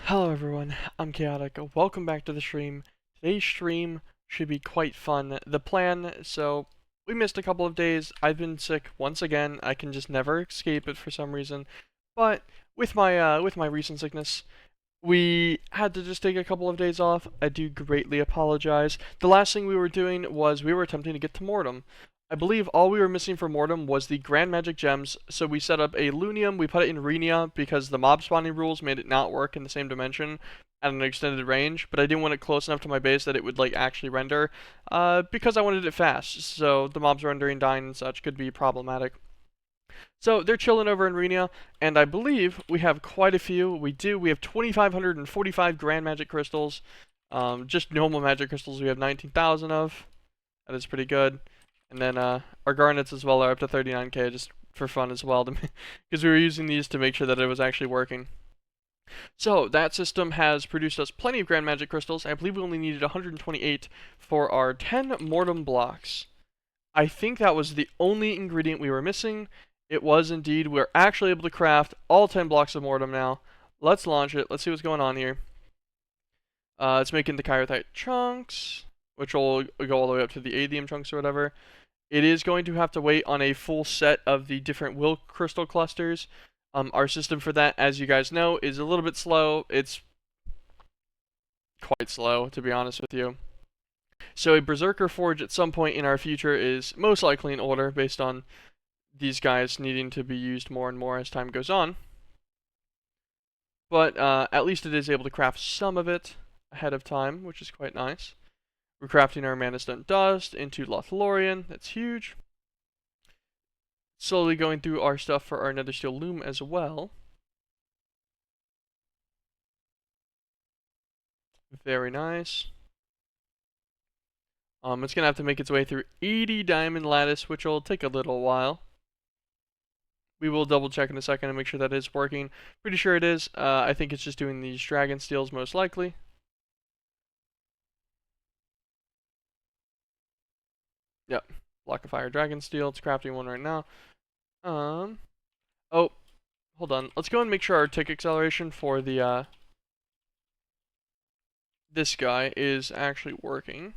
Hello everyone, I'm Chaotic. Welcome back to the stream. Today's stream should be quite fun. The plan, so we missed a couple of days. I've been sick once again. I can just never escape it for some reason. But with my recent sickness, we had to just take a couple of days off. I do greatly apologize. The last thing we were doing was we were attempting to get to Mortem. I believe all we were missing for Mortem was the Grand Magic Gems, so we set up a Lunium, we put it in Renia because the mob spawning rules made it not work in the same dimension at an extended range, but I didn't want it close enough to my base that it would like actually render, because I wanted it fast, so the mobs rendering, dying, and such could be problematic. So they're chilling over in Renia, and I believe we have quite a few. We have 2,545 Grand Magic Crystals. Just normal Magic Crystals we have 19,000 of. That is pretty good. And then our Garnets as well are up to 39k just for fun as well, because we were using these to make sure that it was actually working. So that system has produced us plenty of Grand Magic Crystals. I believe we only needed 128 for our 10 Mortem blocks. I think that was the only ingredient we were missing. It was indeed. We're actually able to craft all 10 blocks of Mortem now. Let's launch it. Let's see what's going on here. It's making the Kyrothite chunks, which will go all the way up to the Adium chunks or whatever. It is going to have to wait on a full set of the different will crystal clusters. Our system for that, as you guys know, is a little bit slow. It's quite slow, to be honest with you. So a Berserker Forge at some point in our future is most likely in order based on these guys needing to be used more and more as time goes on. But at least it is able to craft some of it ahead of time, which is quite nice. We're crafting our Mana Stunt Dust into Lothlorien. That's huge. Slowly going through our stuff for our Nethersteel Loom as well. Very nice. It's going to have to make its way through 80 Diamond Lattice, which will take a little while. We will double check in a second and make sure that it's working. Pretty sure it is. I think it's just doing these Dragon Steels most likely. Yep. Block of Fire Dragon Steel. It's crafting one right now. Oh, hold on. Let's go and make sure our tick acceleration for the this guy is actually working.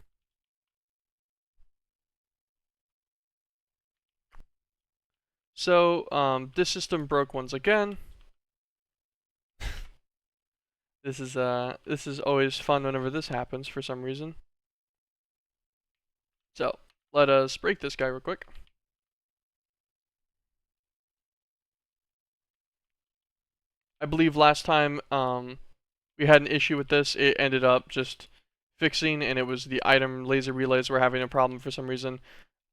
So, this system broke once again. This is always fun whenever this happens for some reason. So, let us break this guy real quick. I believe last time we had an issue with this, it ended up just fixing, and it was the item laser relays were having a problem for some reason.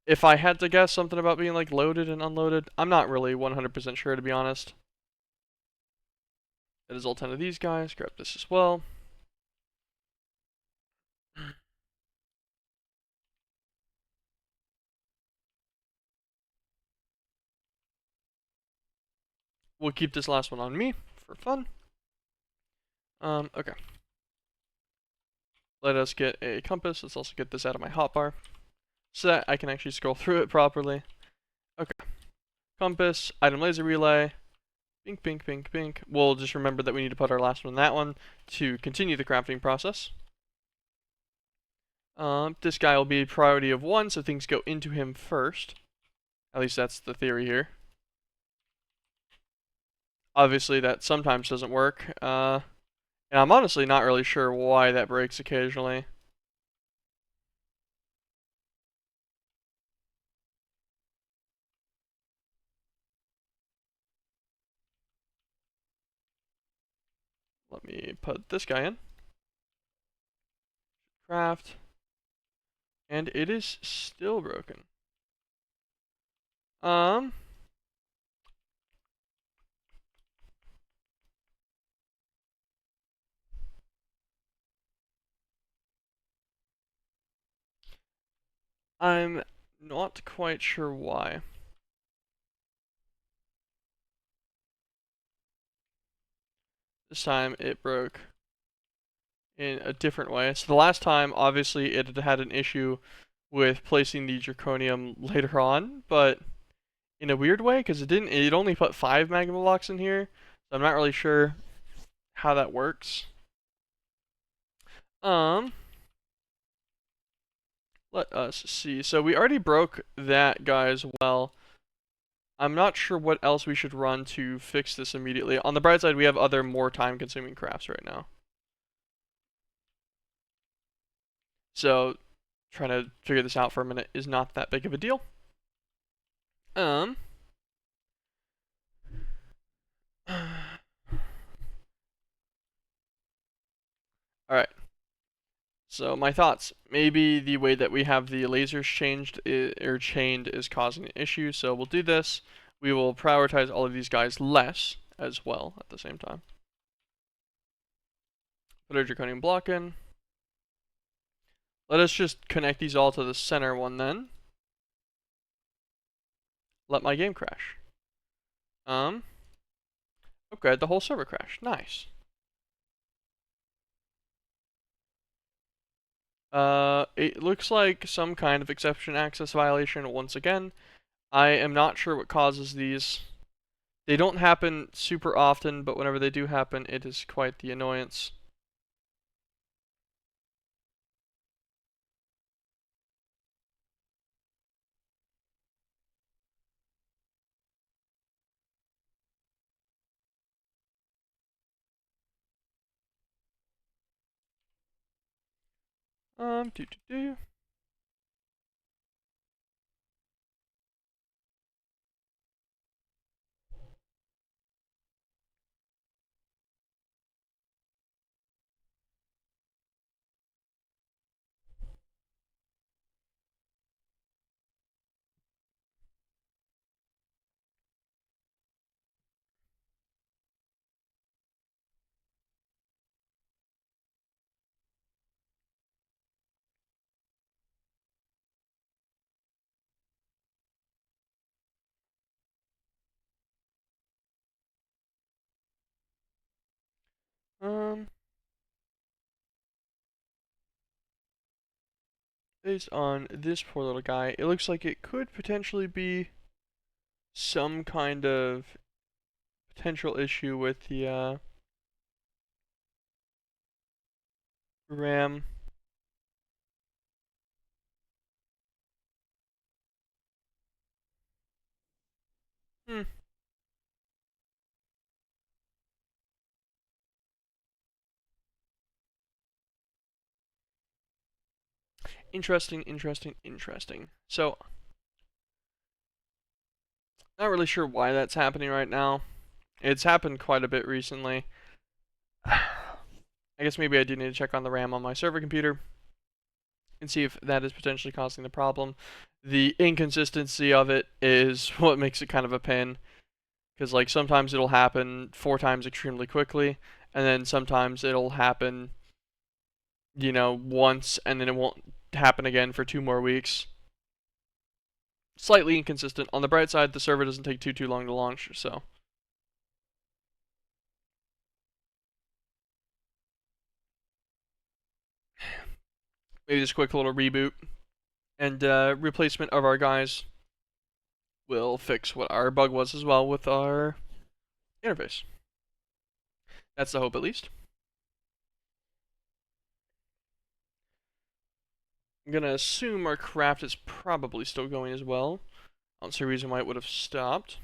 If I had to guess something about being like loaded and unloaded, I'm not really 100% sure, to be honest. That is all 10 of these guys. Grab this as well. We'll keep this last one on me for fun. Okay. Let us get a compass. Let's also get this out of my hotbar so that I can actually scroll through it properly. Okay. Compass, item laser relay, bink, bink, bink, bink. We'll just remember that we need to put our last one in that one to continue the crafting process. This guy will be a priority of 1, so things go into him first. At least that's the theory here. Obviously, that sometimes doesn't work. And I'm honestly not really sure why that breaks occasionally. Let me put this guy in. Craft. And it is still broken. I'm not quite sure why. This time it broke in a different way. So the last time, obviously, it had an issue with placing the Draconium later on, but in a weird way, because it only put 5 magma blocks in here, so I'm not really sure how that works. Let us see. So we already broke that guy as well. I'm not sure what else we should run to fix this immediately. On the bright side, we have other more time-consuming crafts right now. So trying to figure this out for a minute is not that big of a deal. Alright. So my thoughts. Maybe the way that we have the lasers changed or chained is causing an issue. So we'll do this. We will prioritize all of these guys less as well at the same time. Put our draconian block in. Let us just connect these all to the center one then. Let my game crash. Okay, the whole server crashed. Nice. It looks like some kind of exception access violation once again. I am not sure what causes these. They don't happen super often, but whenever they do happen, it is quite the annoyance. Do do do. Based on this poor little guy, it looks like it could potentially be some kind of potential issue with the RAM. Hmm. Interesting, interesting, interesting. So, not really sure why that's happening right now. It's happened quite a bit recently. I guess maybe I do need to check on the RAM on my server computer and see if that is potentially causing the problem. The inconsistency of it is what makes it kind of a pain. Because, like, sometimes it'll happen 4 times extremely quickly, and then sometimes it'll happen, once, and then it won't happen again for 2 more weeks. Slightly inconsistent. On the bright side, the server doesn't take too long to launch, so. Maybe just a quick little reboot and replacement of our guys will fix what our bug was as well with our interface. That's the hope, at least. I'm gonna assume our craft is probably still going as well. I don't see a reason why it would have stopped.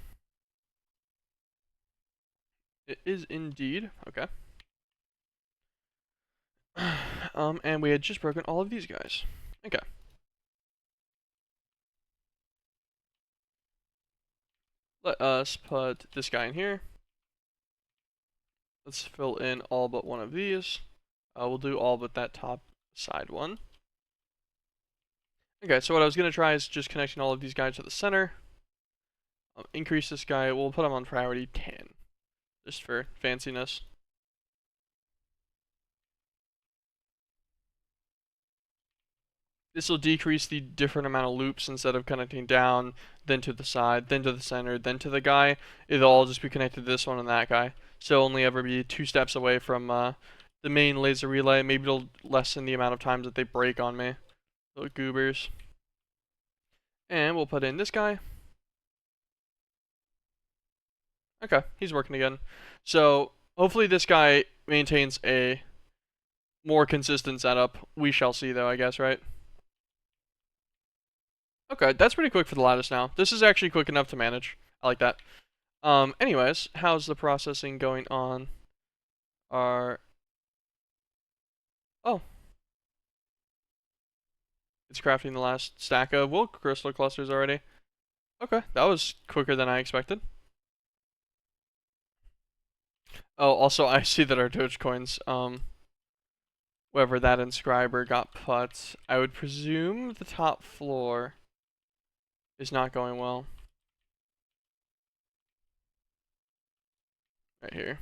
It is indeed. Okay. And we had just broken all of these guys. Okay. Let us put this guy in here. Let's fill in all but one of these. We'll do all but that top side one. Okay, so what I was going to try is just connecting all of these guys to the center. Increase this guy. We'll put him on priority 10. Just for fanciness. This will decrease the different amount of loops instead of connecting down, then to the side, then to the center, then to the guy. It'll all just be connected to this one and that guy. So only ever be 2 steps away from the main laser relay. Maybe it'll lessen the amount of times that they break on me. Little goobers. And we'll put in this guy. Okay, he's working again. So Hopefully this guy maintains a more consistent setup. We shall see though, I guess, right? Okay, that's pretty quick for the lattice now. This is actually quick enough to manage. I like that. Anyways, how's the processing going on our... Oh. It's crafting the last stack of wool crystal clusters already. Okay, that was quicker than I expected. Oh, also, I see that our Dogecoins, wherever that inscriber got put, I would presume the top floor is not going well. Right here.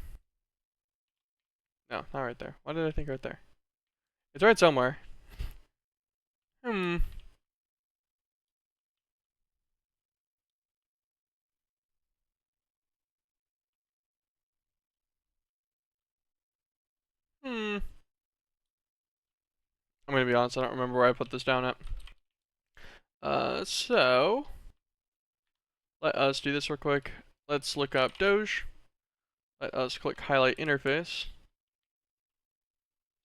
No, not right there. Why did I think right there? It's right somewhere. Hmm. Hmm. I'm gonna be honest, I don't remember where I put this down at. So let us do this real quick. Let's look up Doge. Let us click highlight interface.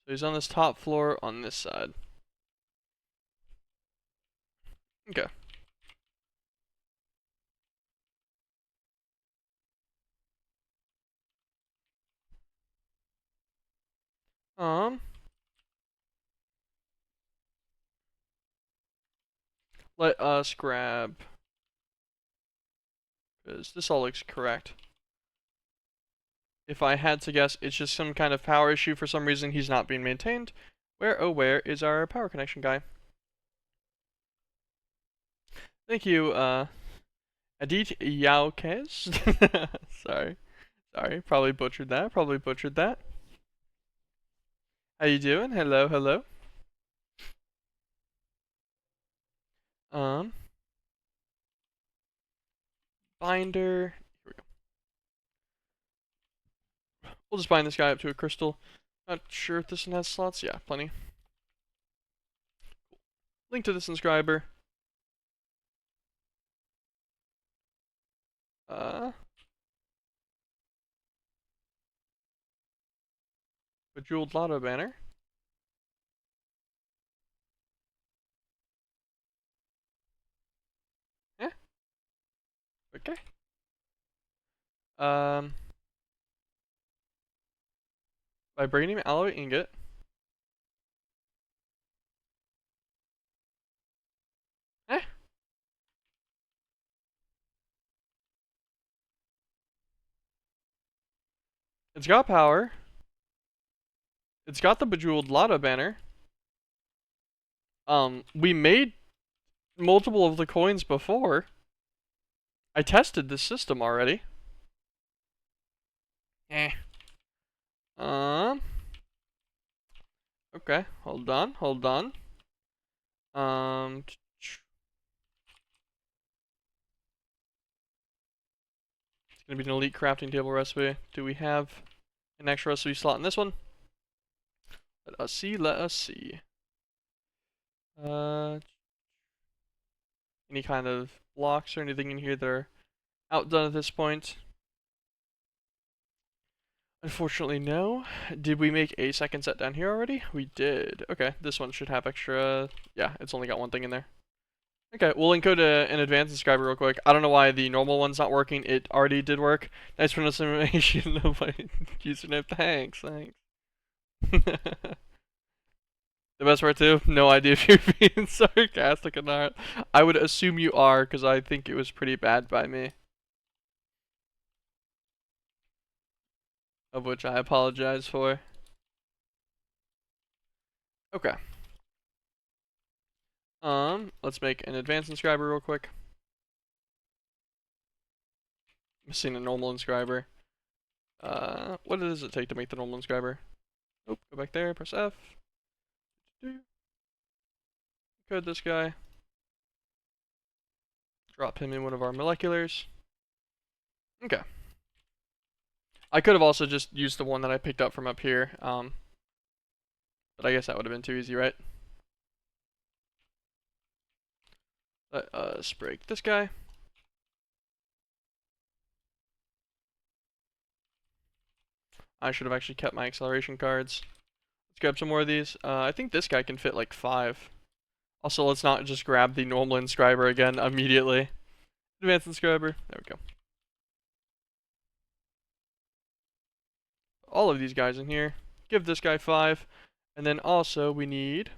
So he's on this top floor on this side. Okay. Um, let us grab, because this all looks correct. If I had to guess, it's just some kind of power issue. For some reason, he's not being maintained. Where, oh, where is our power connection guy? Thank you, Adit Yaukez. Sorry, probably butchered that. How you doing? Hello. Um, binder. Here we go. We'll just bind this guy up to a crystal. Not sure if this one has slots. Yeah, plenty. Link to this inscriber. Bejeweled lotto banner. Yeah. Okay. Um, vibranium alloy ingot. Eh. It's got power. It's got the bejeweled lotto banner. We made multiple of the coins before. I tested this system already. Eh. Um. Okay. Hold on. It's gonna be an elite crafting table recipe. Do we have an extra recipe slot in this one? Let us see. Uh, any kind of blocks or anything in here that are outdone at this point? Unfortunately, no. Did we make a second set down here already? We did. Okay, this one should have extra... Yeah, it's only got one thing in there. Okay, we'll encode an advanced inscriber real quick. I don't know why the normal one's not working. It already did work. Nice pronunciation of my username. Thanks. The best part too, no idea if you're being sarcastic or not. I would assume you are, because I think it was pretty bad by me. Of which I apologize for. Okay. Let's make an advanced inscriber real quick. Missing a normal inscriber. What does it take to make the normal inscriber? Oh, go back there, press F. Code this guy. Drop him in one of our moleculars. Okay. I could have also just used the one that I picked up from up here, but I guess that would have been too easy, right? Let us break this guy. I should have actually kept my acceleration cards. Let's grab some more of these. I think this guy can fit like 5. Also, let's not just grab the normal inscriber again immediately. Advanced inscriber. There we go. All of these guys in here. Give this guy 5. And then also we need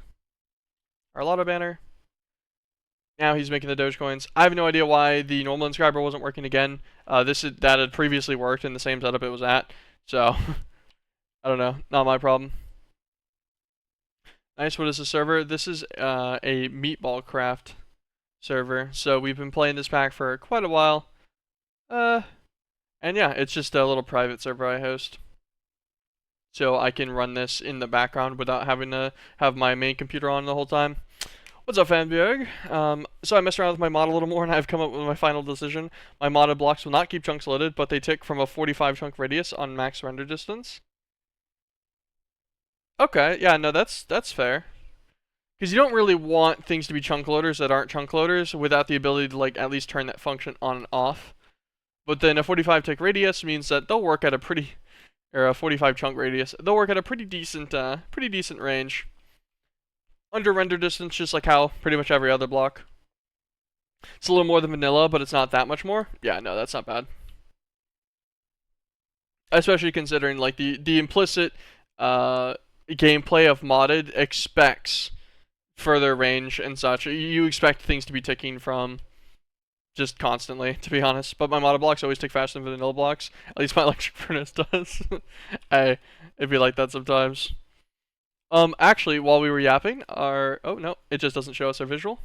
our lotto banner. Now he's making the Dogecoins. I have no idea why the normal inscriber wasn't working again. That had previously worked in the same setup it was at. So, I don't know. Not my problem. Nice. What is the server? This is a MeatBallCraft server. So we've been playing this pack for quite a while. And yeah, it's just a little private server I host. So I can run this in the background without having to have my main computer on the whole time. What's up, Fanbjörg? So I messed around with my mod a little more, and I've come up with my final decision. My modded blocks will not keep chunks loaded, but they tick from a 45 chunk radius on max render distance. Okay, yeah, no, that's fair. Because you don't really want things to be chunk loaders that aren't chunk loaders without the ability to like at least turn that function on and off. But then a 45 tick radius means that they'll work at a a 45 chunk radius. They'll work at a pretty decent range. Under render distance, just like how pretty much every other block. It's a little more than vanilla, but it's not that much more. Yeah, no, that's not bad. Especially considering like the implicit gameplay of modded expects further range and such. You expect things to be ticking from just constantly, to be honest. But my modded blocks always tick faster than vanilla blocks. At least my electric furnace does. Hey, it'd be like that sometimes. Actually, while we were yapping, oh no, it just doesn't show us our visual.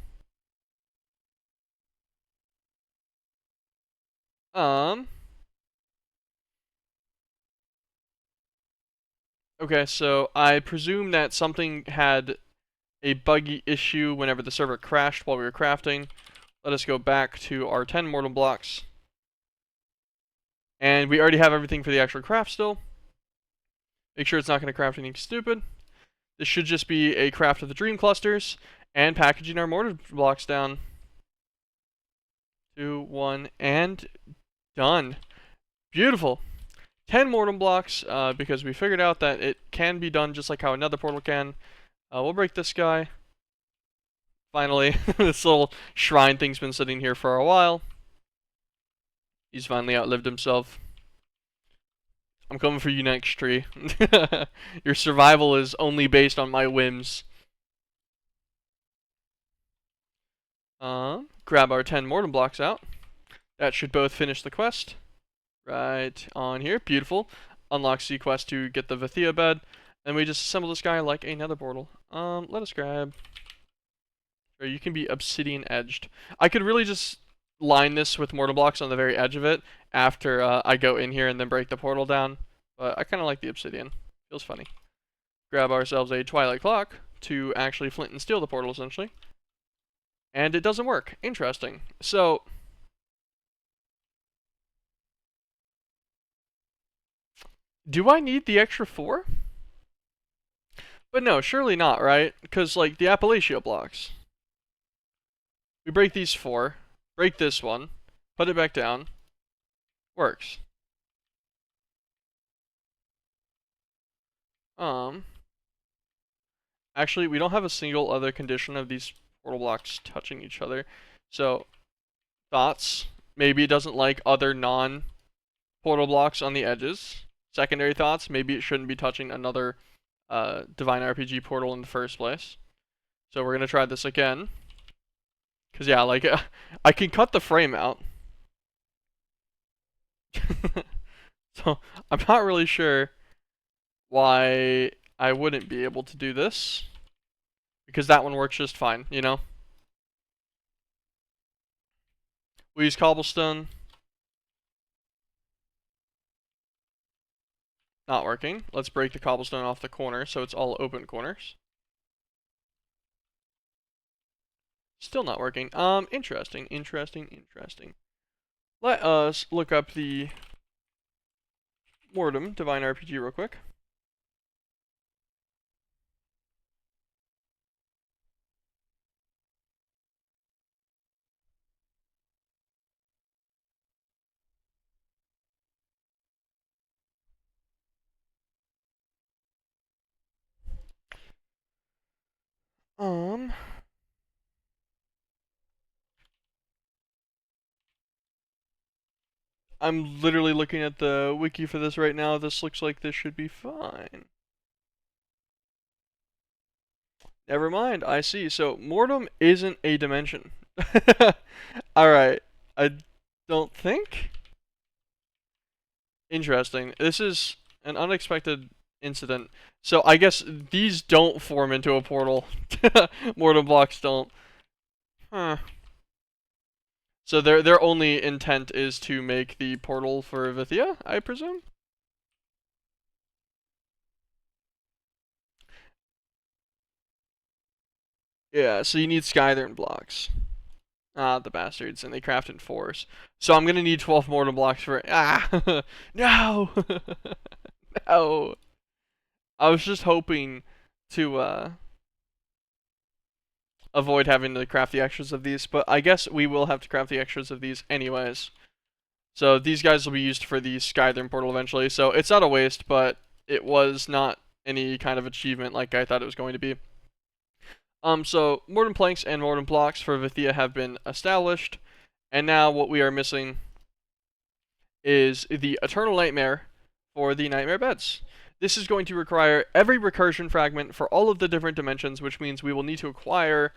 Okay, so I presume that something had a buggy issue whenever the server crashed while we were crafting. Let us go back to our 10 mortal blocks. And we already have everything for the actual craft still. Make sure it's not going to craft anything stupid. This should just be a craft of the dream clusters and packaging our mortar blocks down. 2, 1, and done. Beautiful. 10 mortem blocks because we figured out that it can be done just like how another portal can. We'll break this guy. Finally, this little shrine thing's been sitting here for a while. He's finally outlived himself. I'm coming for you next, tree. Your survival is only based on my whims. Grab our 10 mortem blocks out. That should both finish the quest. Right on here. Beautiful. Unlocks the quest to get the Vithia bed. And we just assemble this guy like a nether portal. Let us grab... Or you can be obsidian edged. I could really just line this with mortar blocks on the very edge of it after I go in here and then break the portal down. But I kind of like the obsidian. Feels funny. Grab ourselves a twilight clock to actually flint and steel the portal, essentially. And it doesn't work. Interesting. So... do I need the extra 4? But no, surely not, right? Because, like, the Appalachia blocks. We break these 4, break this one, put it back down. Works. Actually, we don't have a single other condition of these portal blocks touching each other. So, thoughts? Maybe it doesn't like other non-portal blocks on the edges. Secondary thoughts? Maybe it shouldn't be touching another Divine RPG portal in the first place. So we're going to try this again. Because, yeah, like, I can cut the frame out. So, I'm not really sure why I wouldn't be able to do this. Because that one works just fine, you know? We use cobblestone. Not working. Let's break the cobblestone off the corner so it's all open corners. Still not working. Interesting. Let us look up the Mortem Divine RPG real quick. I'm literally looking at the wiki for this right now. This looks like this should be fine. Never mind, I see. So mortem isn't a dimension. Alright. I don't think. Interesting. This is an unexpected incident. So I guess these don't form into a portal. Mortem blocks don't. Huh. So their only intent is to make the portal for Vithia, I presume? Yeah, so you need Skythern blocks. Ah, the bastards, and they craft in fours. So I'm gonna need 12 mortar blocks for no! No! I was just hoping to avoid having to craft the extras of these, but I guess we will have to craft the extras of these anyways. So these guys will be used for the Skythern portal eventually, so it's not a waste, but it was not any kind of achievement like I thought it was going to be. So Mortem Planks and Mortem Blocks for Vithia have been established, and now what we are missing is the Eternal Nightmare for the Nightmare Beds. This is going to require every recursion fragment for all of the different dimensions, which means we will need to acquire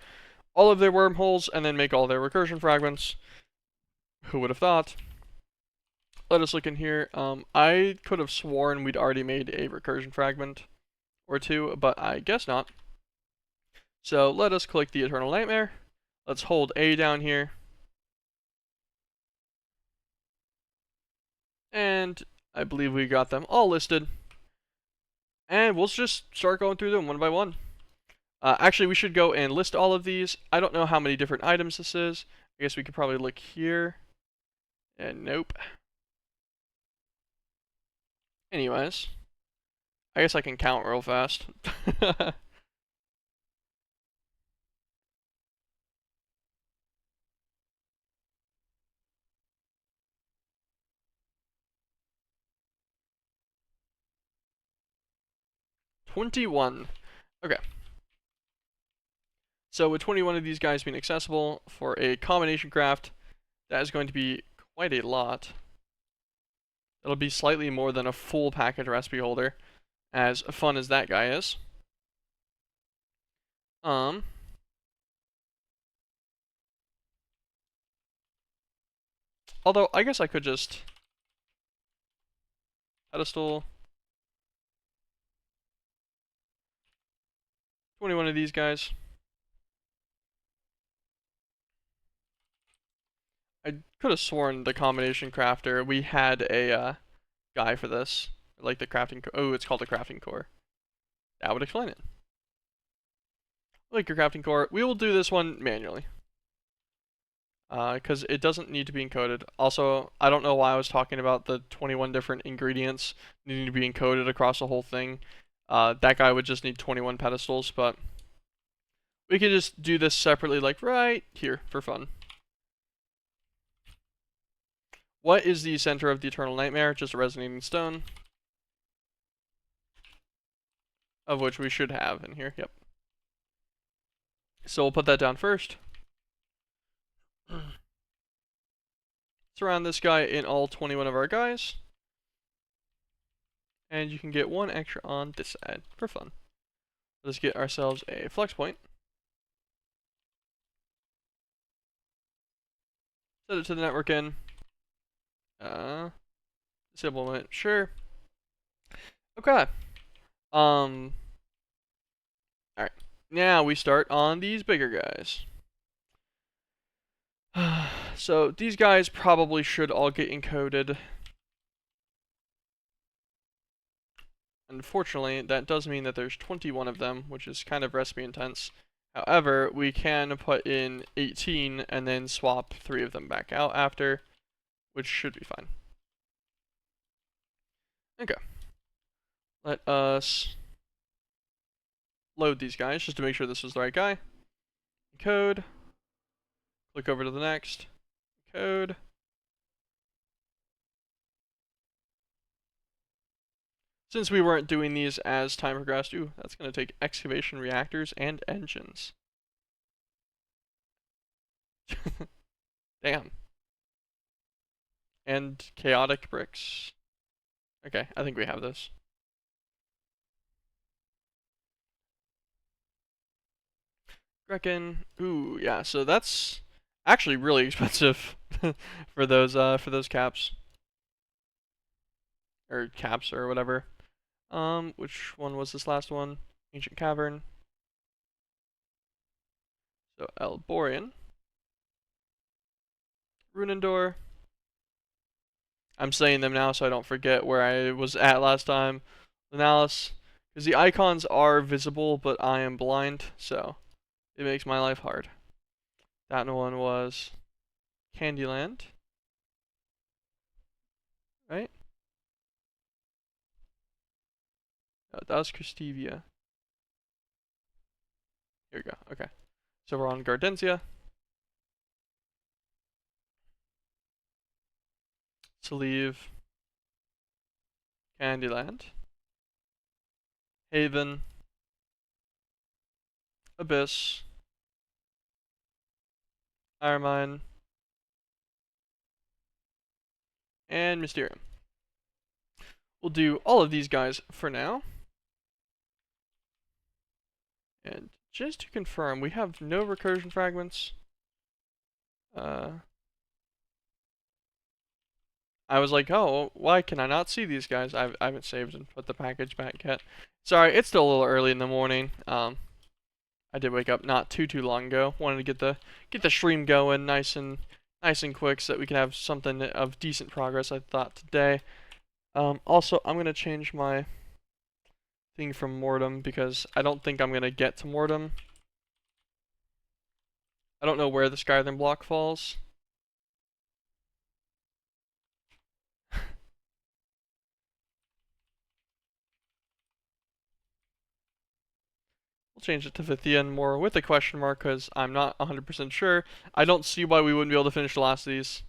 all of their wormholes and then make all their recursion fragments. Who would have thought? Let us look in here. I could have sworn we'd already made a recursion fragment or two, but I guess not. So let us click the Eternal Nightmare. Let's hold A down here. And I believe we got them all listed. And we'll just start going through them one by one. Actually, we should go and list all of these. I don't know how many different items this is. I guess we could probably look here. And nope. Anyways. I guess I can count real fast. 21. Okay. So with 21 of these guys being accessible for a combination craft, that is going to be quite a lot. It'll be slightly more than a full package recipe holder, as fun as that guy is. Although I guess I could just pedestal 21 of these guys. I could have sworn the combination crafter, we had a guy for this. Like the crafting, oh, it's called a crafting core. That would explain it. Like your crafting core, we will do this one manually. Because it doesn't need to be encoded. Also, I don't know why I was talking about the 21 different ingredients needing to be encoded across the whole thing. That guy would just need 21 pedestals, but we could just do this separately, like right here, for fun. What is the center of the Eternal Nightmare? Just a resonating stone. Of which we should have in here, yep. So we'll put that down first. Surround this guy in all 21 of our guys. And you can get one extra on this side for fun. Let's get ourselves a flex point. Set it to the network in. Disable it, sure. Okay. Alright. Now we start on these bigger guys. So these guys probably should all get encoded. Unfortunately, that does mean that there's 21 of them, which is kind of recipe intense. However, we can put in 18 and then swap 3 of them back out after, which should be fine. Okay. Let us load these guys just to make sure this is the right guy. Encode. Click over to the next. Encode. Since we weren't doing these as time progressed, ooh, that's going to take excavation reactors and engines. Damn. And chaotic bricks. Okay, I think we have this. Reckon. Ooh, yeah. So that's actually really expensive for those caps or caps or whatever. Which one was this last one? Ancient Cavern. So Elborian. Runendor. I'm saying them now so I don't forget where I was at last time. Linalis. Because the icons are visible, but I am blind, so it makes my life hard. That one was Candyland, right? Oh, that was Christivia. Here we go. Okay. So we're on Gardensia. To leave Candyland. Haven. Abyss. Ironmine. And Mysterium. We'll do all of these guys for now. And just to confirm, we have no recursion fragments. I was like, oh, why can I not see these guys? I haven't saved and put the package back yet. Sorry, it's still a little early in the morning. I did wake up not too long ago. Wanted to get the stream going nice and quick so that we can have something of decent progress. I thought today. Also, I'm gonna change my thing from Mortem because I don't think I'm gonna get to Mortem. I don't know where the Skyrim block falls. We'll change it to Vithian more with a question mark because I'm not 100% sure. I don't see why we wouldn't be able to finish the last of these.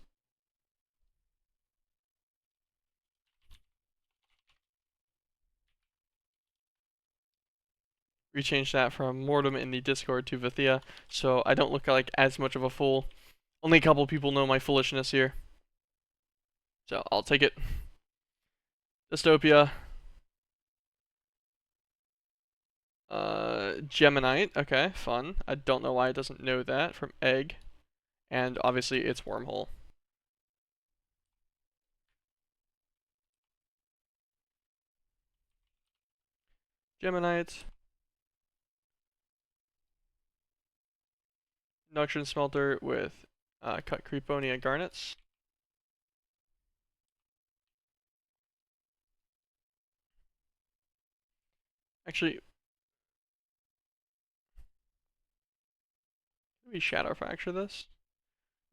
We changed that from Mortem in the Discord to Vithia, so I don't look like as much of a fool. Only a couple people know my foolishness here. So I'll take it. Dystopia. Geminite. Okay, fun. I don't know why it doesn't know that from Egg. And obviously it's Wormhole. Geminite. Nocturne Smelter with cut Creeponia Garnets. Actually, we Shadow Fracture this.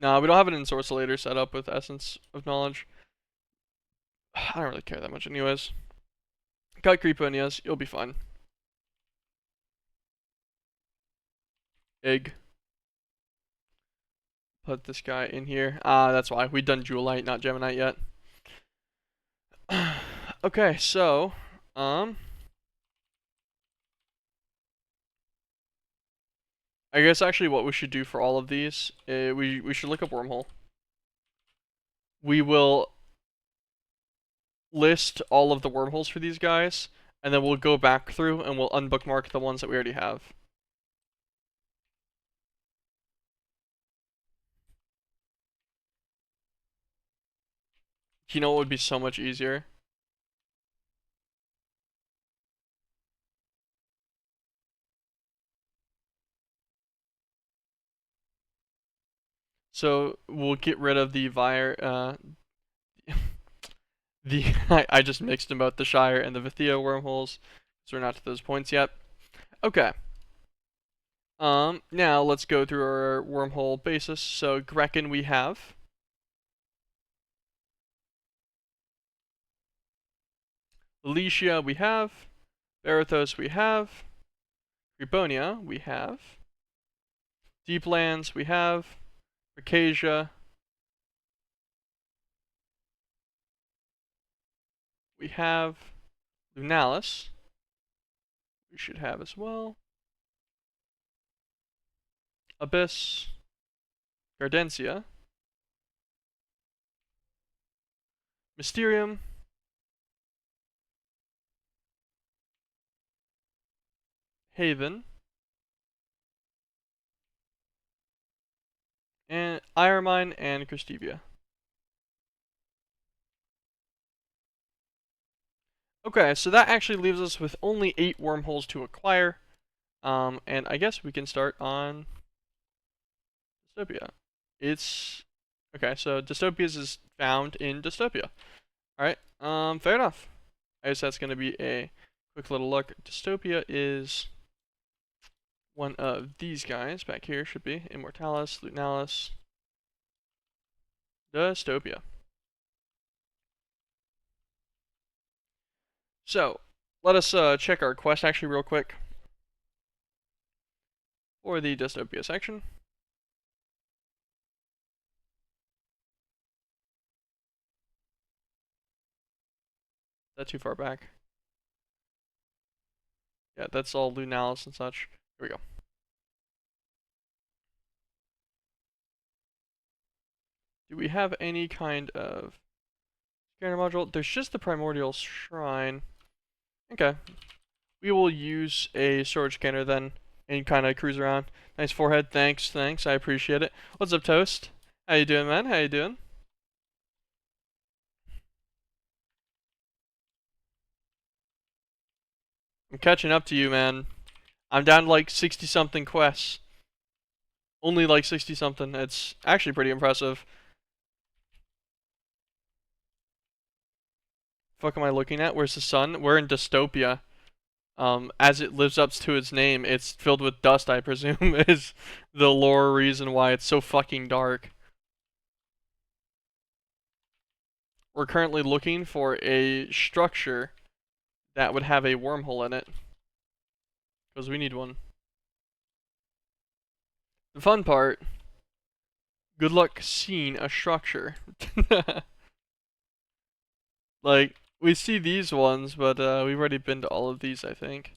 No, we don't have an Ensorcellator set up with Essence of Knowledge. I don't really care that much anyways. Cut Creeponias, you'll be fine. Egg. Put this guy in here. That's why. We've done Jewelite, not Geminite yet. Okay, so, I guess actually what we should do for all of these, we should look up Wormhole. We will list all of the wormholes for these guys, and then we'll go back through and we'll unbookmark the ones that we already have. You know what would be so much easier? So we'll get rid of the I just mixed them both, the Shire and the Vithia wormholes, so we're not to those points yet. Okay. Now let's go through our wormhole basis. So Grekken we have. Alicia we have. Barathos we have. Ribonia we have. Deeplands we have. Mercasia we have. Lunalis we should have as well. Abyss. Gardensia. Mysterium, Haven, and Iron Mine and Christevia. Okay, so that actually leaves us with only 8 wormholes to acquire. And I guess we can start on Dystopia. It's okay, so Dystopias is found in Dystopia. Alright, fair enough. I guess that's gonna be a quick little look. Dystopia is one of these guys back here, should be Immortalis, Lutinalis, Dystopia. So, let us check our quest actually real quick for the Dystopia section. Is that too far back? Yeah, that's all Lunalis and such. Here we go. Do we have any kind of scanner module? There's just the Primordial Shrine. Okay. We will use a storage scanner then and kind of cruise around. Nice forehead. Thanks. I appreciate it. What's up, Toast? How you doing, man? How you doing? I'm catching up to you, man. I'm down to like 60-something quests. Only like 60-something. It's actually pretty impressive. Fuck am I looking at? Where's the sun? We're in Dystopia. As it lives up to its name, it's filled with dust, I presume, is the lore reason why it's so fucking dark. We're currently looking for a structure that would have a wormhole in it. Because we need one. The fun part, good luck seeing a structure. Like, we see these ones, but we've already been to all of these, I think.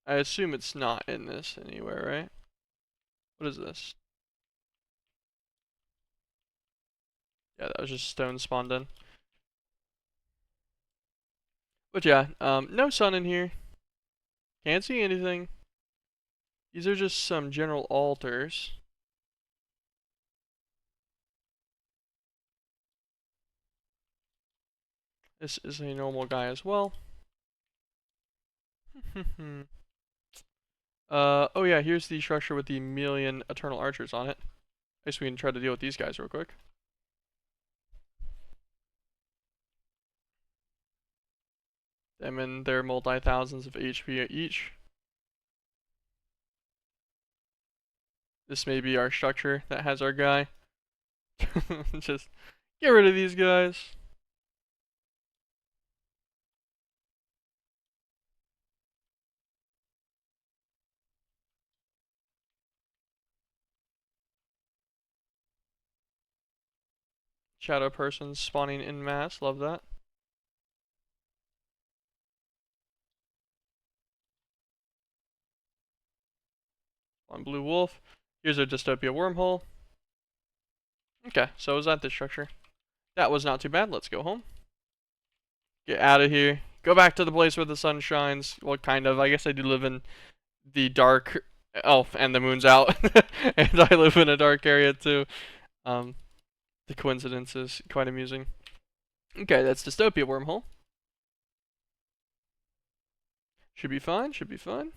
I assume it's not in this anywhere, right? What is this? Yeah, that was just stone spawned in. But yeah, no sun in here. Can't see anything. These are just some general altars. This is a normal guy as well. Oh yeah, here's the structure with the million eternal archers on it. I guess we can try to deal with these guys real quick. Them and their multi-thousands of HP each. This may be our structure that has our guy. Just get rid of these guys. Shadow persons spawning in mass, love that. One blue wolf. Here's our dystopia wormhole. Okay, so is that the structure? That was not too bad. Let's go home. Get out of here. Go back to the place where the sun shines. Well, kind of. I guess I do live in the dark. Oh, and the moon's out. And I live in a dark area too. The coincidence is quite amusing. Okay, that's dystopia wormhole. Should be fine. Should be fine.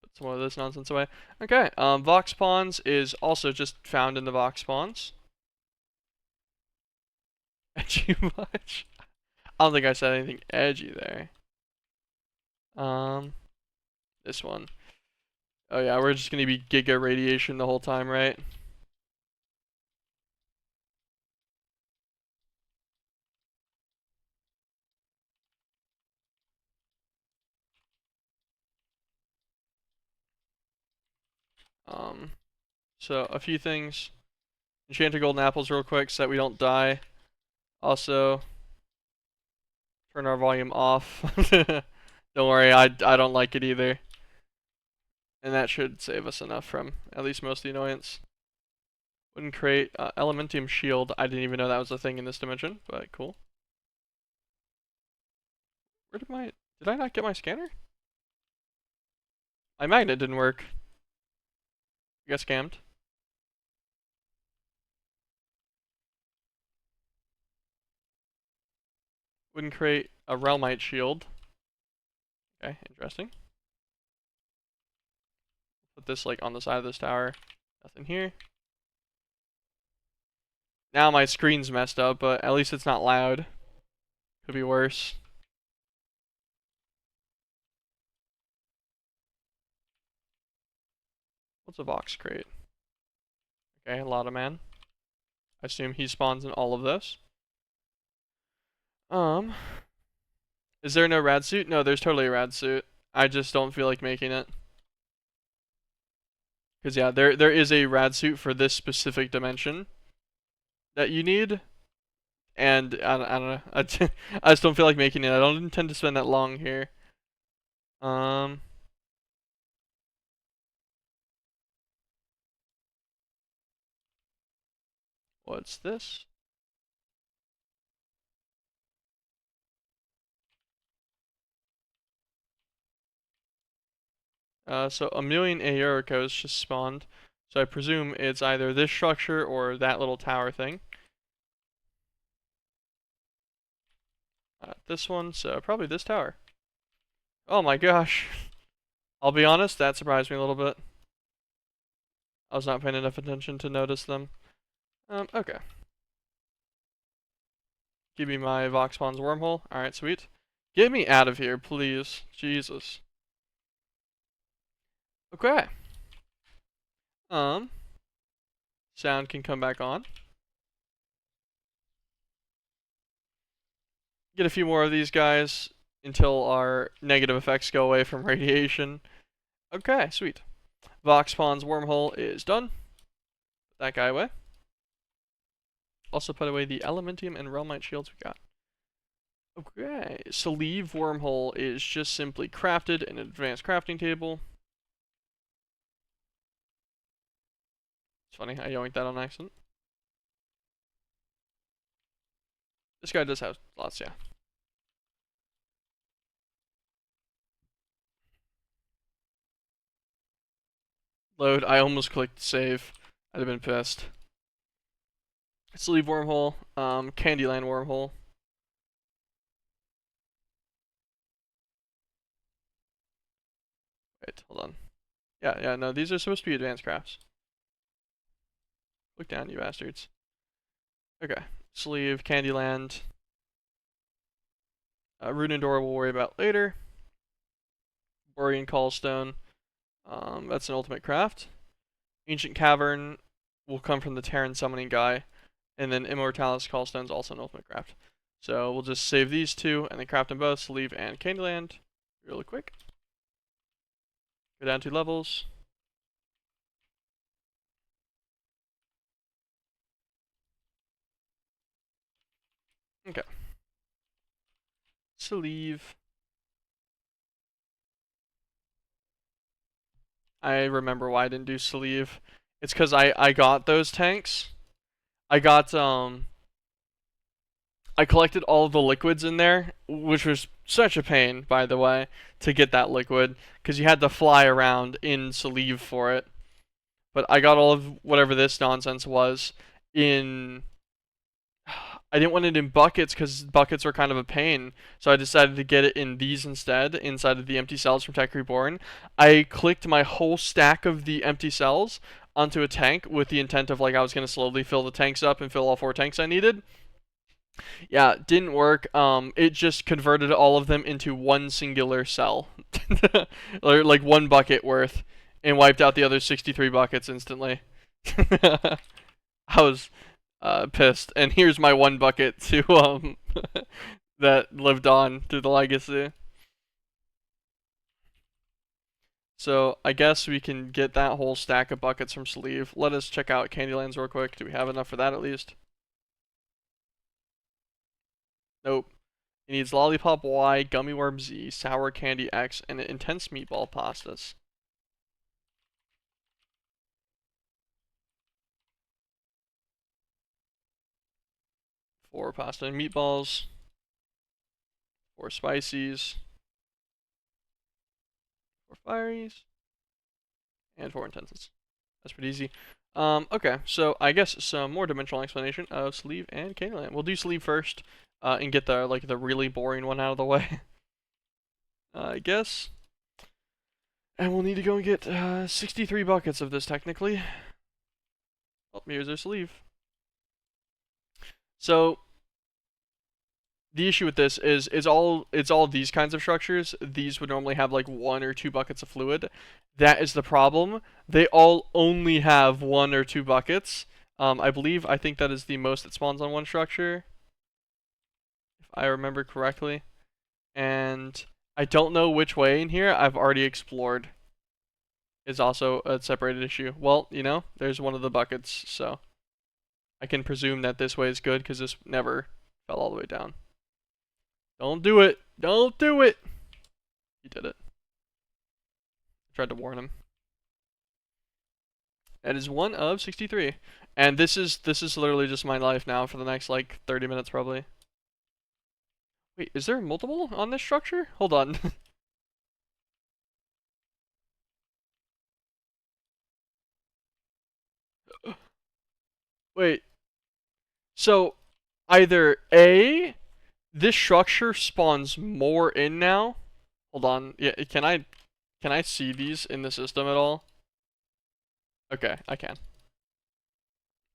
Put some of this nonsense away. Okay, Vox Pawns is also just found in the Vox Pawns. Edgy much? I don't think I said anything edgy there. This one. Oh yeah, we're just gonna be giga radiation the whole time, right? So a few things. Enchanted golden apples real quick so that we don't die. Also, turn our volume off. Don't worry, I don't like it either. And that should save us enough from at least most of the annoyance. Wooden crate, Elementium shield. I didn't even know that was a thing in this dimension, but cool. Where did I not get my scanner? My magnet didn't work. I got scammed. Wooden crate, a realmite shield. Okay, interesting. Put this like on the side of this tower. Nothing here. Now my screen's messed up, but at least it's not loud. Could be worse. What's a box crate? Okay, a lot of man. I assume he spawns in all of this. Is there no rad suit? No, there's totally a rad suit. I just don't feel like making it. Because yeah, there is a rad suit for this specific dimension that you need. And I don't know. I just don't feel like making it. I don't intend to spend that long here. What's this? So a million Aerocos just spawned. So I presume it's either this structure or that little tower thing. This one, so probably this tower. Oh my gosh. I'll be honest, that surprised me a little bit. I was not paying enough attention to notice them. Okay. Give me my Vox Spawn's wormhole. Alright, sweet. Get me out of here, please. Jesus. Okay. Sound can come back on. Get a few more of these guys until our negative effects go away from radiation. Okay, sweet. Vox Spawn's wormhole is done. Put that guy away. Also put away the Elementium and Realmite shields we got. Okay, Sleeve wormhole is just simply crafted in an advanced crafting table. It's funny, I yoinked that on accident. This guy does have lots, yeah. Load, I almost clicked save. I'd have been pissed. Sleeve wormhole, Candyland wormhole. Wait, hold on. Yeah, no, these are supposed to be advanced crafts. Look down, you bastards. Okay, sleeve, Candyland. Rune and Door we'll worry about later. Borean Callstone. That's an ultimate craft. Ancient Cavern will come from the Terran summoning guy. And then Immortalis Callstone's also an ultimate craft. So we'll just save these two and then craft them both, Sleeve and Candyland, really quick. Go down 2 levels. Okay. Sleeve. I remember why I didn't do sleeve. It's because I got those tanks. I got I collected all of the liquids in there, which was such a pain, by the way, to get that liquid, because you had to fly around in sleeve for it. But I got all of whatever this nonsense was in. I didn't want it in buckets because buckets were kind of a pain, so I decided to get it in these instead, inside of the empty cells from Tech Reborn. I clicked my whole stack of the empty cells onto a tank with the intent of like I was going to slowly fill the tanks up and fill all 4 tanks I needed. Yeah, didn't work. It just converted all of them into one singular cell, or like 1 bucket worth, and wiped out the other 63 buckets instantly. I was pissed, and here's my 1 bucket to that lived on through the legacy. So I guess we can get that whole stack of buckets from Sleeve. Let us check out Candylands real quick. Do we have enough for that at least? Nope. It needs Lollipop Y, Gummy Worm Z, Sour Candy X, and Intense Meatball Pastas. 4 pasta and meatballs, 4 spicies, 4 firies, and 4 intenses. That's pretty easy. Okay, so I guess some more dimensional explanation of sleeve and Candyland. We'll do sleeve first, and get the really boring one out of the way. I guess. And we'll need to go and get 63 buckets of this technically. Oh, here's our sleeve. So the issue with this is it's all these kinds of structures. These would normally have like 1 or 2 buckets of fluid. That is the problem. They all only have 1 or 2 buckets. I think that is the most that spawns on one structure, if I remember correctly. And I don't know which way in here I've already explored. Is also a separated issue. Well, you know, there's one of the buckets, so I can presume that this way is good because this never fell all the way down. Don't do it. Don't do it. He did it. I tried to warn him. That is 1 of 63. And this is literally just my life now for the next like 30 minutes probably. Wait, is there multiple on this structure? Hold on. Wait. So either A, this structure spawns more in now. Hold on. Yeah, can I see these in the system at all? Okay, I can.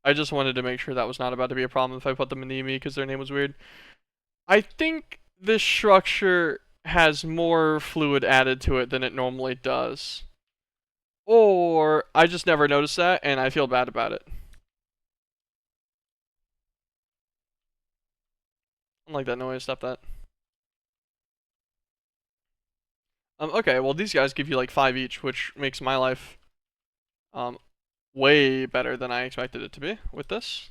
I just wanted to make sure that was not about to be a problem if I put them in the EME because their name was weird. I think this structure has more fluid added to it than it normally does. Or I just never noticed that and I feel bad about it. I don't like that noise, stop that. Okay, well these guys give you like 5 each, which makes my life way better than I expected it to be with this.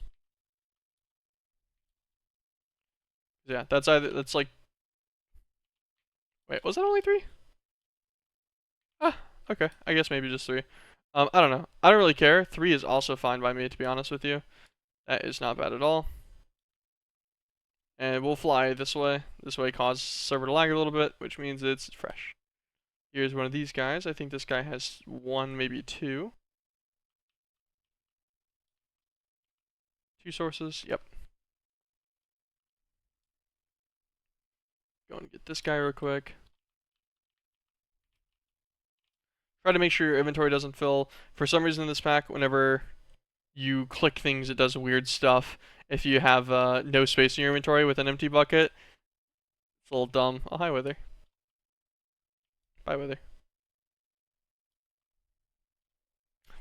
Yeah, that's like, wait, was that only 3? Ah, okay, I guess maybe just 3. I don't know. I don't really care. 3 is also fine by me, to be honest with you. That is not bad at all. And we'll fly this way. This way causes server to lag a little bit, which means it's fresh. Here's one of these guys. I think this guy has 1, maybe 2. 2 sources. Yep. Go and get this guy real quick. Try to make sure your inventory doesn't fill. For some reason in this pack, whenever you click things, it does weird stuff. If you have no space in your inventory with an empty bucket, it's a little dumb. Oh, hi, Wither. Bye, Wither.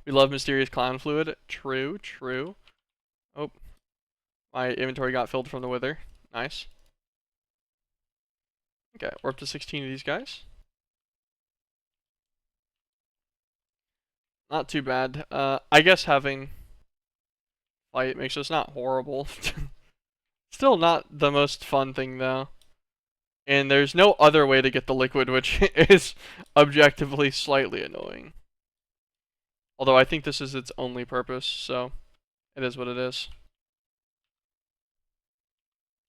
We love mysterious clown fluid. True, true. Oh, my inventory got filled from the Wither. Nice. Okay, we're up to 16 of these guys. Not too bad. I guess having fight makes us not horrible. Still not the most fun thing though. And there's no other way to get the liquid, which is objectively slightly annoying. Although I think this is its only purpose, so it is what it is.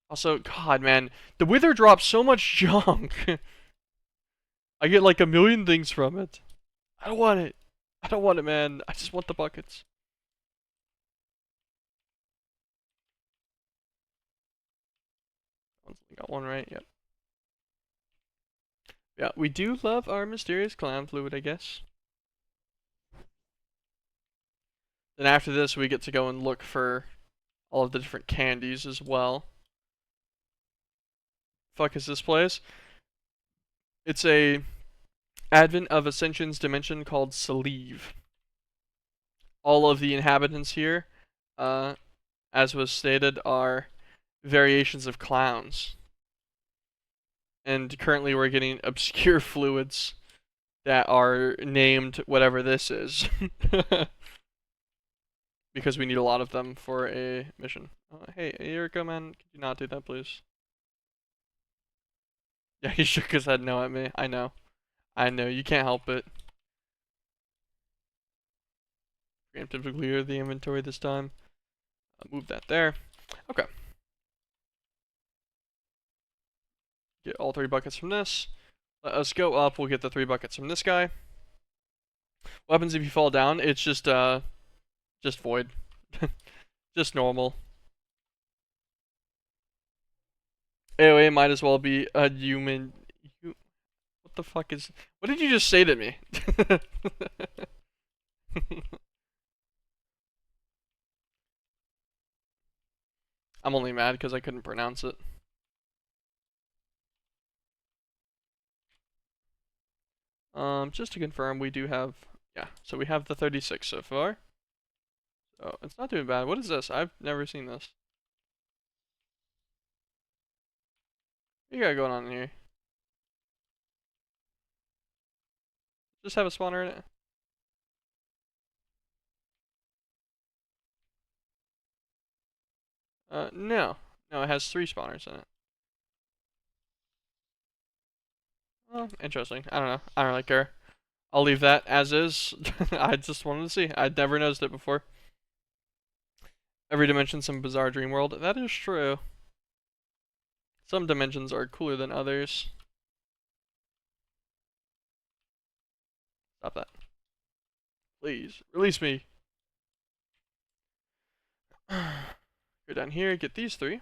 Also, God, man, the Wither drops so much junk. I get like a million things from it. I don't want it. I don't want it, man. I just want the buckets. Got 1 right, yep. Yeah, we do love our mysterious clown fluid, I guess. Then after this, we get to go and look for all of the different candies as well. Fuck is this place? It's a Advent of Ascension's dimension called Sleeve. All of the inhabitants here, as was stated, are variations of clowns. And currently we're getting obscure fluids that are named whatever this is. Because we need a lot of them for a mission. Hey, Erica, man, could you not do that, please? Yeah, he shook his head no at me. I know. I know, you can't help it. Preemptively clear the inventory this time. Move that there. Okay. Get all 3 buckets from this. Let us go up. We'll get the 3 buckets from this guy. What happens if you fall down? It's just void. Just normal. AOA might as well be a human. What the fuck is... What did you just say to me? I'm only mad because I couldn't pronounce it. Just to confirm, we do have... Yeah, so we have the 36 so far. So, it's not doing bad. What is this? I've never seen this. What you got going on here? Just have a spawner in it? No. No, it has 3 spawners in it. Oh, interesting. I don't know. I don't really care. I'll leave that as is. I just wanted to see. I'd never noticed it before. Every dimension some bizarre dream world. That is true. Some dimensions are cooler than others. Stop that. Please, release me. Go down here, get these 3.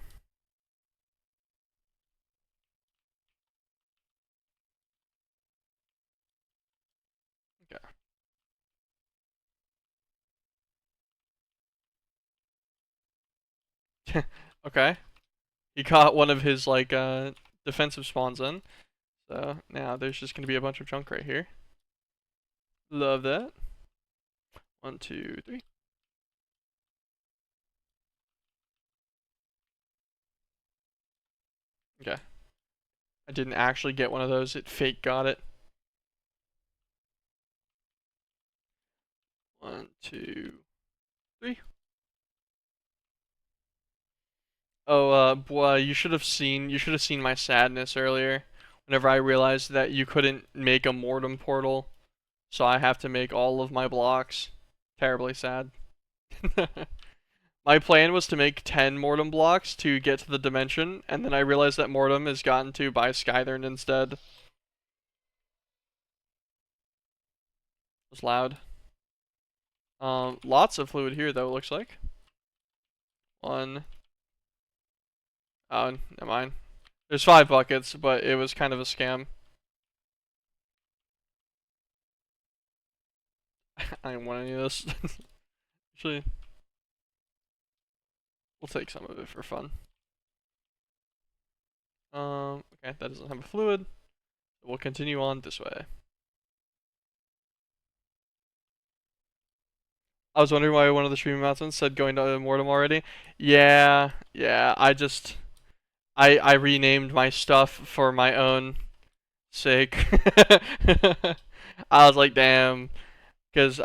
Okay. Okay. He caught one of his, like, defensive spawns in. So, now there's just gonna be a bunch of junk right here. Love that. 1, 2, 3. Okay. I didn't actually get one of those, it fake got it. 1, 2, 3. Oh, boy, you should have seen my sadness earlier. Whenever I realized that you couldn't make a mortem portal, so I have to make all of my blocks. Terribly sad. My plan was to make 10 mortem blocks to get to the dimension, and then I realized that mortem is gotten to by Skythern instead. It was loud. Lots of fluid here though, it looks like. 1. Oh, never mind. There's 5 buckets, but it was kind of a scam. I didn't want any of this. Actually, we'll take some of it for fun. Okay, that doesn't have a fluid. We'll continue on this way. I was wondering why one of the stream announcements said going to Mortem already. Yeah, I renamed my stuff for my own sake. I was like, damn, because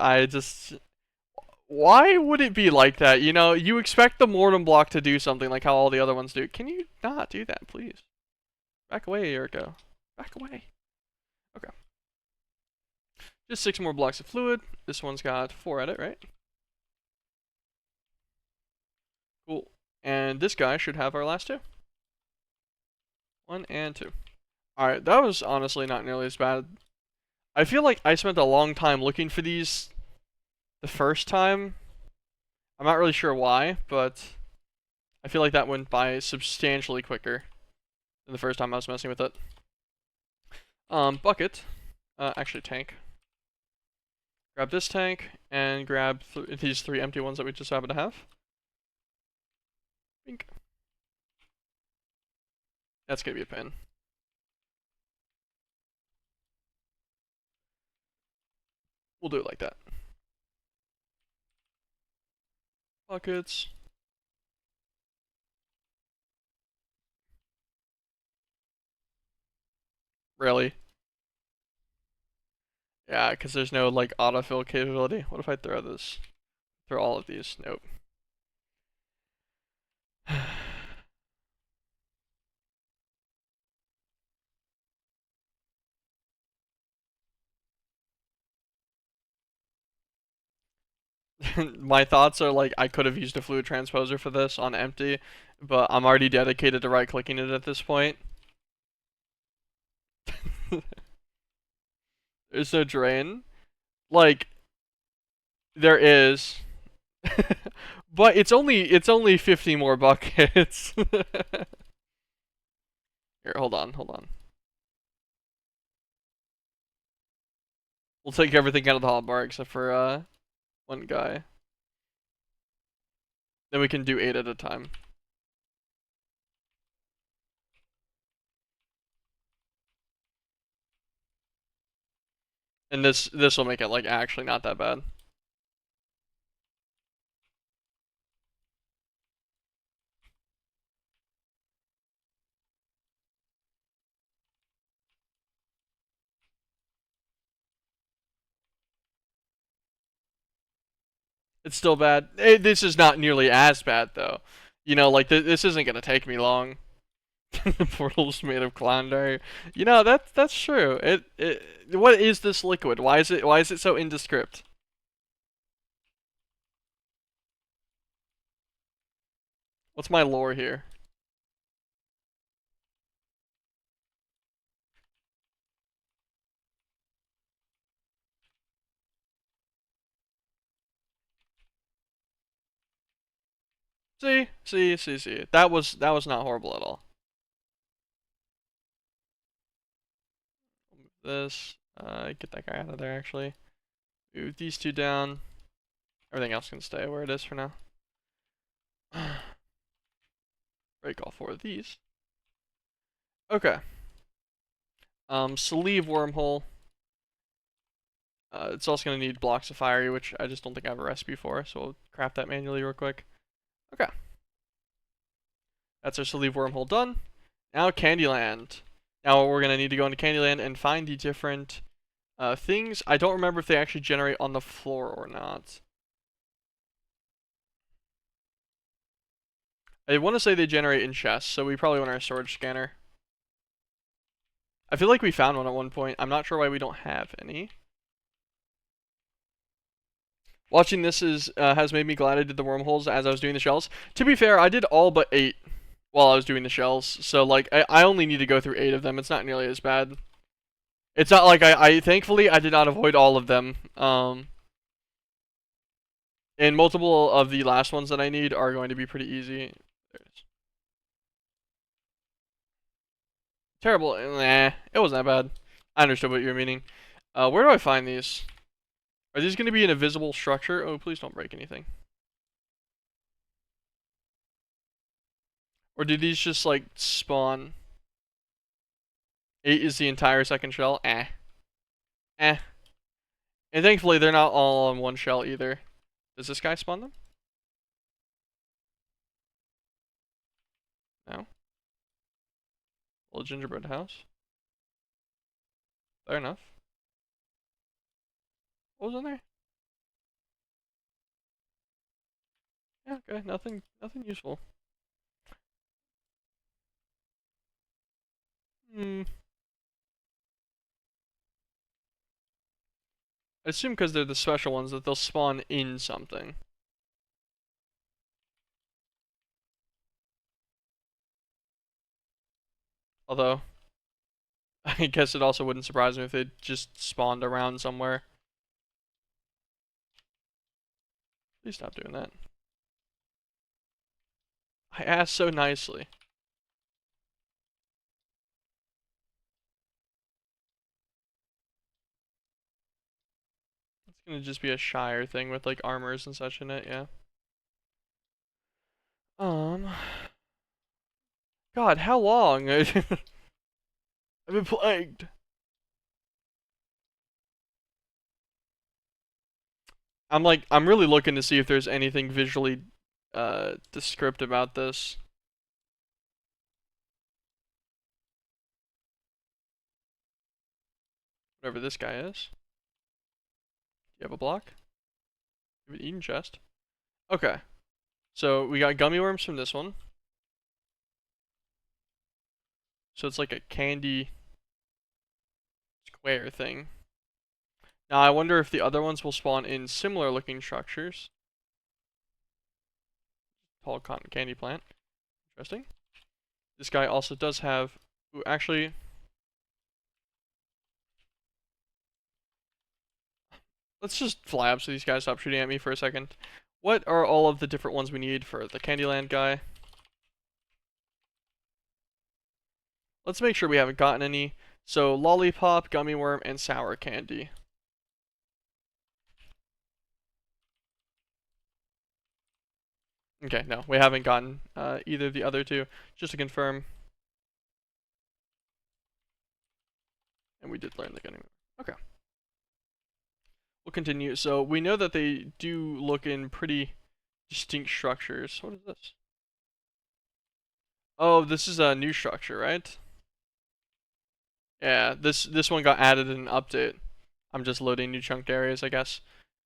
why would it be like that? You know, you expect the Mortem block to do something like how all the other ones do. Can you not do that, please? Back away, Erico. Back away. Okay. Just 6 more blocks of fluid. This one's got 4 at it, right? Cool. And this guy should have our last 2. 1 and 2. Alright, that was honestly not nearly as bad. I feel like I spent a long time looking for these the first time. I'm not really sure why, but I feel like that went by substantially quicker than the first time I was messing with it. Bucket. Actually, tank. Grab this tank, and grab these 3 empty ones that we just happen to have. Bink. That's gonna be a pain. We'll do it like that. Buckets. Really? Yeah, because there's no, like, autofill capability. What if I throw this? Throw all of these? Nope. My thoughts are like I could have used a fluid transposer for this on empty, but I'm already dedicated to right clicking it at this point. There's no drain. Like, there is. But it's only 50 more buckets. Here, hold on. We'll take everything out of the hotbar except for one guy. Then we can do 8 at a time. And this will make it like actually not that bad. It's still bad. This is not nearly as bad though. You know, like this isn't gonna take me long. The portal's made of clown. You know, that's true. What is this liquid? Why is it so indescript? What's my lore here? See. That was not horrible at all. This, get that guy out of there actually. Move these two down. Everything else can stay where it is for now. Break all 4 of these. Okay. Sleeve wormhole. It's also gonna need blocks of fiery, which I just don't think I have a recipe for, so we'll craft that manually real quick. Okay. That's our sleeve wormhole done. Now Candyland. Now we're gonna need to go into Candyland and find the different things. I don't remember if they actually generate on the floor or not. I want to say they generate in chests, so we probably want our storage scanner. I feel like we found one at one point. I'm not sure why we don't have any. Watching this has made me glad I did the wormholes as I was doing the shells. To be fair, I did all but 8 while I was doing the shells, so like I only need to go through 8 of them. It's not nearly as bad. It's not like I thankfully I did not avoid all of them. And multiple of the last ones that I need are going to be pretty easy. There it is. Terrible. Nah, it wasn't that bad. I understood what you were meaning. Where do I find these? Are these going to be an invisible structure? Oh, please don't break anything. Or do these just like spawn? 8 is the entire second shell. Eh. And thankfully they're not all on one shell either. Does this guy spawn them? No. Little gingerbread house. Fair enough. What was in there? Yeah, okay, nothing useful. I assume because they're the special ones that they'll spawn in something. Although, I guess it also wouldn't surprise me if they just spawned around somewhere. Please stop doing that. I asked so nicely. It's gonna just be a Shire thing with like armors and such in it, yeah. God, how long? I've been plagued. I'm really looking to see if there's anything visually descriptive about this. Whatever this guy is. You have a block? You have an Eden chest. Okay. So we got gummy worms from this one. So it's like a candy square thing. Now I wonder if the other ones will spawn in similar looking structures. Tall cotton candy plant. Interesting. This guy also does have... Ooh, actually... let's just fly up so these guys stop shooting at me for a second. What are all of the different ones we need for the Candyland guy? Let's make sure we haven't gotten any. So, lollipop, gummy worm, and sour candy. Okay, no, we haven't gotten either of the other two. Just to confirm. And we did learn the gummy worm. Okay. We'll continue. So, we know that they do look in pretty distinct structures. What is this? Oh, this is a new structure, right? Yeah, this one got added in an update. I'm just loading new chunked areas, I guess.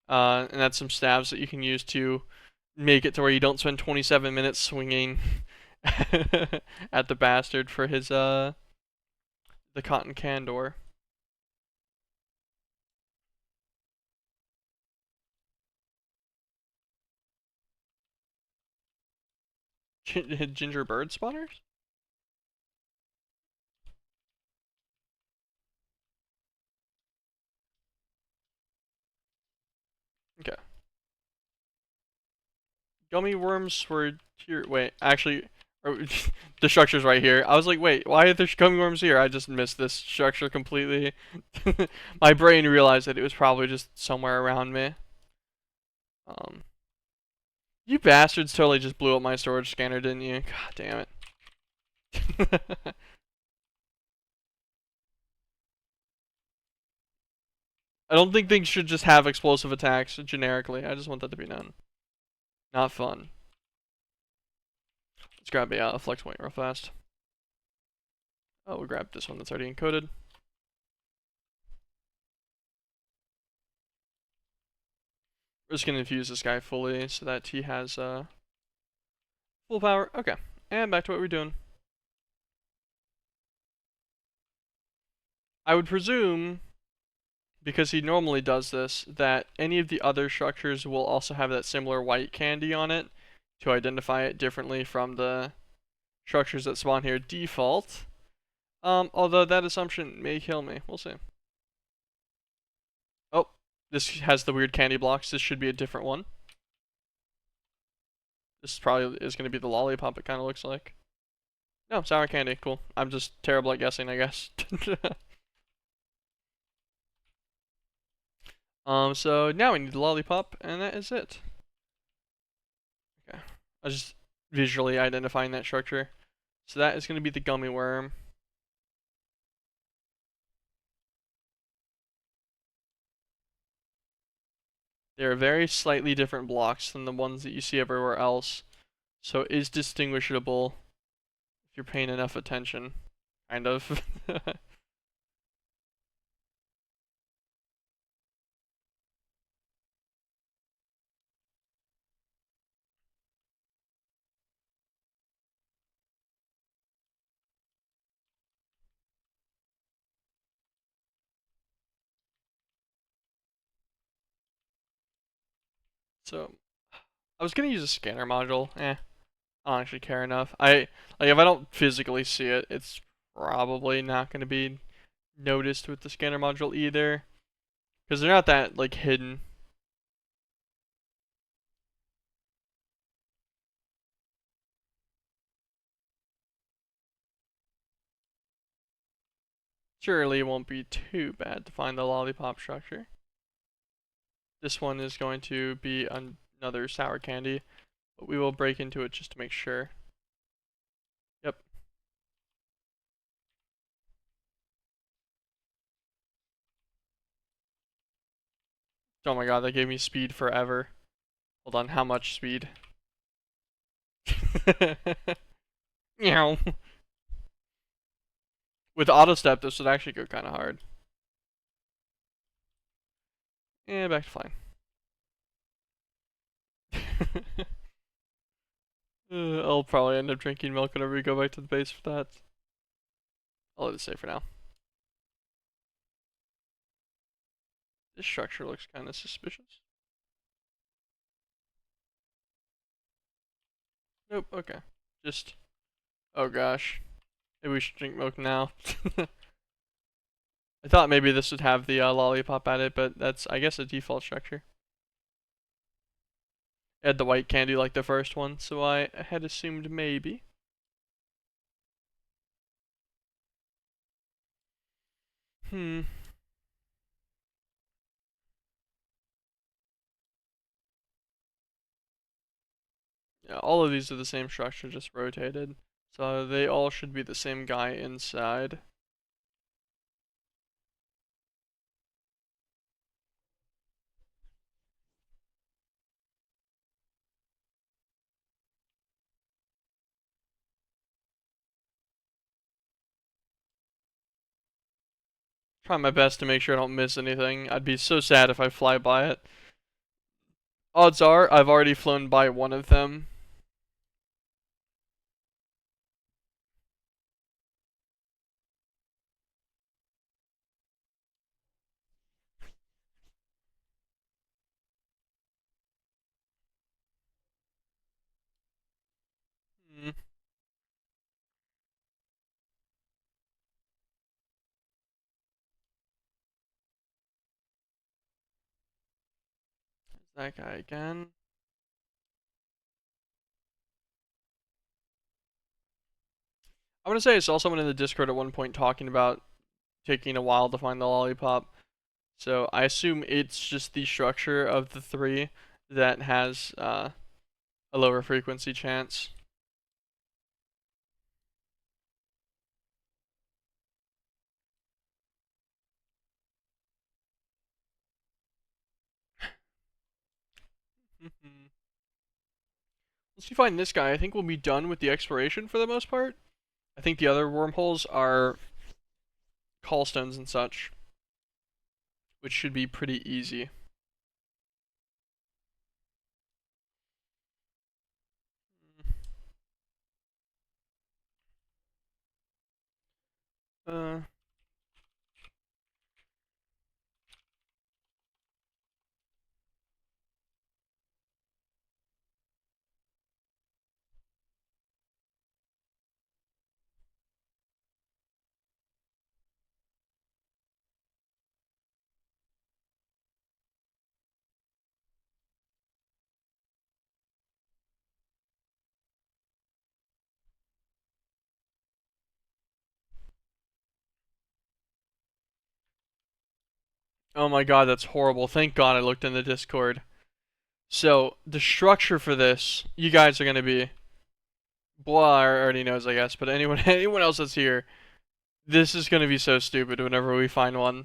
And that's some stabs that you can use to make it to where you don't spend 27 minutes swinging at the bastard for his the cotton can door. Ginger bird spawners? Okay. Gummy worms were here. Wait, actually, the structure's right here. I was like, wait, why are there gummy worms here? I just missed this structure completely. My brain realized that it was probably just somewhere around me. You bastards totally just blew up my storage scanner, didn't you? God damn it. I don't think things should just have explosive attacks generically. I just want that to be known. Not fun. Let's grab a flex point real fast. Oh, we'll grab this one that's already encoded. We're just gonna infuse this guy fully so that he has full power. Okay, and back to what we're doing. I would presume, because he normally does this, that any of the other structures will also have that similar white candy on it to identify it differently from the structures that spawn here default. Although that assumption may kill me. We'll see. Oh, this has the weird candy blocks. This should be a different one. This probably is going to be the lollipop, it kind of looks like. No, sour candy. Cool. I'm just terrible at guessing, I guess. So now we need the lollipop, and that is it. Okay. I was just visually identifying that structure. So that is going to be the gummy worm. They are very slightly different blocks than the ones that you see everywhere else. So it is distinguishable if you're paying enough attention. Kind of. So I was gonna use a scanner module. I don't actually care enough. Like if I don't physically see it, it's probably not gonna be noticed with the scanner module either, because they're not that like hidden. Surely it won't be too bad to find the lollipop structure. This one is going to be another sour candy, but we will break into it just to make sure. Yep. Oh my god, that gave me speed forever. Hold on, how much speed? Meow. With auto step, this would actually go kind of hard. And back to flying. I'll probably end up drinking milk whenever we go back to the base for that. I'll let it stay for now. This structure looks kind of suspicious. Nope, okay. Just, oh gosh. Maybe we should drink milk now. I I thought maybe this would have the lollipop at it, but that's, I guess, a default structure. It had the white candy like the first one, so I had assumed maybe. Hmm. Yeah, all of these are the same structure, just rotated. So they all should be the same guy inside. Try my best to make sure I don't miss anything. I'd be so sad if I fly by it. Odds are, I've already flown by one of them. Hmm. That guy again. I'm gonna say I saw someone in the Discord at one point talking about taking a while to find the lollipop. So I assume it's just the structure of the three that has a lower frequency chance. Once you find this guy, I think we'll be done with the exploration for the most part. I think the other wormholes are callstones and such, which should be pretty easy. Uh, oh my god, that's horrible. Thank god I looked in the Discord. So, the structure for this, you guys are gonna be, blah, already knows, I guess, but anyone anyone else that's here, this is gonna be so stupid whenever we find one.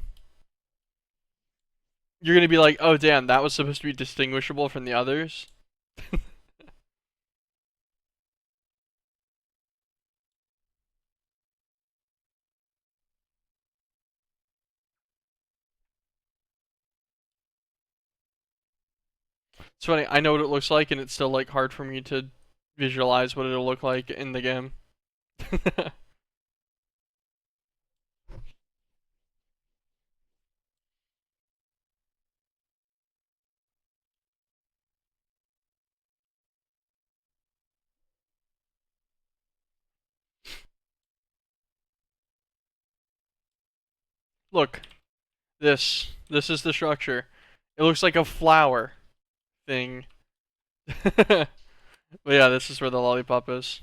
You're gonna be like, oh damn, that was supposed to be distinguishable from the others. It's funny, I know what it looks like, and it's still like hard for me to visualize what it'll look like in the game. Look, this is the structure. It looks like a flower thing. But yeah, this is where the lollipop is.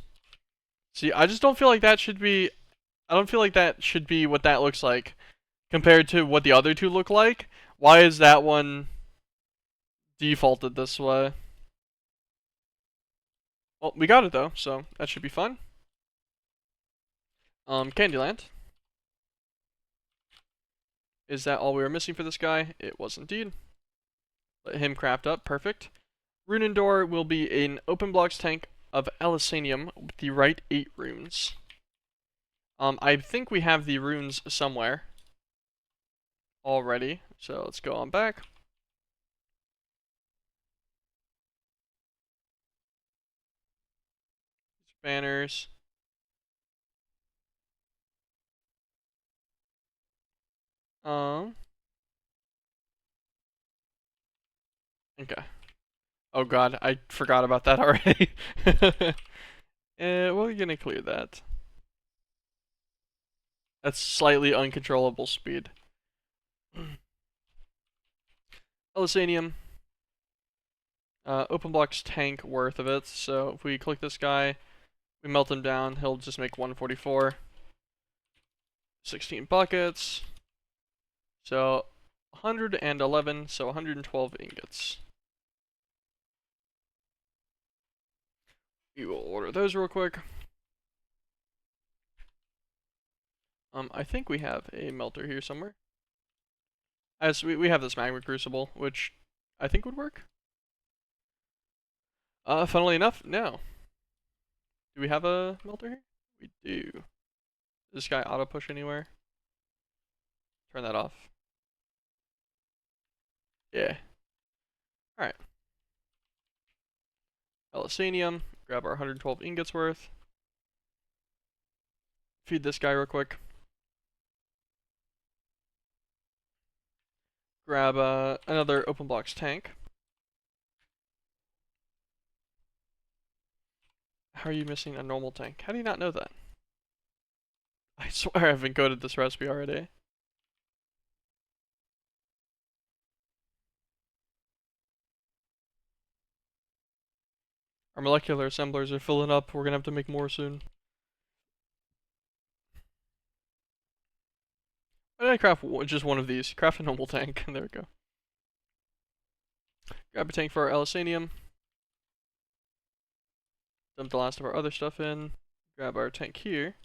See, I just don't feel like that should be. I don't feel like that should be what that looks like compared to what the other two look like. Why is that one defaulted this way? Well, we got it though, so that should be fun. Candyland. Is that all we were missing for this guy? It was indeed. Let him craft up, perfect. Runendor will be an open blocks tank of Elisanium with the right 8 runes. I think we have the runes somewhere already, so let's go on back. Banners. Okay. Oh god, I forgot about that already. We're gonna clear that. That's slightly uncontrollable speed. Elisanium. Open blocks tank worth of it, so if we click this guy, we melt him down, he'll just make 144. 16 buckets. So 111, so 112 ingots. We will order those real quick. I think we have a melter here somewhere. As we have this magma crucible, which I think would work. Funnily enough, no. Do we have a melter here? We do. Does this guy auto push anywhere? Turn that off. Yeah. Alright. Elisanium. Grab our 112 ingots worth. Feed this guy real quick. Grab another open blocks tank. How are you missing a normal tank? How do you not know that? I swear I've encoded this recipe already. Our molecular assemblers are filling up. We're gonna have to make more soon. Why did I craft just one of these? Craft a normal tank. There we go. Grab a tank for our Elisanium. Dump the last of our other stuff in. Grab our tank here.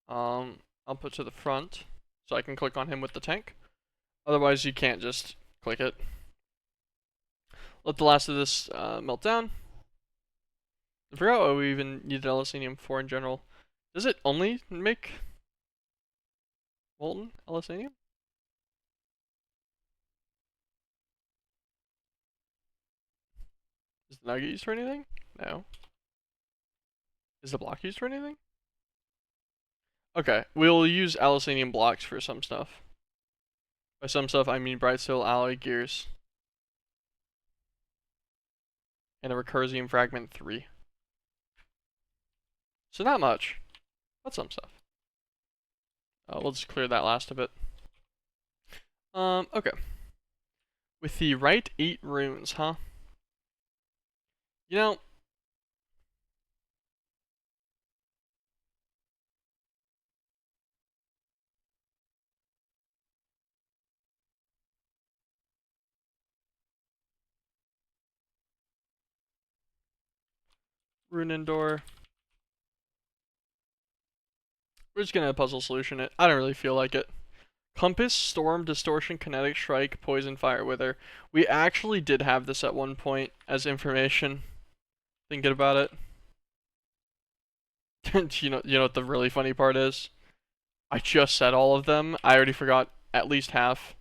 I'll put to the front so I can click on him with the tank. Otherwise, you can't just click it. Let the last of this melt down. I forgot what we even needed Elisanium for in general. Does it only make molten Elisanium? Is the nugget used for anything? No. Is the block used for anything? Okay, we'll use Elisanium blocks for some stuff. By some stuff, I mean bright steel alloy gears. And a recursium fragment 3. So not much, but some stuff. We'll just clear that last of it. Okay. With the right 8 runes, huh? You know, Rune Indoor. We're just gonna puzzle solution it. I don't really feel like it. Compass, Storm, Distortion, Kinetic Strike, Poison, Fire, Wither. We actually did have this at one point as information. Thinking about it. you know what the really funny part is? I just said all of them. I already forgot at least half.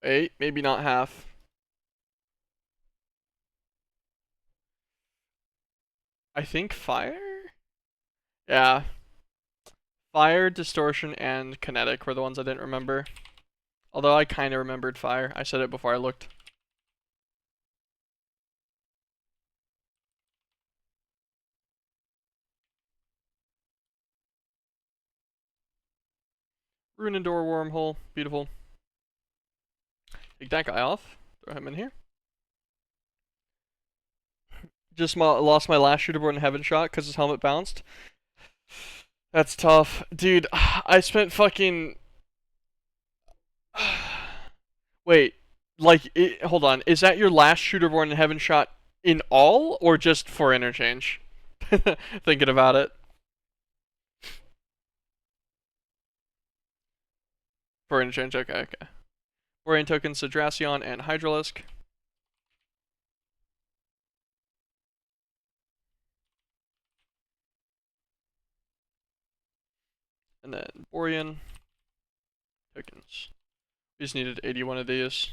Wait, maybe not half. I think fire? Yeah. Fire, distortion, and kinetic were the ones I didn't remember. Although I kind of remembered fire. I said it before I looked. Rune and door wormhole. Beautiful. Take that guy off. Throw him in here. Just lost my last shooter born in heaven shot because his helmet bounced. That's tough. Dude, I spent fucking... Wait. Like, hold on. Is that your last shooter born in heaven shot in all? Or just for interchange? Thinking about it. For interchange, okay, okay. Borean tokens, Sidracion, and Hydralisk. And then Borean tokens. We just needed 81 of these.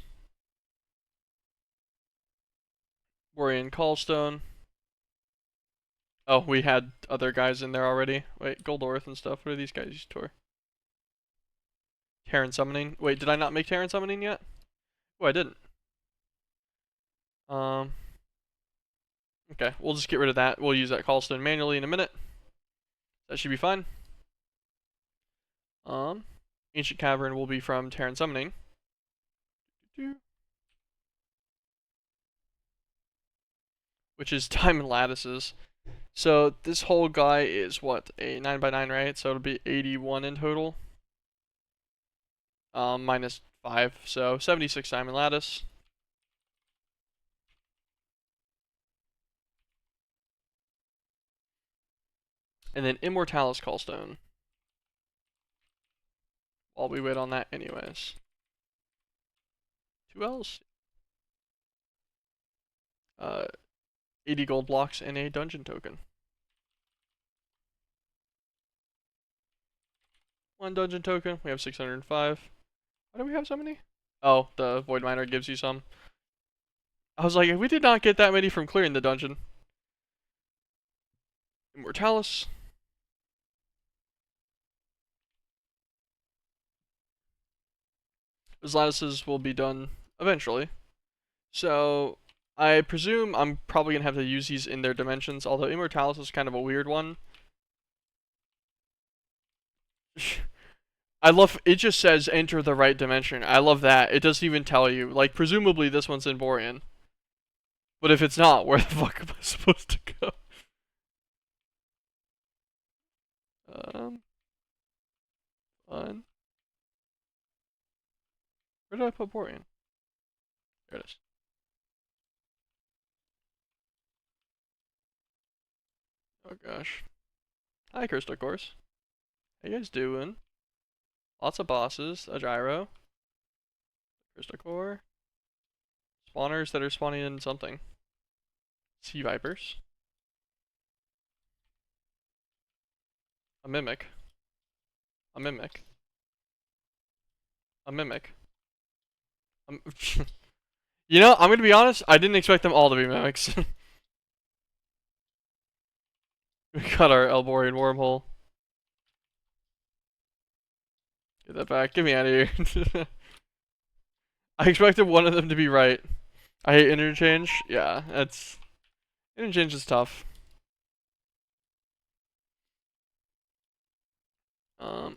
Borean Callstone. Oh, we had other guys in there already. Wait, Gold Orth and stuff. What are these guys used for? Terran Summoning. Wait, did I not make Terran Summoning yet? Oh, I didn't. Um, okay, we'll just get rid of that. We'll use that callstone manually in a minute. That should be fine. Ancient Cavern will be from Terran Summoning. Which is Diamond Lattices. So this whole guy is what, a 9x9, right? So it'll be 81 in total. Minus 5, so 76 Diamond Lattice. And then Immortalis Callstone. While we wait on that anyways. 2 L's. 80 gold blocks and a dungeon token. 1 dungeon token, we have 605. Why do we have so many? Oh, the Void Miner gives you some. I was like, we did not get that many from clearing the dungeon. Immortalis. Those lattices will be done eventually. So, I presume I'm probably going to have to use these in their dimensions, although Immortalis is kind of a weird one. I love, it just says enter the right dimension. I love that. It doesn't even tell you. Like, presumably this one's in Borean. But if it's not, where the fuck am I supposed to go? Fun. Where did I put Borean? There it is. Oh gosh. Hi, Crystal Course. How you guys doing? Lots of bosses, a gyro. Crystal Core. Spawners that are spawning in something. Sea Vipers. A Mimic. A Mimic. A Mimic. You know, I'm gonna be honest, I didn't expect them all to be Mimics. We got our Elborian Wormhole. Get that back. Get me out of here. I expected one of them to be right. I hate interchange. Yeah, that's... Interchange is tough.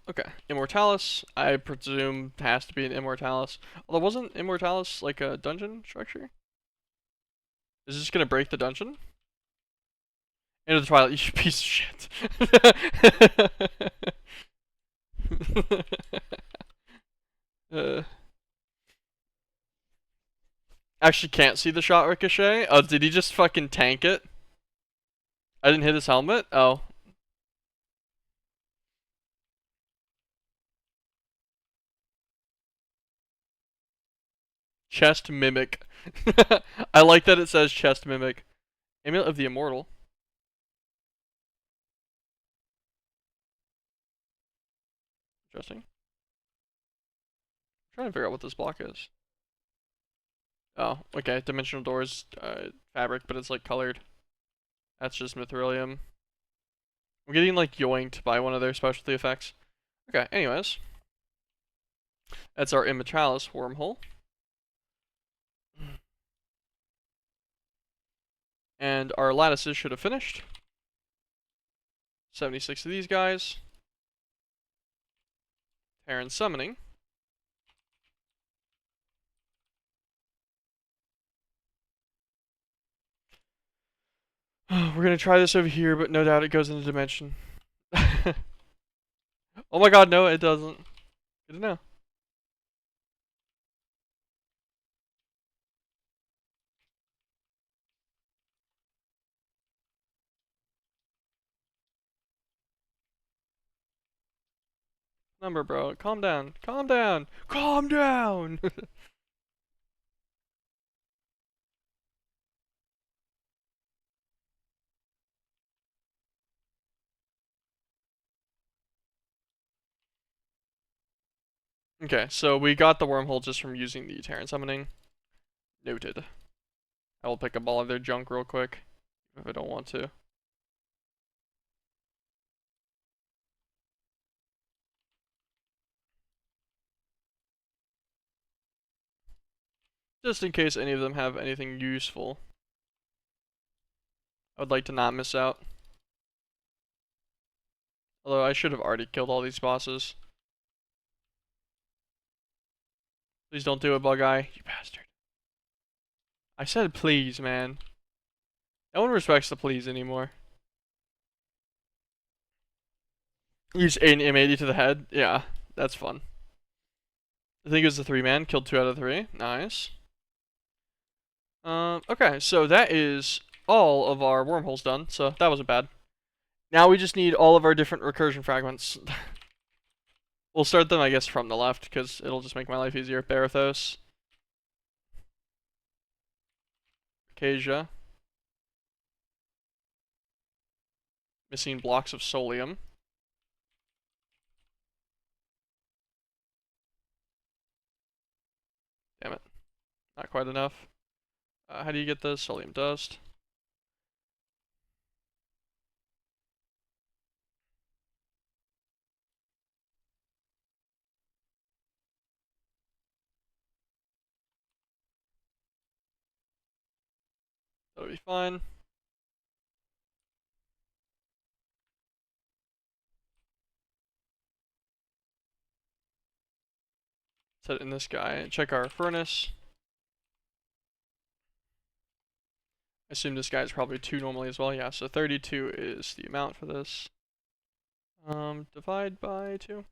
Okay. Immortalis, I presume, has to be an Immortalis. Although, wasn't Immortalis like a dungeon structure? Is this gonna break the dungeon? Into the Twilight, you piece of shit. uh, actually can't see the shot ricochet. Oh, did he just fucking tank it? I didn't hit his helmet? Oh. Chest Mimic. I like that it says Chest Mimic. Amulet of the Immortal. Interesting. I'm trying to figure out what this block is. Oh, okay. Dimensional doors, fabric, but it's like colored. That's just Mithrilium. I'm getting like yoinked by one of their specialty effects. Okay, anyways. That's our Immortalis wormhole. And our lattices should have finished. 76 of these guys. Terran Summoning. We're gonna try this over here, but no doubt it goes into dimension. Oh my god, no, it doesn't. Good to know. Number, bro. Calm down. Calm down. Calm down! Okay, so we got the wormhole just from using the Terran Summoning. Noted. I will pick up all of their junk real quick, if I don't want to. Just in case any of them have anything useful. I would like to not miss out. Although I should have already killed all these bosses. Please don't do it, bug eye. You bastard. I said please, man. No one respects the please anymore. You just ate an M80 to the head? Yeah, that's fun. I think it was the 3-man. Killed 2 out of 3. Nice. Okay, so that is all of our wormholes done, so that wasn't bad. Now we just need all of our different recursion fragments. We'll start them, I guess, from the left, because it'll just make my life easier. Barathos. Acacia. Missing blocks of solium. Damn it. Not quite enough. How do you get this? Solium dust. That'll be fine. Set it in this guy. Check our furnace. I assume this guy's probably 2 normally as well. Yeah, so 32 is the amount for this. Divide by 2. Okay.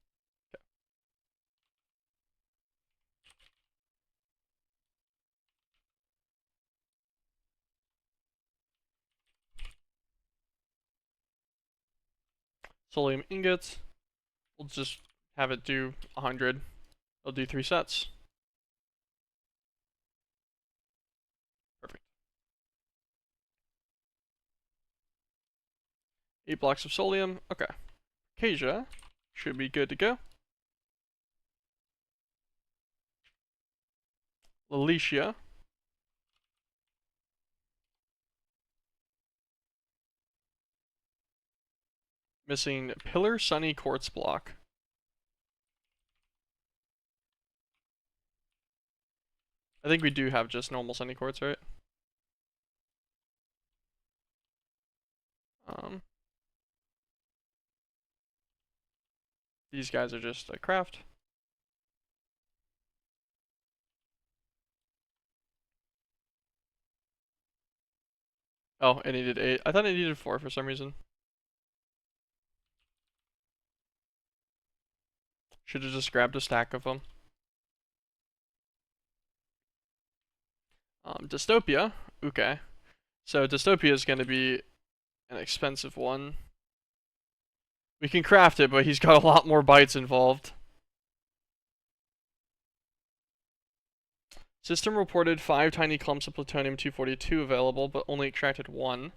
Solium ingots. We'll just have it do 100. It'll do 3 sets. Perfect. 8 blocks of solium. Okay. Acacia should be good to go. Lelicia. Missing Pillar Sunny Quartz block. I think we do have just normal Sunny Quartz, right? These guys are just a craft. Oh, it needed 8. I thought it needed 4 for some reason. Should have just grabbed a stack of them. Dystopia. Okay. So Dystopia is going to be an expensive one. We can craft it, but he's got a lot more bytes involved. System reported 5 tiny clumps of plutonium-242 available, but only extracted 1.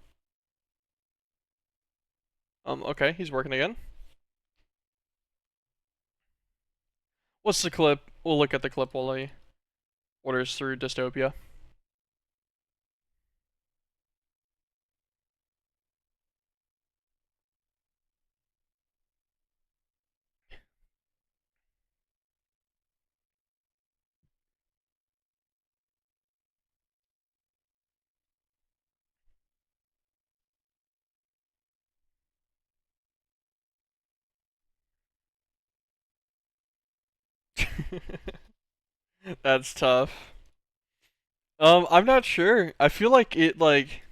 Okay, he's working again. What's the clip? We'll look at the clip while he orders through Dystopia. That's tough. I'm not sure. I feel like it, like...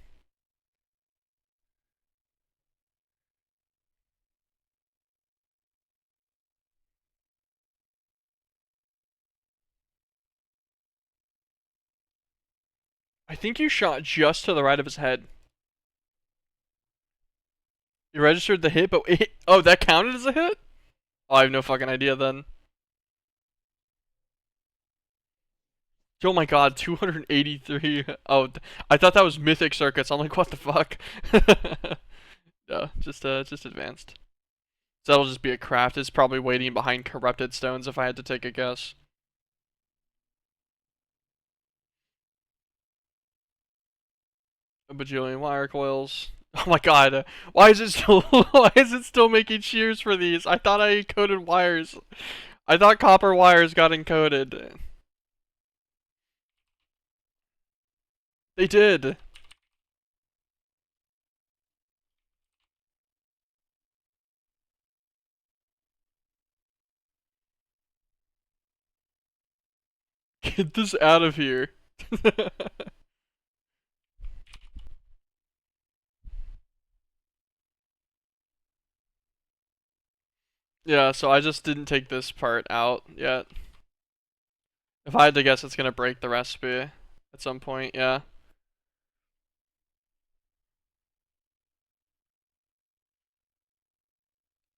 I think you shot just to the right of his head. You registered the hit, but oh, that counted as a hit? Oh, I have no fucking idea then. Oh my god, 283. Oh, I thought that was mythic circuits. I'm like, what the fuck? No, just advanced. So that'll just be a craft. It's probably waiting behind corrupted stones if I had to take a guess. A bajillion wire coils. Oh my god, why is it still why is it still making shears for these? I thought I encoded wires. I thought copper wires got encoded. They did. Get this out of here. Yeah, so I just didn't take this part out yet. If I had to guess, it's gonna break the recipe at some point, yeah.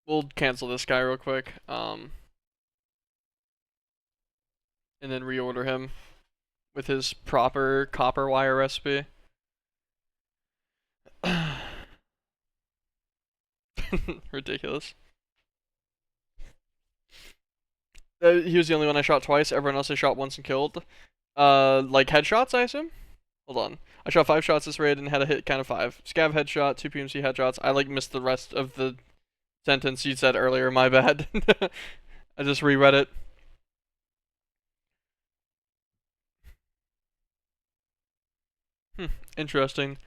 We'll cancel this guy real quick, and then reorder him with his proper copper wire recipe. Ridiculous. He was the only one I shot twice. Everyone else I shot once and killed. Like headshots, I assume? Hold on. I shot 5 shots this raid and had a hit count of 5. Scav headshot, 2 PMC headshots. I like missed the rest of the sentence you said earlier, my bad. I just reread it. Interesting.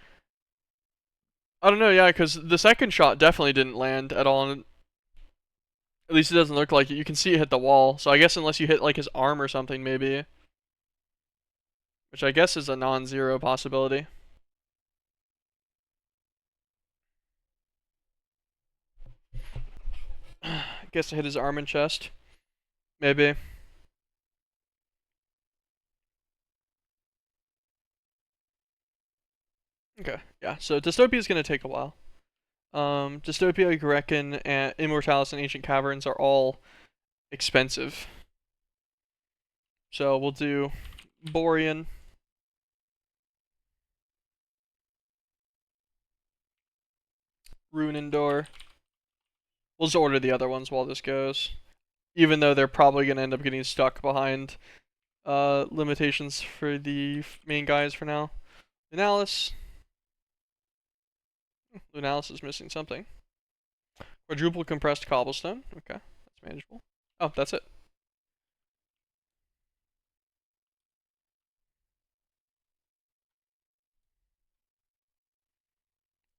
I don't know, yeah, because the second shot definitely didn't land at all. And at least it doesn't look like it. You can see it hit the wall. So I guess unless you hit like his arm or something, maybe. Which I guess is a non-zero possibility. I guess it hit his arm and chest. Maybe. Okay, yeah. So Dystopia is going to take a while. Dystopia, Grekken, and Immortalis and Ancient Caverns are all expensive. So we'll do Borean. Rune Indoor. We'll just order the other ones while this goes. Even though they're probably going to end up getting stuck behind limitations for the main guys for now. Lunalis. Lunalis is missing something. Quadruple compressed cobblestone. Okay, that's manageable. Oh, that's it.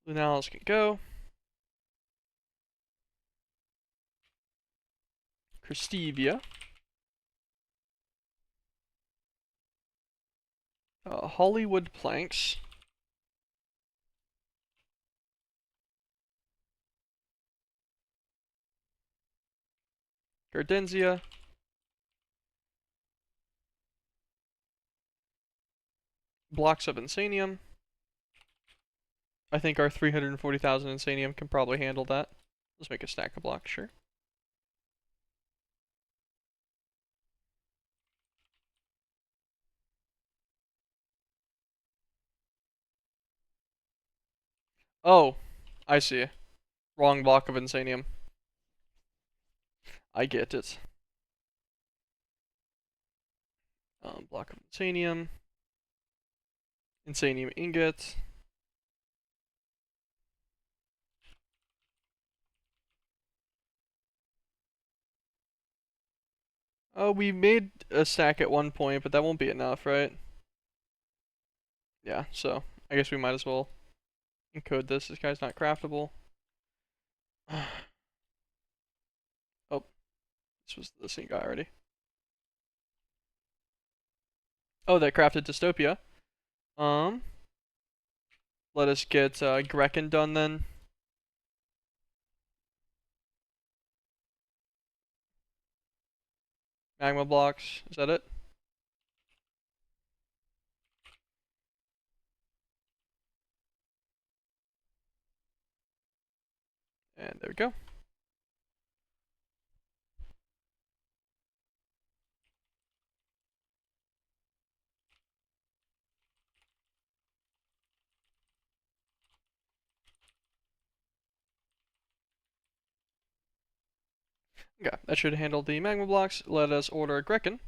Lunalis can go. Christevia. Hollywood planks. Gardenzia. Blocks of Insanium. I think our 340,000 Insanium can probably handle that. Let's make a stack of blocks, sure. Oh, I see. Wrong block of Insanium. I get it. Block of Insanium. Insanium ingot. Oh, we made a stack at one point, but that won't be enough, right? Yeah, so I guess we might as well encode this. This guy's not craftable. Oh, this was the same guy already. Oh, that crafted Dystopia. Let us get Grekken done then. Magma blocks. Is that it? And there we go. Okay, that should handle the magma blocks. Let us order a Grekken.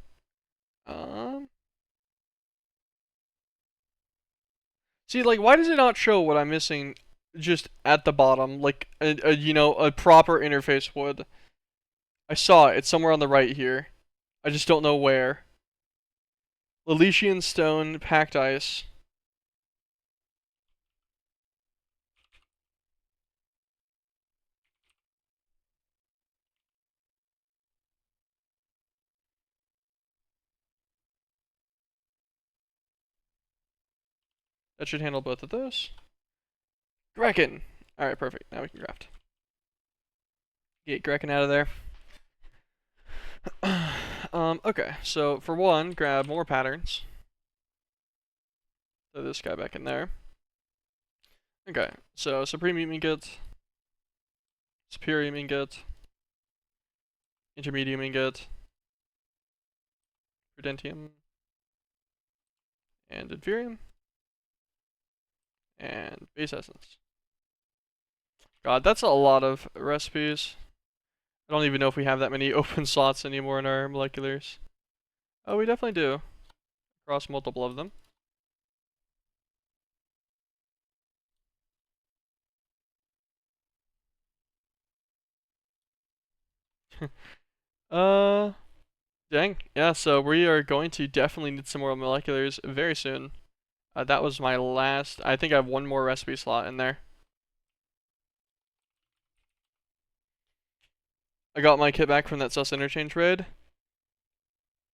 See, like, why does it not show what I'm missing just at the bottom? Like, you know, a proper interface would. I saw it. It's somewhere on the right here. I just don't know where. Leletian stone, packed ice. That should handle both of those. Grekken! Alright, perfect. Now we can craft. Get Grekken out of there. Okay, so for one, grab more patterns. Throw this guy back in there. Okay, so Supreme Ingot, Superior Ingot, Intermediate Ingot, Prudentium, and Adverium, and Base Essence. God, that's a lot of recipes. I don't even know if we have that many open slots anymore in our moleculars. Oh, we definitely do. Across multiple of them. Dang. Yeah, so we are going to definitely need some more moleculars very soon. That was my last. I think I have one more recipe slot in there. I got my kit back from that sus interchange raid.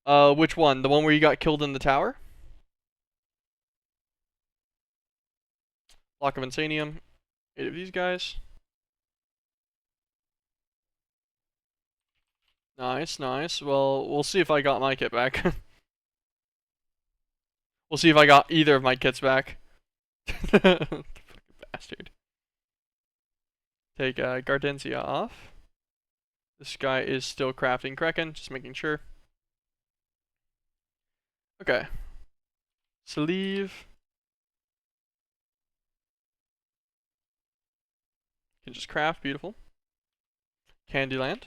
Which one? The one where you got killed in the tower? Block of Insanium. 8 of these guys. Nice, nice. Well, we'll see if I got my kit back. We'll see if I got either of my kits back. Fucking bastard. Take Gardensia off. This guy is still crafting Kraken, just making sure. Okay. Sleeve. Can just craft, beautiful. Candyland.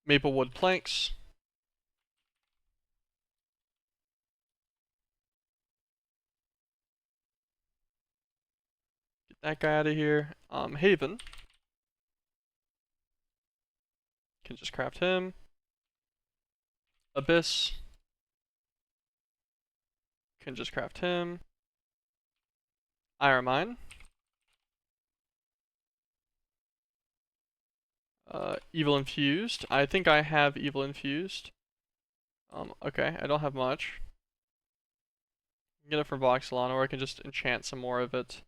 Maplewood planks. Get that guy out of here. Haven. Can just craft him. Abyss. Can just craft him. Iron Mine. Evil Infused. I think I have Evil Infused. Okay, I don't have much. I can get it from Voxelon, or I can just enchant some more of it.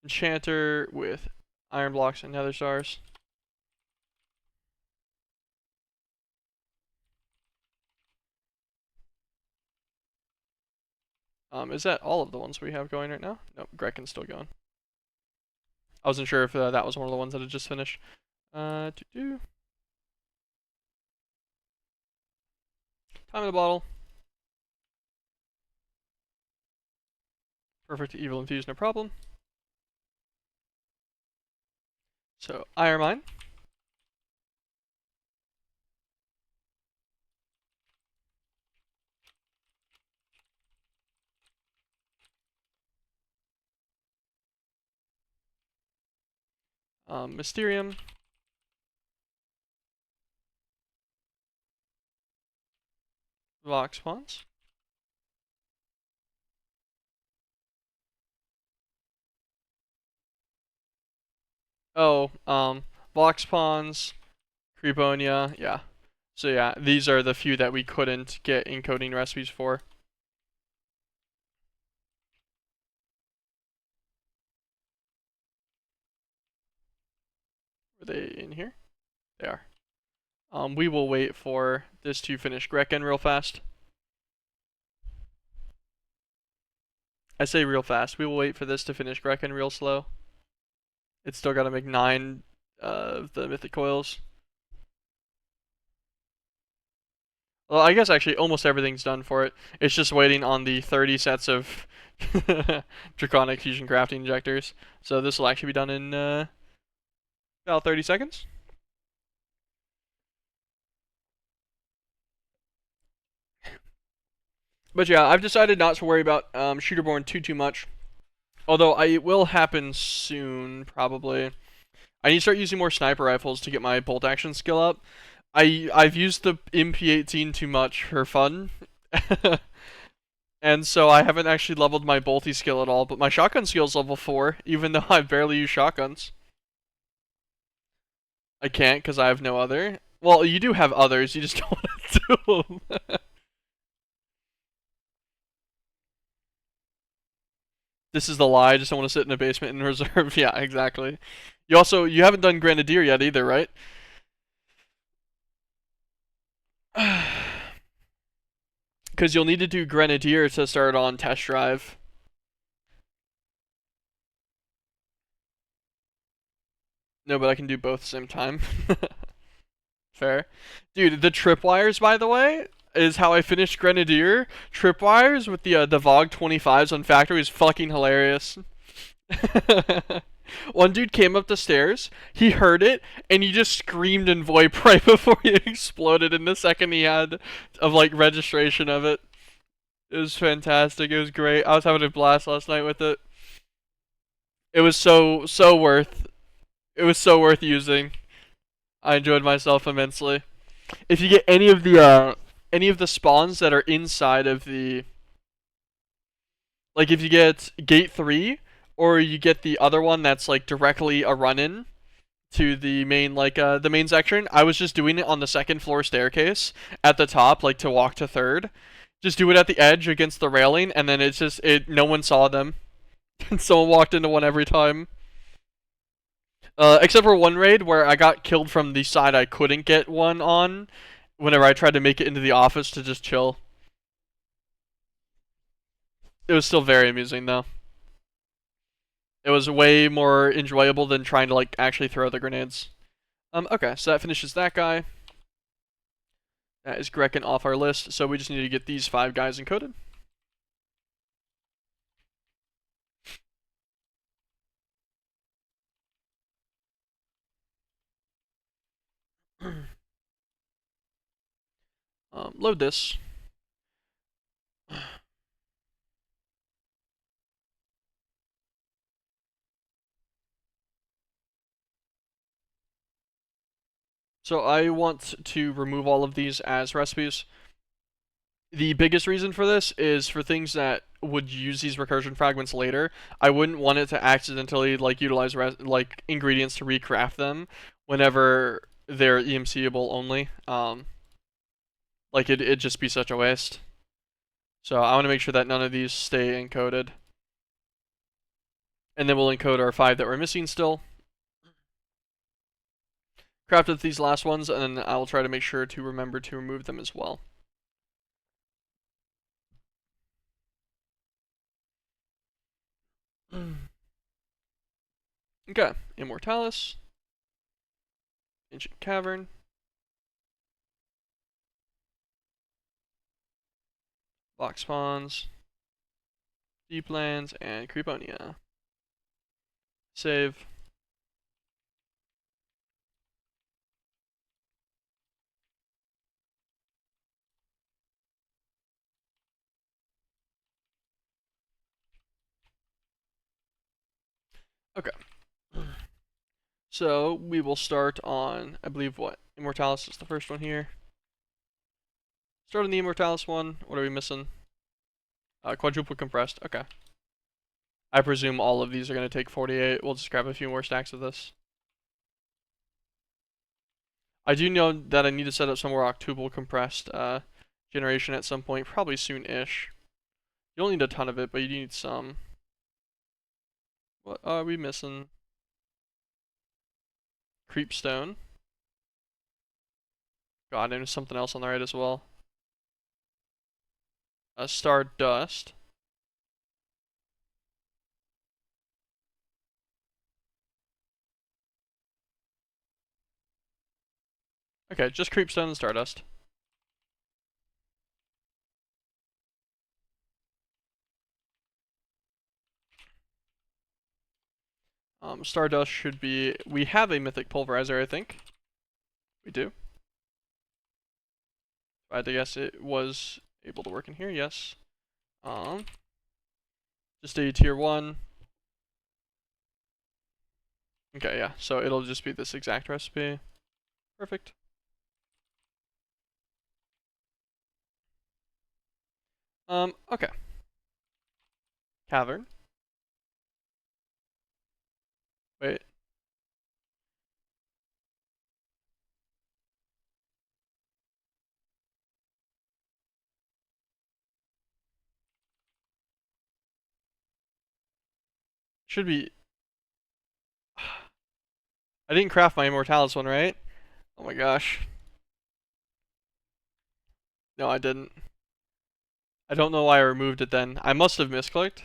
Enchanter with Iron Blocks and Nether Stars. Is that all of the ones we have going right now? Nope, Grekken's still going. I wasn't sure if that was one of the ones that had just finished. Time in the bottle. Perfect Evil Infused, no problem. So, Iron Mine. Mysterium. Vox Pawns. Oh, Vox Pawns, Creeponia, yeah. So yeah, these are the few that we couldn't get encoding recipes for. Were they in here? They are. We will wait for this to finish Grekken real fast. I say real fast. We will wait for this to finish Grekken real slow. It's still got to make 9 of the mythic coils. Well, I guess actually almost everything's done for it. It's just waiting on the 30 sets of Draconic Fusion Crafting Injectors. So this will actually be done in about 30 seconds. But yeah, I've decided not to worry about Shooterborn too much. Although it will happen soon, probably. I need to start using more sniper rifles to get my bolt action skill up. I've used the MP18 too much for fun. And so I haven't actually leveled my bolty skill at all, but my shotgun skill is level 4, even though I barely use shotguns. I can't because I have no other. Well, you do have others, you just don't want to do them. This is the lie, I just don't want to sit in a basement in reserve. Yeah, exactly. You haven't done Grenadier yet either, right? Because you'll need to do Grenadier to start on test drive. No, but I can do both at the same time. Fair. Dude, the tripwires, by the way, is how I finished Grenadier. Tripwires with the VOG 25s on factory is fucking hilarious. One dude came up the stairs, he heard it, and he just screamed in VoIP right before he exploded in the second he had of like registration of it. It was fantastic. It was great. I was having a blast last night with it. It was so worth. It was so worth using. I enjoyed myself immensely. If you get any of the spawns that are inside of the, like if you get gate 3 or you get the other one that's like directly a run in to the main the main section, I was just doing it on the second floor staircase at the top, like to walk to third. Just do it at the edge against the railing, and then it's just no one saw them. And someone walked into one every time. Except for one raid where I got killed from the side I couldn't get one on whenever I tried to make it into the office to just chill. It was still very amusing though. It was way more enjoyable than trying to like actually throw the grenades. Okay, so that finishes that guy. That is Grekken off our list, so we just need to get these 5 guys encoded. Load this. So I want to remove all of these as recipes. The biggest reason for this is for things that would use these recursion fragments later. I wouldn't want it to accidentally like utilize like ingredients to recraft them whenever they're EMCable only. Like it'd just be such a waste. So I want to make sure that none of these stay encoded. And then we'll encode our 5 that we're missing still. Crafted these last ones, and then I'll try to make sure to remember to remove them as well. Okay, Immortalis, Ancient Cavern, Box Spawns, Deeplands, and Creeponia. Save. Okay. So we will start on, I believe, what? Immortalis is the first one here. Start on the Immortalis one. What are we missing? Quadruple compressed. Okay. I presume all of these are going to take 48. We'll just grab a few more stacks of this. I do know that I need to set up some more octuple compressed generation at some point, probably soon-ish. You don't need a ton of it, but you do need some. What are we missing? Creepstone. God, and there's something else on the right as well. Stardust. Okay, just Creepstone and Stardust. Stardust should be... We have a Mythic Pulverizer, I think. We do. I guess it was able to work in here, yes. Just a tier 1. Okay, yeah, so it'll just be this exact recipe. Perfect. Okay. Cavern. Wait. Should be... I didn't craft my Immortalis one, right? Oh my gosh. No, I didn't. I don't know why I removed it then. I must have misclicked.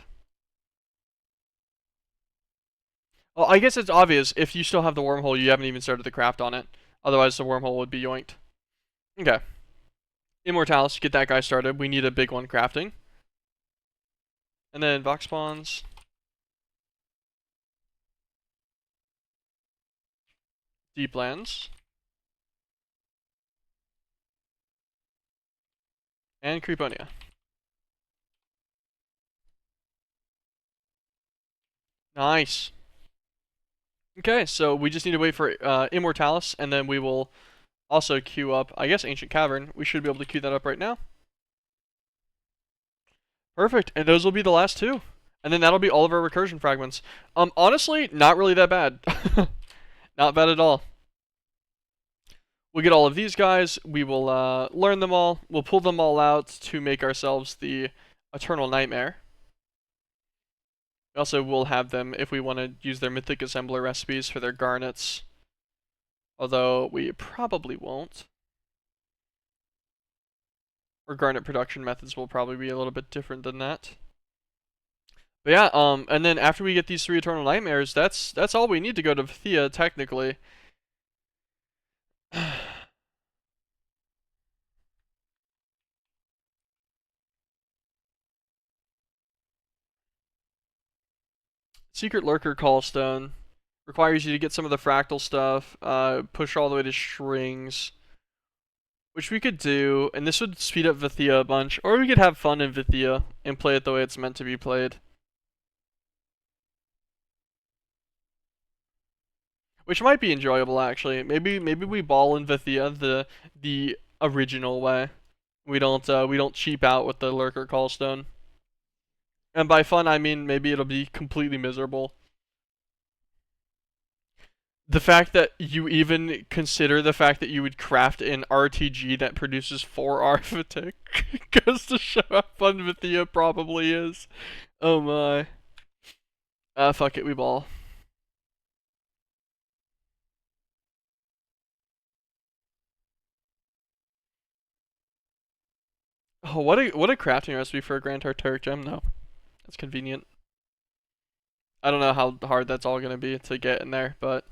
Well, I guess it's obvious. If you still have the wormhole, you haven't even started the craft on it. Otherwise, the wormhole would be yoinked. Okay. Immortalis, get that guy started. We need a big one crafting. And then Vox spawns. Deep lands. And Creeponia. Nice. Okay, so we just need to wait for Immortalis, and then we will also queue up, I guess, Ancient Cavern. We should be able to queue that up right now. Perfect, and those will be the last two. And then that'll be all of our recursion fragments. Honestly, not really that bad. Not bad at all. We'll get all of these guys. We will learn them all. We'll pull them all out to make ourselves the Eternal Nightmare. We also will have them if we want to use their Mythic Assembler recipes for their garnets. Although we probably won't. Or garnet production methods will probably be a little bit different than that. But yeah, and then after we get these 3 Eternal Nightmares, that's all we need to go to Thea, technically. Secret Lurker Callstone requires you to get some of the fractal stuff, push all the way to strings, which we could do, and this would speed up Vithia a bunch, or we could have fun in Vithia and play it the way it's meant to be played. Which might be enjoyable, actually. Maybe we ball in Vithia the original way. We don't cheap out with the Lurker Callstone. And by fun, I mean maybe it'll be completely miserable. The fact that you even consider the fact that you would craft an RTG that produces 4 Arithmetic goes to show how fun Vithia probably is. Oh my. Fuck it, we ball. Oh, what a crafting recipe for a Grand Tartaric gem, though. That's convenient. I don't know how hard that's all gonna be to get in there, but...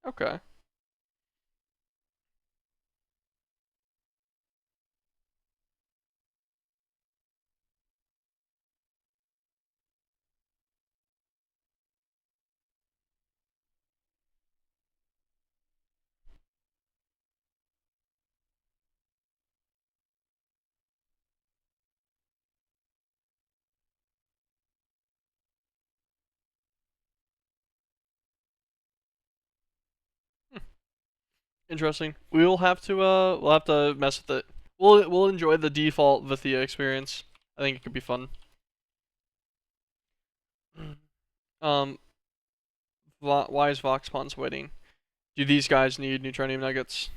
Okay. Interesting. We'll have to mess with it. We'll enjoy the default Vithia experience. I think it could be fun. Um, why is Vox Pawns waiting? Do these guys need Neutronium Nuggets?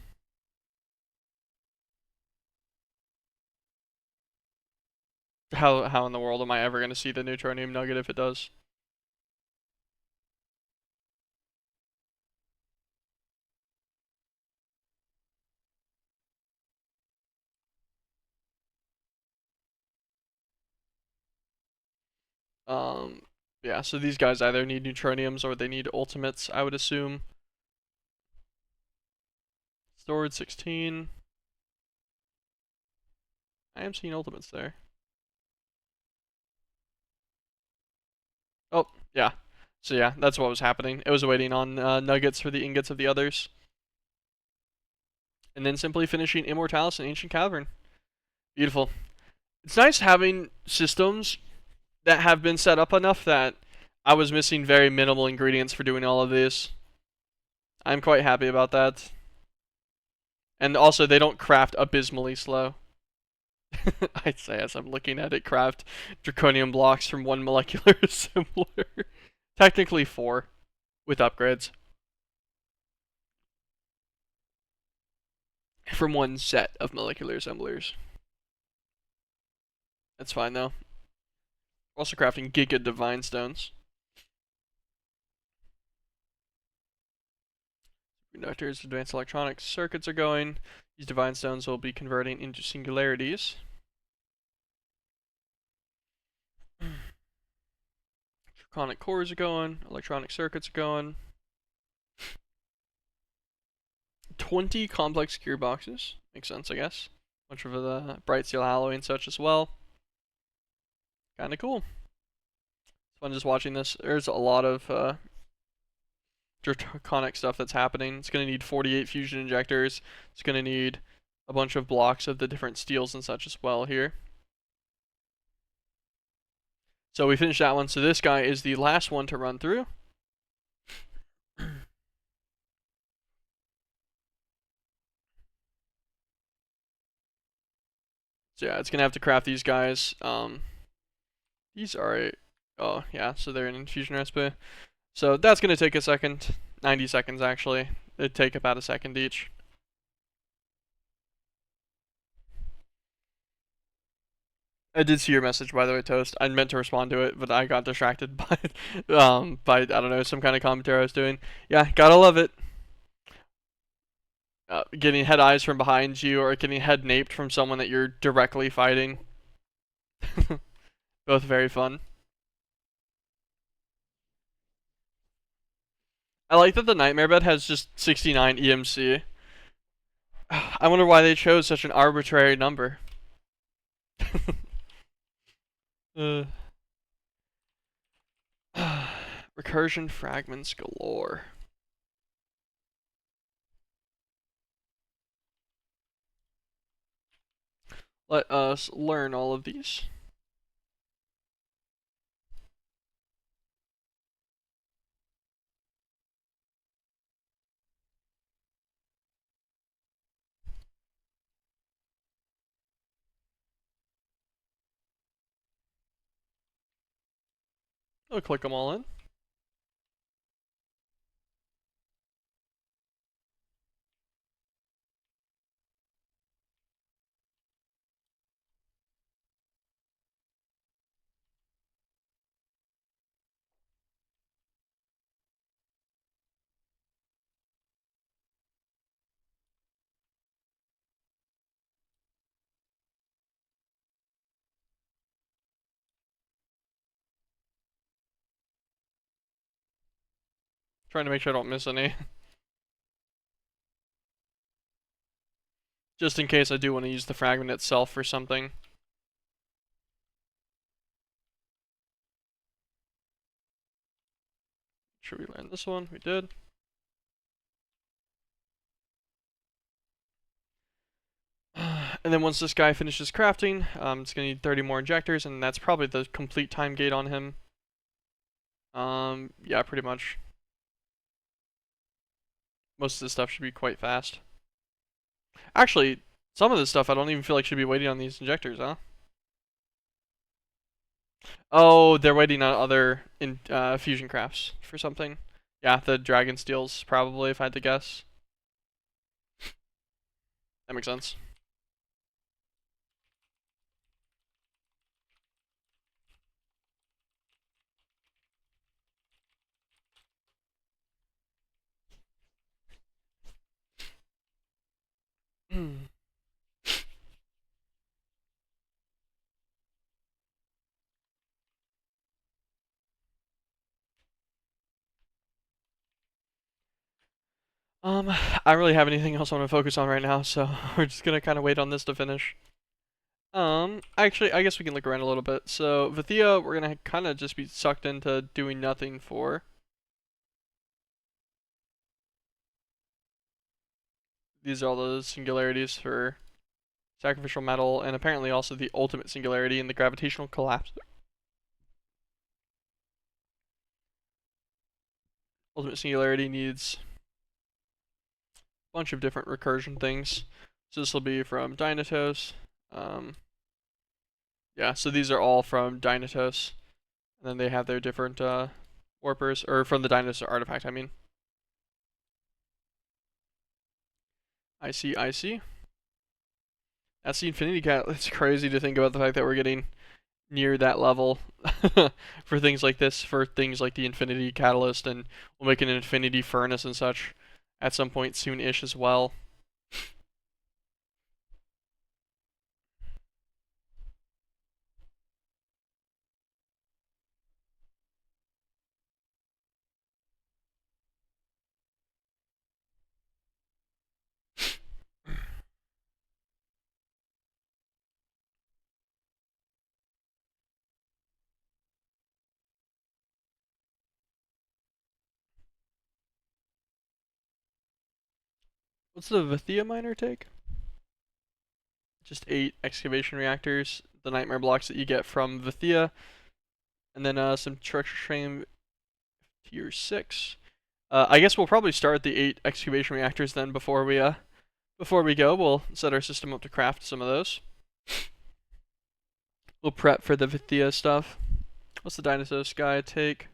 How in the world am I ever gonna see the Neutronium Nugget if it does? Yeah, so these guys either need Neutroniums or they need Ultimates, I would assume. Stored 16. I am seeing Ultimates there. Oh, yeah. So yeah, that's what was happening. It was waiting on Nuggets for the ingots of the others. And then simply finishing Immortalis and Ancient Cavern. Beautiful. It's nice having systems that have been set up enough that I was missing very minimal ingredients for doing all of these. I'm quite happy about that. And also, they don't craft abysmally slow. I'd say as I'm looking at it, craft draconium blocks from one molecular assembler. Technically 4 with upgrades. From one set of molecular assemblers. That's fine though. Also crafting Giga Divine Stones. Conductors, advanced electronic circuits are going. These Divine Stones will be converting into singularities. Draconic cores are going. Electronic circuits are going. 20 complex gearboxes. Makes sense, I guess. Bunch of the bright steel alloy and such as well. Kinda cool. It's fun just watching this. There's a lot of draconic stuff that's happening. It's going to need 48 fusion injectors. It's going to need a bunch of blocks of the different steels and such as well here. So we finished that one. So this guy is the last one to run through. So yeah, it's going to have to craft these guys. These are, oh yeah, so they're an infusion recipe. So that's going to take a second, 90 seconds actually. It'd take about a second each. I did see your message, by the way, Toast. I meant to respond to it, but I got distracted by, I don't know, some kind of commentary I was doing. Yeah, gotta love it. Getting head eyes from behind you, or getting head naped from someone that you're directly fighting. Both very fun. I like that the Nightmare Bed has just 69 EMC. I wonder why they chose such an arbitrary number. uh. Recursion fragments galore. Let us learn all of these. I'll click them all in. Trying to make sure I don't miss any. Just in case I do want to use the fragment itself for something. Should we learn this one? We did. And then once this guy finishes crafting, it's going to need 30 more injectors, and that's probably the complete time gate on him. Yeah, pretty much. Most of this stuff should be quite fast. Actually, some of this stuff I don't even feel like should be waiting on these injectors, huh? Oh, they're waiting on other fusion crafts for something. Yeah, the dragon steels probably, if I had to guess. That makes sense. I don't really have anything else I want to focus on right now, so we're just gonna kind of wait on this to finish. Actually, I guess we can look around a little bit. So, Vithia, we're gonna kind of just be sucked into doing nothing for. These are all the singularities for sacrificial metal, and apparently also the ultimate singularity in the gravitational collapse. Ultimate singularity needs bunch of different recursion things. So this will be from Dynatos. Yeah, so these are all from Dynatos. And then they have their different warpers, or from the Dynatos artifact, I mean. I see, I see. That's the Infinity Cat. It's crazy to think about the fact that we're getting near that level for things like this, for things like the Infinity Catalyst, and we'll make an Infinity Furnace and such at some point soon-ish as well. What's the Vithia miner take? Just 8 excavation reactors, the nightmare blocks that you get from Vithia, and then some treasure frame tier 6. I guess we'll probably start the 8 excavation reactors then before we go. We'll set our system up to craft some of those. We'll prep for the Vithia stuff. What's the Dinosaur guy take?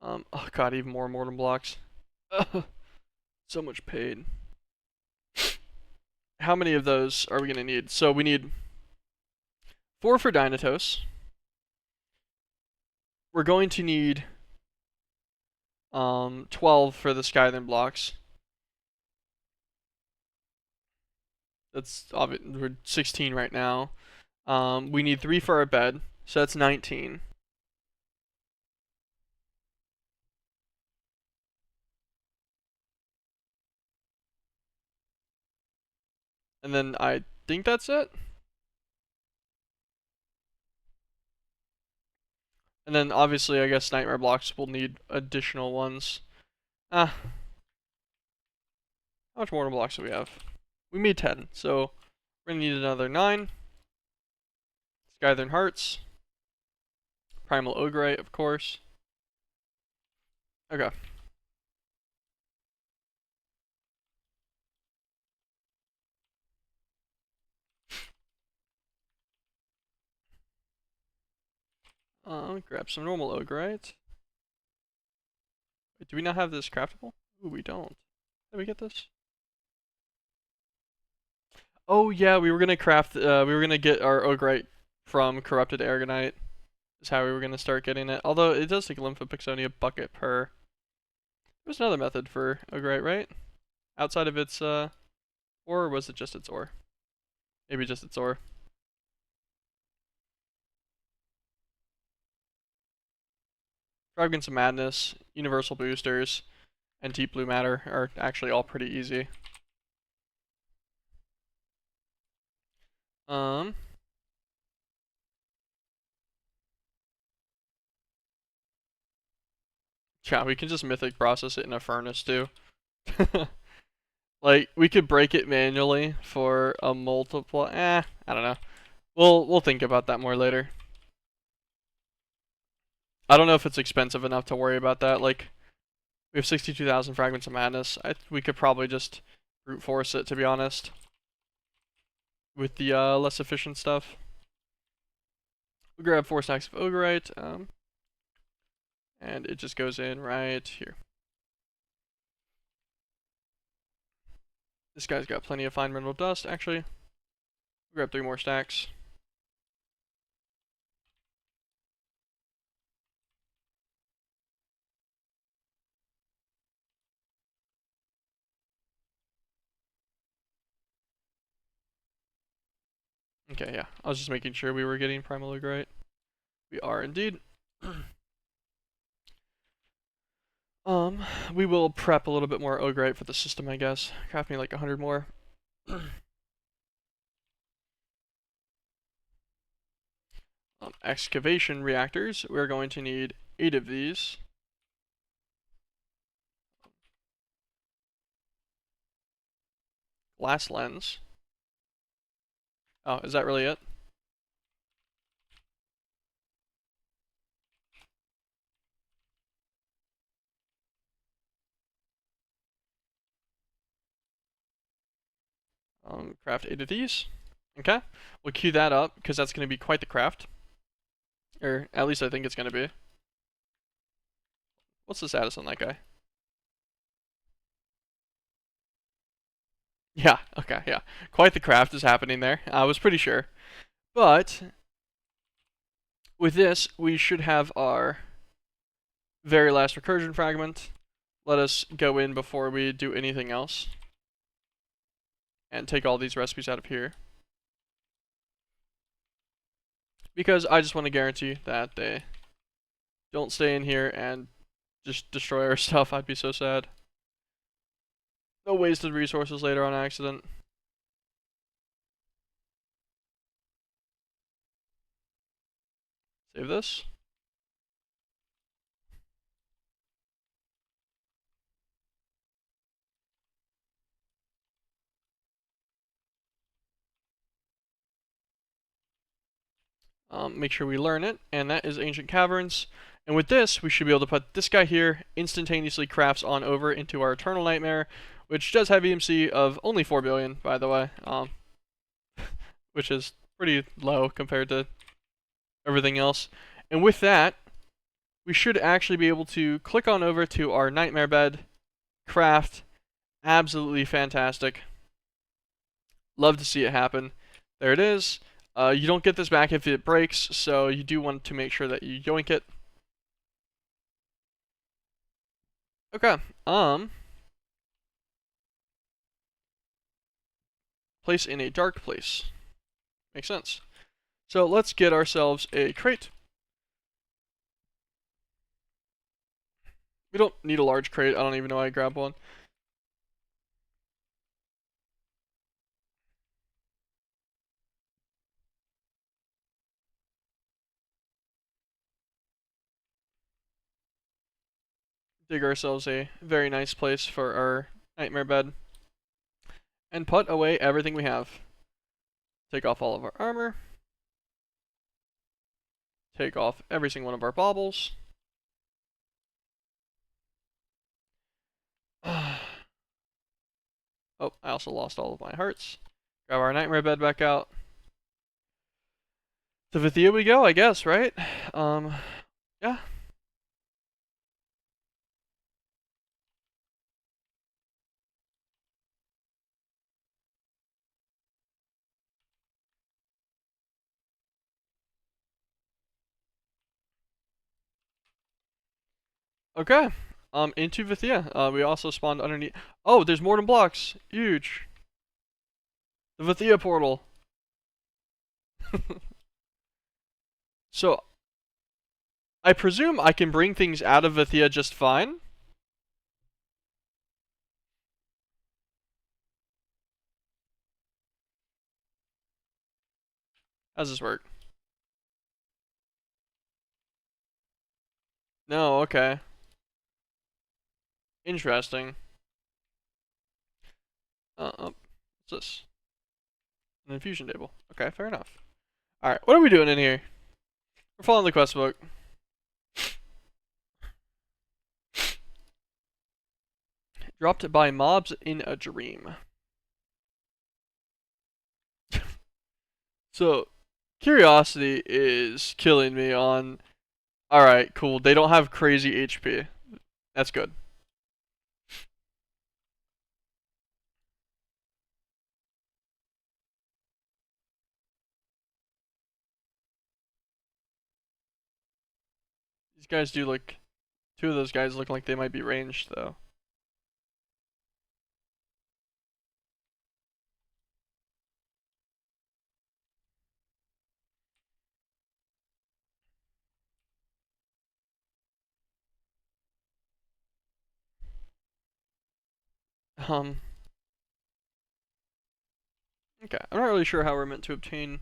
Oh god, even more mortem blocks. So much pain. How many of those are we gonna need? So we need 4 for Dynatos. We're going to need 12 for the Skyther blocks. That's obvious. We're 16 right now. We need 3 for our bed, so that's 19. And then I think that's it. And then obviously I guess nightmare blocks will need additional ones. How much mortar blocks do we have? We made 10, so we're gonna need another 9. Skythern Hearts. Primal Ogrite, of course. Okay. Grab some normal Ogrite. Wait, do we not have this craftable? Ooh, we don't. Did we get this? Oh yeah, we were gonna craft. We were gonna get our Ogrite from Corrupted Aragonite. Is how we were gonna start getting it. Although it does take a Lymphopixonia bucket per. There's another method for Ogrite, right? Outside of its or was it just its ore? Maybe just its ore. Fragments of Madness, Universal Boosters, and Deep Blue Matter are actually all pretty easy. Yeah, we can just mythic process it in a furnace too. Like we could break it manually for a multiple. I don't know. We'll think about that more later. I don't know if it's expensive enough to worry about that. Like we have 62,000 fragments of madness. We could probably just brute force it, to be honest, with the less efficient stuff. We'll grab 4 stacks of Ogrite, and it just goes in right here. This guy's got plenty of fine mineral dust, actually. We'll grab 3 more stacks. Okay, yeah. I was just making sure we were getting primal Ogrite. We are indeed. We will prep a little bit more Ogrite for the system, I guess. Craft me like 100 more. Excavation reactors. We're going to need 8 of these. Glass lens. Oh, is that really it? Craft 8 of these. Okay. We'll queue that up because that's going to be quite the craft. Or at least I think it's going to be. What's the status on that guy? Yeah, okay, yeah. Quite the craft is happening there. I was pretty sure. But with this, we should have our very last recursion fragment. Let us go in before we do anything else. And take all these recipes out of here. Because I just want to guarantee that they don't stay in here and just destroy our stuff. I'd be so sad. No wasted resources later on accident. Save this. Make sure we learn it, and that is Ancient Caverns. And with this, we should be able to put this guy here, instantaneously crafts on over into our Eternal Nightmare, which does have EMC of only 4 billion, by the way, which is pretty low compared to everything else. And with that, we should actually be able to click on over to our Nightmare Bed, craft, absolutely fantastic. Love to see it happen. There it is. You don't get this back if it breaks, so you do want to make sure that you yoink it. Okay. Place in a dark place. Makes sense. So let's get ourselves a crate. We don't need a large crate. I don't even know why I grabbed one. Dig ourselves a very nice place for our nightmare bed. And put away everything we have. Take off all of our armor. Take off every single one of our baubles. Oh, I also lost all of my hearts. Grab our nightmare bed back out. To Vithia we go, I guess, right? Yeah. Okay. Into Vithia. We also spawned underneath. Oh, there's more than blocks. Huge. The Vithia portal. So, I presume I can bring things out of Vithia just fine. How does this work? No, okay. Interesting. What's this? An infusion table. Okay, fair enough. Alright, what are we doing in here? We're following the quest book. Dropped by mobs in a dream. So, curiosity is killing me on... Alright, cool. They don't have crazy HP. That's good. These guys do look... Two of those guys look like they might be ranged, though. Okay, I'm not really sure how we're meant to obtain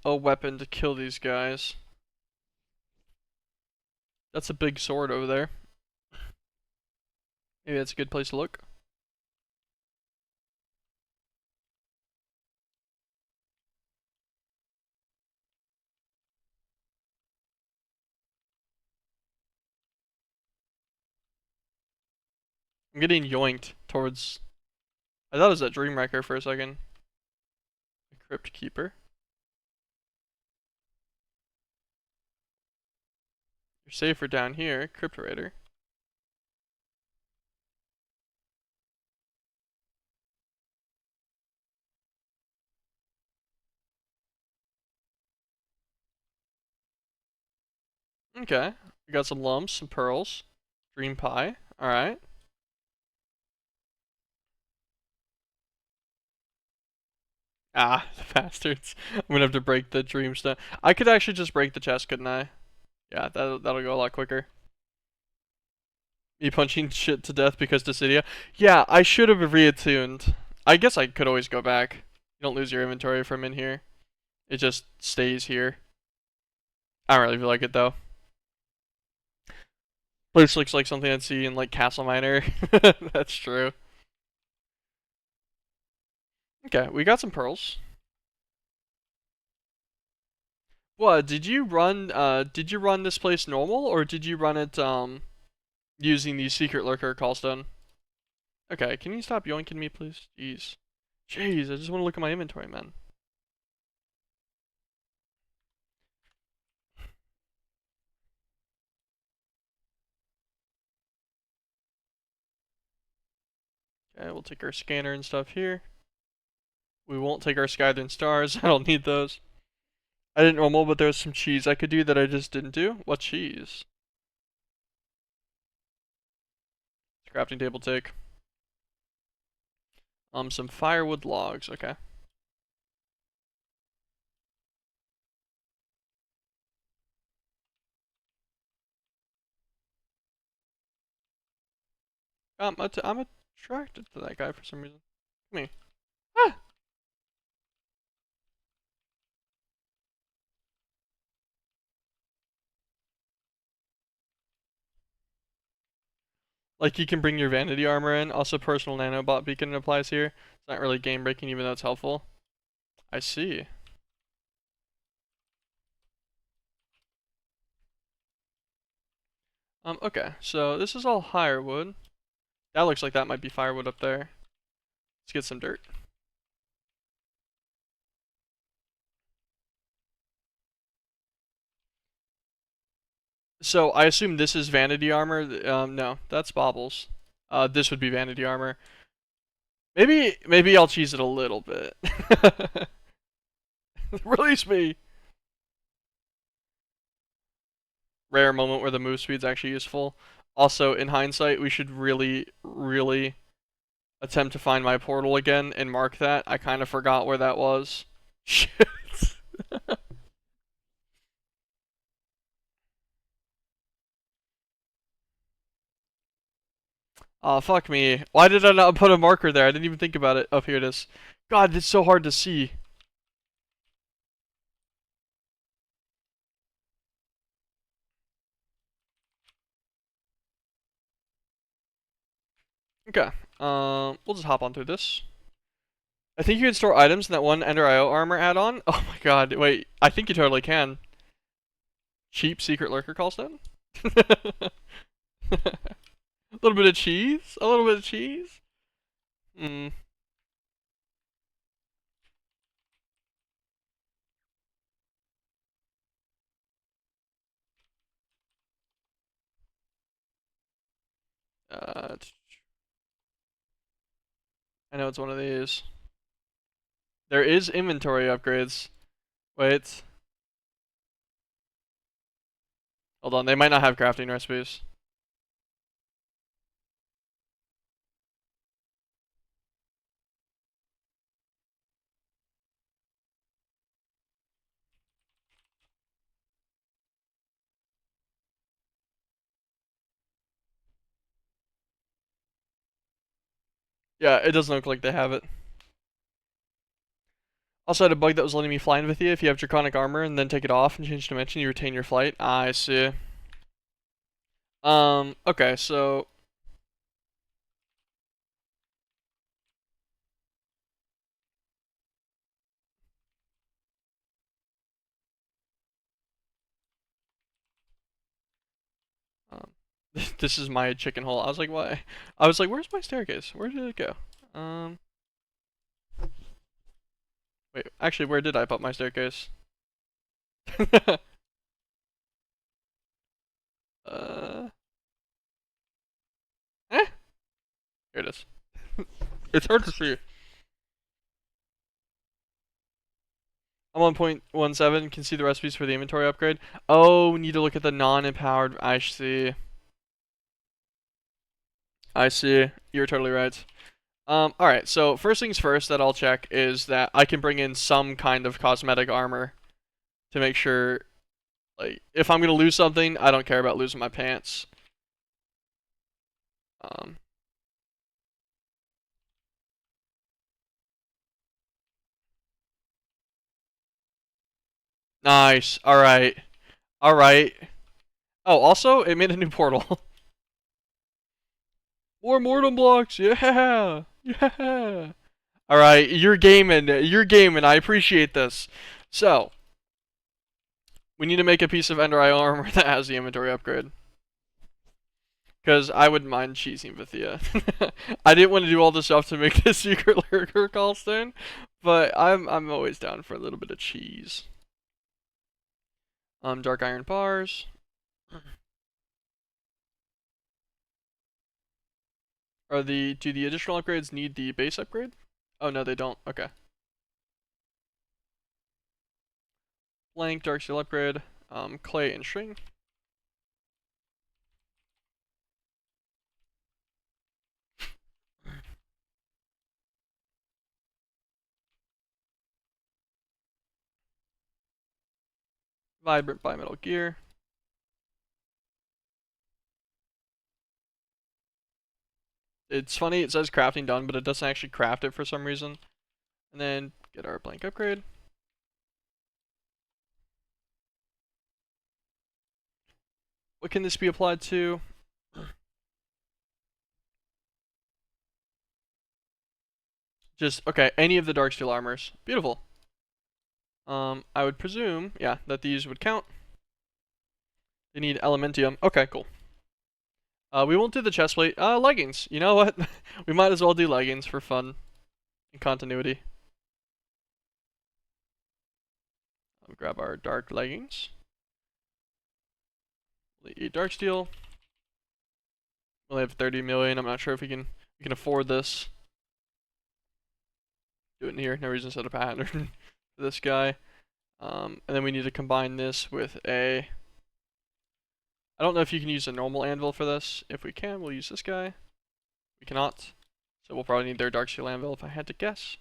a weapon to kill these guys. That's a big sword over there. Maybe that's a good place to look. I'm getting yoinked towards... I thought it was that Dream Wrecker for a second. Crypt Keeper. You're safer down here. Crypt Raider. Okay. We got some lumps, some pearls. Dream pie. Alright. Ah, the bastards. I'm gonna have to break the dreamstone. I could actually just break the chest, couldn't I? Yeah, that'll go a lot quicker. Me punching shit to death because Dissidia. Yeah, I should have reattuned. I guess I could always go back. You don't lose your inventory from in here. It just stays here. I don't really feel like it though. Place looks like something I'd see in like Castle Miner. That's true. Okay, we got some pearls. What, did you run this place normal or did you run it using the secret lurker callstone? Okay, can you stop yoinking me please? Jeez. Jeez, I just want to look at my inventory, man. Okay, we'll take our scanner and stuff here. We won't take our Skythern stars. I don't need those. I didn't normal, but there was some cheese I could do that I just didn't do. What cheese? Crafting table take. Some firewood logs. Okay. I'm attracted to that guy for some reason. Come here. Ah! Like you can bring your vanity armor in. Also, personal nanobot beacon applies here. It's not really game breaking, even though it's helpful. I see. Okay. So this is all higher wood. That looks like that might be firewood up there. Let's get some dirt. So I assume this is vanity armor. No, that's baubles. This would be vanity armor. Maybe I'll cheese it a little bit. Release me. Rare moment where the move speed's actually useful. Also, in hindsight, we should really attempt to find my portal again and mark that. I kind of forgot where that was. Shit. Aw, fuck me. Why did I not put a marker there? I didn't even think about it. Oh, here it is. God, it's so hard to see. Okay. We'll just hop on through this. I think you can store items in that one Ender IO armor add-on. Oh my god, wait. I think you totally can. Cheap secret lurker callstone? A little bit of cheese? A little bit of cheese? Hmm. Uh, I know it's one of these. There is inventory upgrades. Wait. Hold on, they might not have crafting recipes. Yeah, it doesn't look like they have it. Also, I had a bug that was letting me fly in with you. If you have draconic armor and then take it off and change dimension, you retain your flight. Ah, I see. Okay, so um, this is my chicken hole. I was like, why? I was like, where's my staircase? Where did it go? Wait, actually, where did I put my staircase? uh, eh? Here it is. It's hard to see. I'm on 0.17, can see the recipes for the inventory upgrade. Oh, need to look at the non-empowered. I see. I see. You're totally right. Alright, so first things first that I'll check is that I can bring in some kind of cosmetic armor to make sure, like, if I'm gonna lose something, I don't care about losing my pants. Um, nice. Alright. Alright. Oh, also, it made a new portal. More mortal blocks, yeah! Yeah! Alright, you're gaming. You're gaming. I appreciate this. So, we need to make a piece of Ender Eye armor that has the inventory upgrade. Because I wouldn't mind cheesing Vithia. I didn't want to do all this stuff to make this secret lurker callstone, but I'm always down for a little bit of cheese. Dark iron bars. Do the additional upgrades need the base upgrade? Oh no, they don't. Okay. Blank, dark steel upgrade, clay and string. Vibrant bimetal gear. It's funny, it says crafting done, but it doesn't actually craft it for some reason. And then get our blank upgrade. What can this be applied to? Just, okay, any of the dark steel armors. Beautiful. I would presume, yeah, that these would count. They need elementium. Okay, cool. We won't do the chestplate. Leggings. You know what? We might as well do leggings for fun and continuity. Grab our dark leggings. We'll eat dark steel. We'll have 30 million. I'm not sure if we can afford this. Do it in here. No reason to set a pattern for this guy. And then we need to combine this with a... I don't know if you can use a normal anvil for this. If we can, we'll use this guy. We cannot. So we'll probably need their dark steel anvil if I had to guess.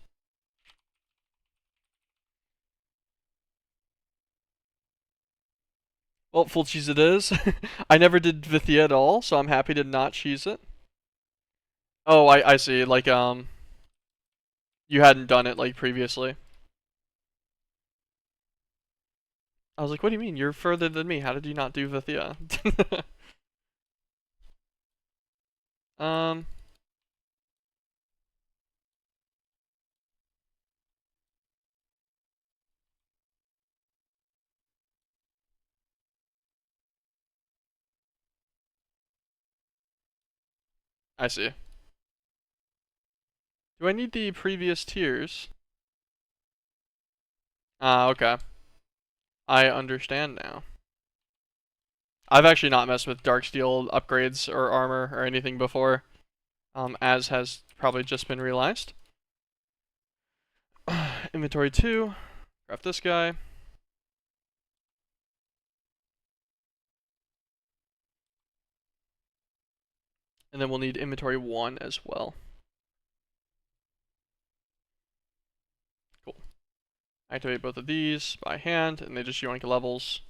Well, full cheese it is. I never did Vithia at all, so I'm happy to not cheese it. Oh, I see. Like, you hadn't done it, like, previously. I was like, what do you mean? You're further than me. How did you not do Vithia? um... I see. Do I need the previous tiers? Ah, okay. I understand now. I've actually not messed with Darksteel upgrades or armor or anything before, as has probably just been realized. Inventory 2, craft this guy. And then we'll need inventory 1 as well. Cool. Activate both of these by hand, and they just yoink levels.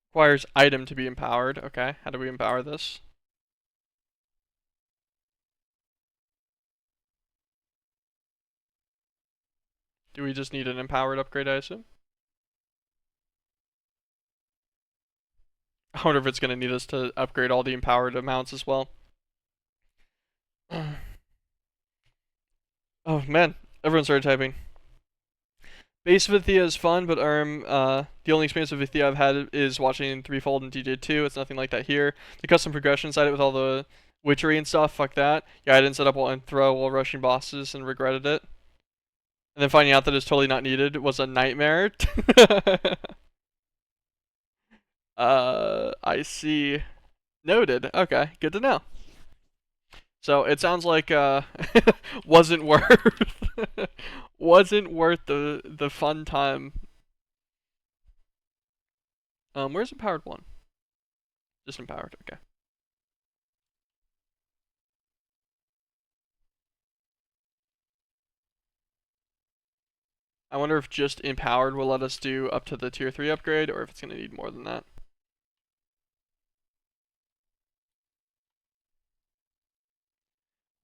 Requires item to be empowered. Okay, how do we empower this? Do we just need an empowered upgrade, I assume? I wonder if it's going to need us to upgrade all the empowered amounts as well. Oh man, everyone started typing. Base Vithia is fun, but the only experience with Vithia I've had is watching Threefold and DJ2. It's nothing like that here. The custom progression side with all the witchery and stuff, fuck that. Yeah, I didn't set up one throw while rushing bosses and regretted it. And then finding out that it's totally not needed was a nightmare. I see. Noted. Okay, good to know. So it sounds like wasn't worth wasn't worth the fun time. Where's empowered one? Just empowered. Okay. I wonder if just empowered will let us do up to the tier 3 upgrade, or if it's gonna need more than that.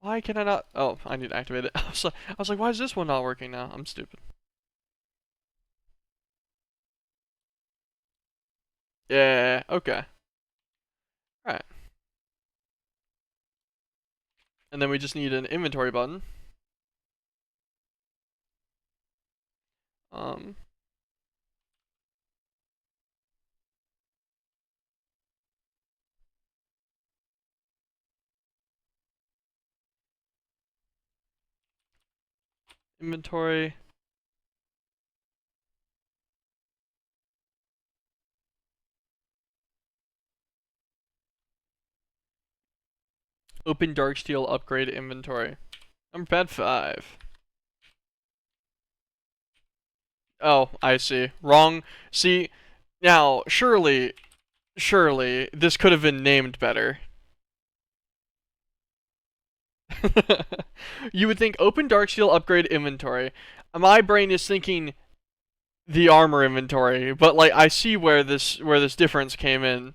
Why can I not? Oh, I need to activate it. I was like, why is this one not working now? I'm stupid. Yeah. Okay. All right. And then we just need an inventory button. Um. Inventory. Open Darksteel upgrade inventory. Number pad 5. Oh, I see. Wrong. See, now, surely, this could have been named better. You would think open Darksteel upgrade inventory. My brain is thinking the armor inventory, but like I see where this difference came in.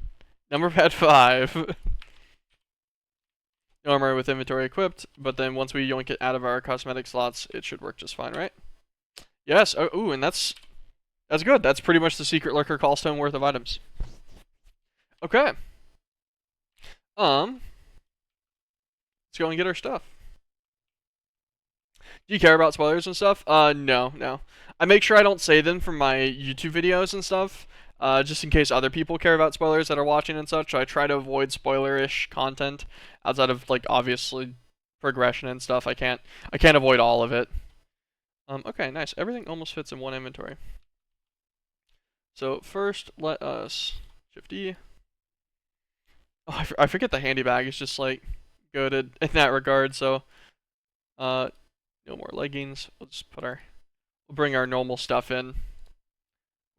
Number pad 5. Armor with inventory equipped, but then once we yoink it out of our cosmetic slots, it should work just fine, right? Yes. Oh, ooh, and that's good. That's pretty much the secret lurker callstone worth of items. Okay. Let's go and get our stuff. Do you care about spoilers and stuff? No. I make sure I don't say them from my YouTube videos and stuff, just in case other people care about spoilers that are watching and such. So I try to avoid spoiler-ish content outside of like obviously progression and stuff. I can't avoid all of it. Okay, nice. Everything almost fits in one inventory. So first, let us Shift E. Oh, I forget the handy bag is just like good in that regard. So, no more leggings. We'll just we'll bring our normal stuff in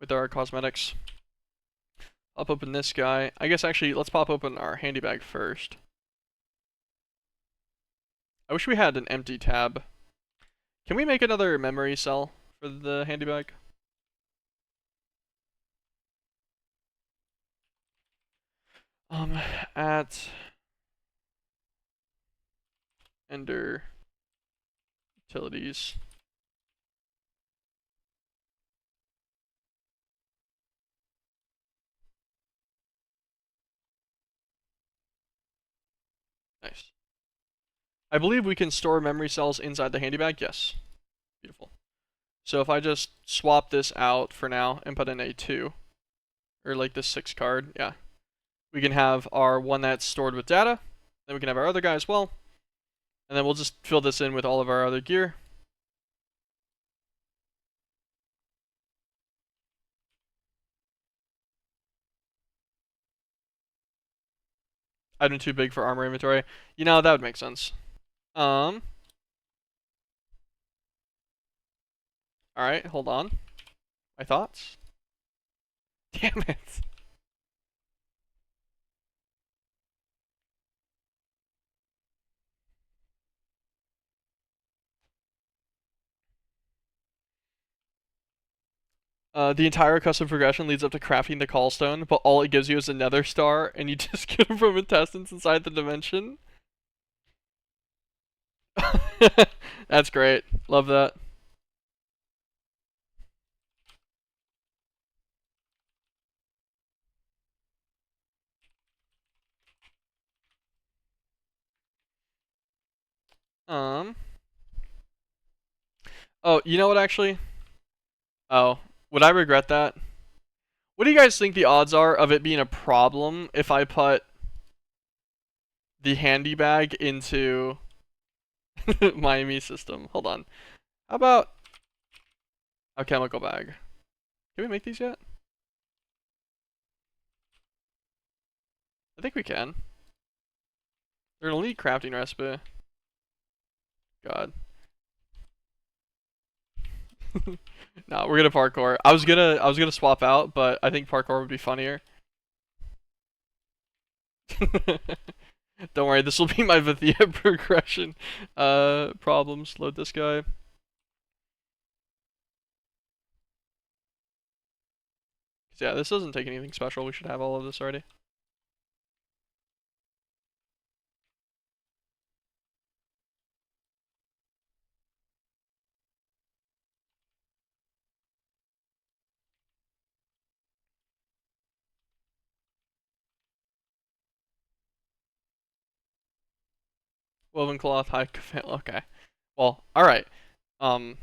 with our cosmetics. Pop open this guy. I guess actually let's pop open our handy bag first. I wish we had an empty tab. Can we make another memory cell for the handy bag? At Ender Utilities. Nice. I believe we can store memory cells inside the handy bag. Yes. Beautiful. So if I just swap this out for now and put in a 2, or like this 6 card, yeah, we can have our one that's stored with data, then we can have our other guy as well, and then we'll just fill this in with all of our other gear. Item too big for armor inventory. You know, that would make sense. Alright, hold on. My thoughts? Damn it. The entire custom progression leads up to crafting the callstone, but all it gives you is a nether star, and you just get them from intestines inside the dimension. That's great. Love that. Um. Oh, you know what? Actually, Oh, would I regret that? What do you guys think the odds are of it being a problem if I put the handy bag into my me system? Hold on. How about a chemical bag? Can we make these yet? I think we can. They're an elite crafting recipe. God. No, we're gonna parkour. I was gonna swap out, but I think parkour would be funnier. Don't worry, this will be my Vithia progression. Problems. Load this guy. Yeah, this doesn't take anything special. We should have all of this already. Woven cloth, high. Okay. Well, all right. Um,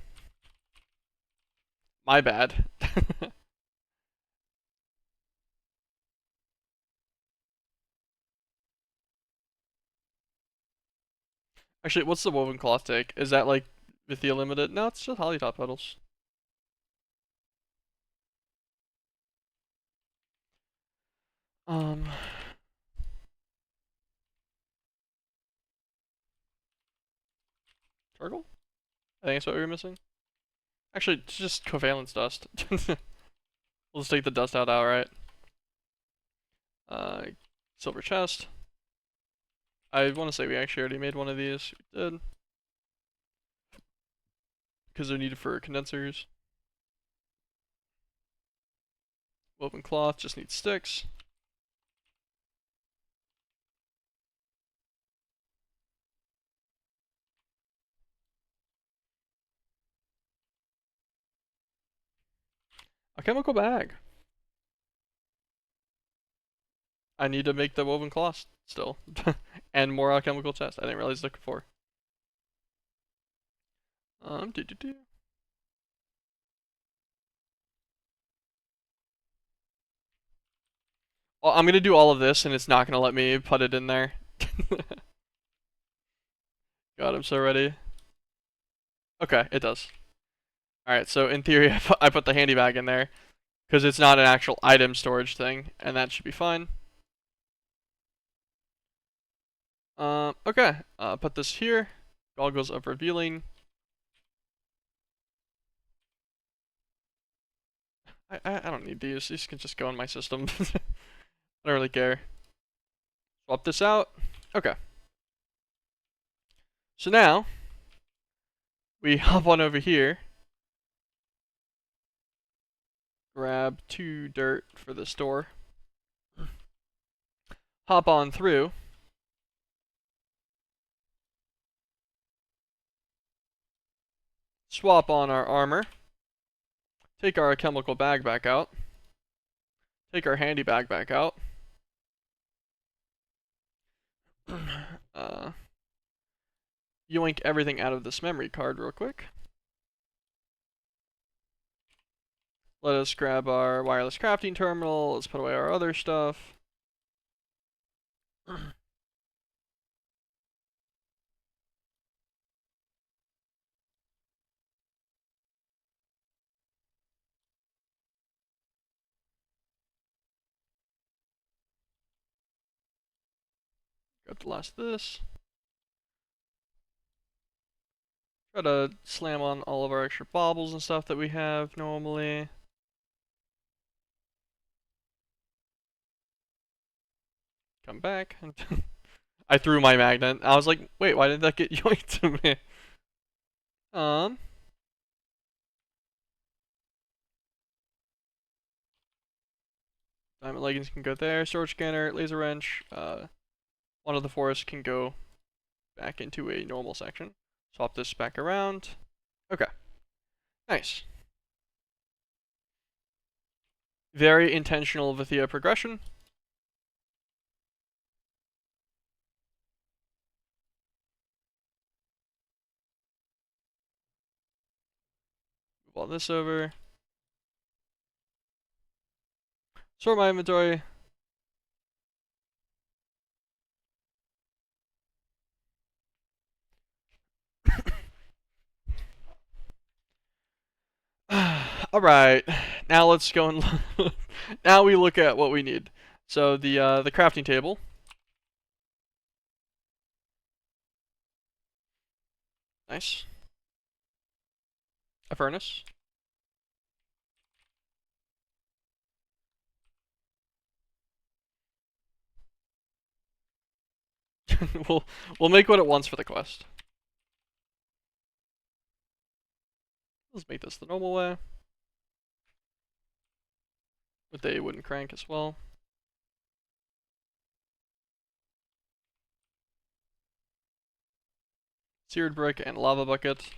my bad. Actually, what's the woven cloth take? Is that like Vithia limited? No, it's just holly top petals. Um, Turgle? I think that's what we were missing. Actually, it's just covalence dust. We'll just take the dust out outright. Uh, Silver chest. I want to say we actually already made one of these. We did. Because they're needed for condensers. Woven cloth just needs sticks. A chemical bag. I need to make the woven cloth still. And more alchemical chest. I didn't realize looking for. Do do do. Well, I'm gonna do all of this, and it's not gonna let me put it in there. God, I'm so ready. Okay, it does. All right, so in theory, I put the handy bag in there because it's not an actual item storage thing, and that should be fine. Okay. Put this here. Goggles of revealing. I don't need these. These can just go in my system. I don't really care. Swap this out. Okay. So now we hop on over here. Grab 2 dirt for the store. Hop on through. Swap on our armor. Take our chemical bag back out. Take our handy bag back out. Yoink everything out of this memory card real quick. Let us grab our wireless crafting terminal. Let's put away our other stuff. Grab the last of this. Try to slam on all of our extra baubles and stuff that we have normally. Come back. I threw my magnet. I was like, wait, why did that get yoinked to me? Um. Diamond leggings can go there. Storage scanner, laser wrench. One of the forests can go back into a normal section. Swap this back around. Okay. Nice. Very intentional Vithia progression. Move all this over. Sort my inventory. Alright, now let's go and now we look at what we need. So the crafting table. Nice. A furnace. we'll we'll make what it wants for the quest. Let's make this the normal way. With a wooden crank as well. Seared brick and lava bucket.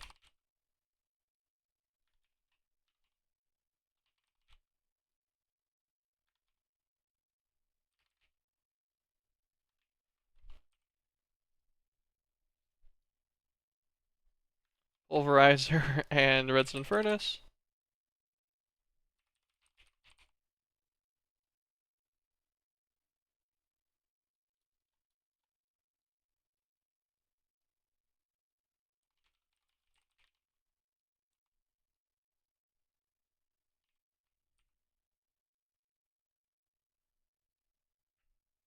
Pulverizer and redstone furnace.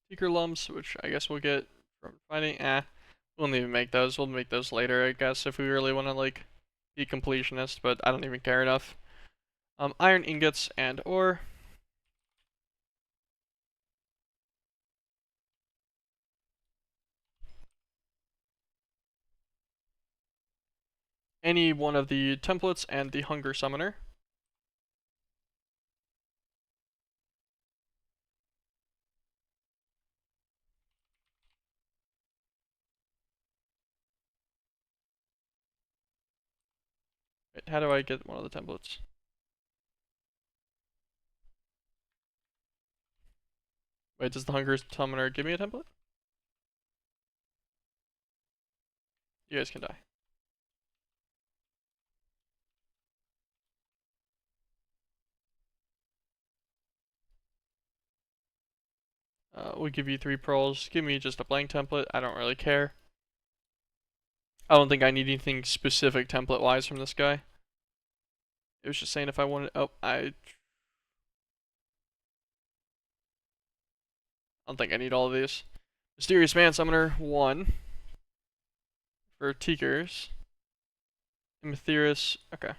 Seeker lumps, which I guess we'll get from finding. We won't even make those. We'll make those later, I guess, if we really want to like be completionist. But I don't even care enough. Iron ingots and ore. Any one of the templates and the hunger summoner. Wait, how do I get one of the templates? Wait, does the hunger summoner give me a template? You guys can die. We'll give you 3 pearls. Give me just a blank template. I don't really care. I don't think I need anything specific template-wise from this guy. It was just saying if I wanted. Oh, I don't think I need all of these. Mysterious Man Summoner 1 for Teakers. Etheris. Okay.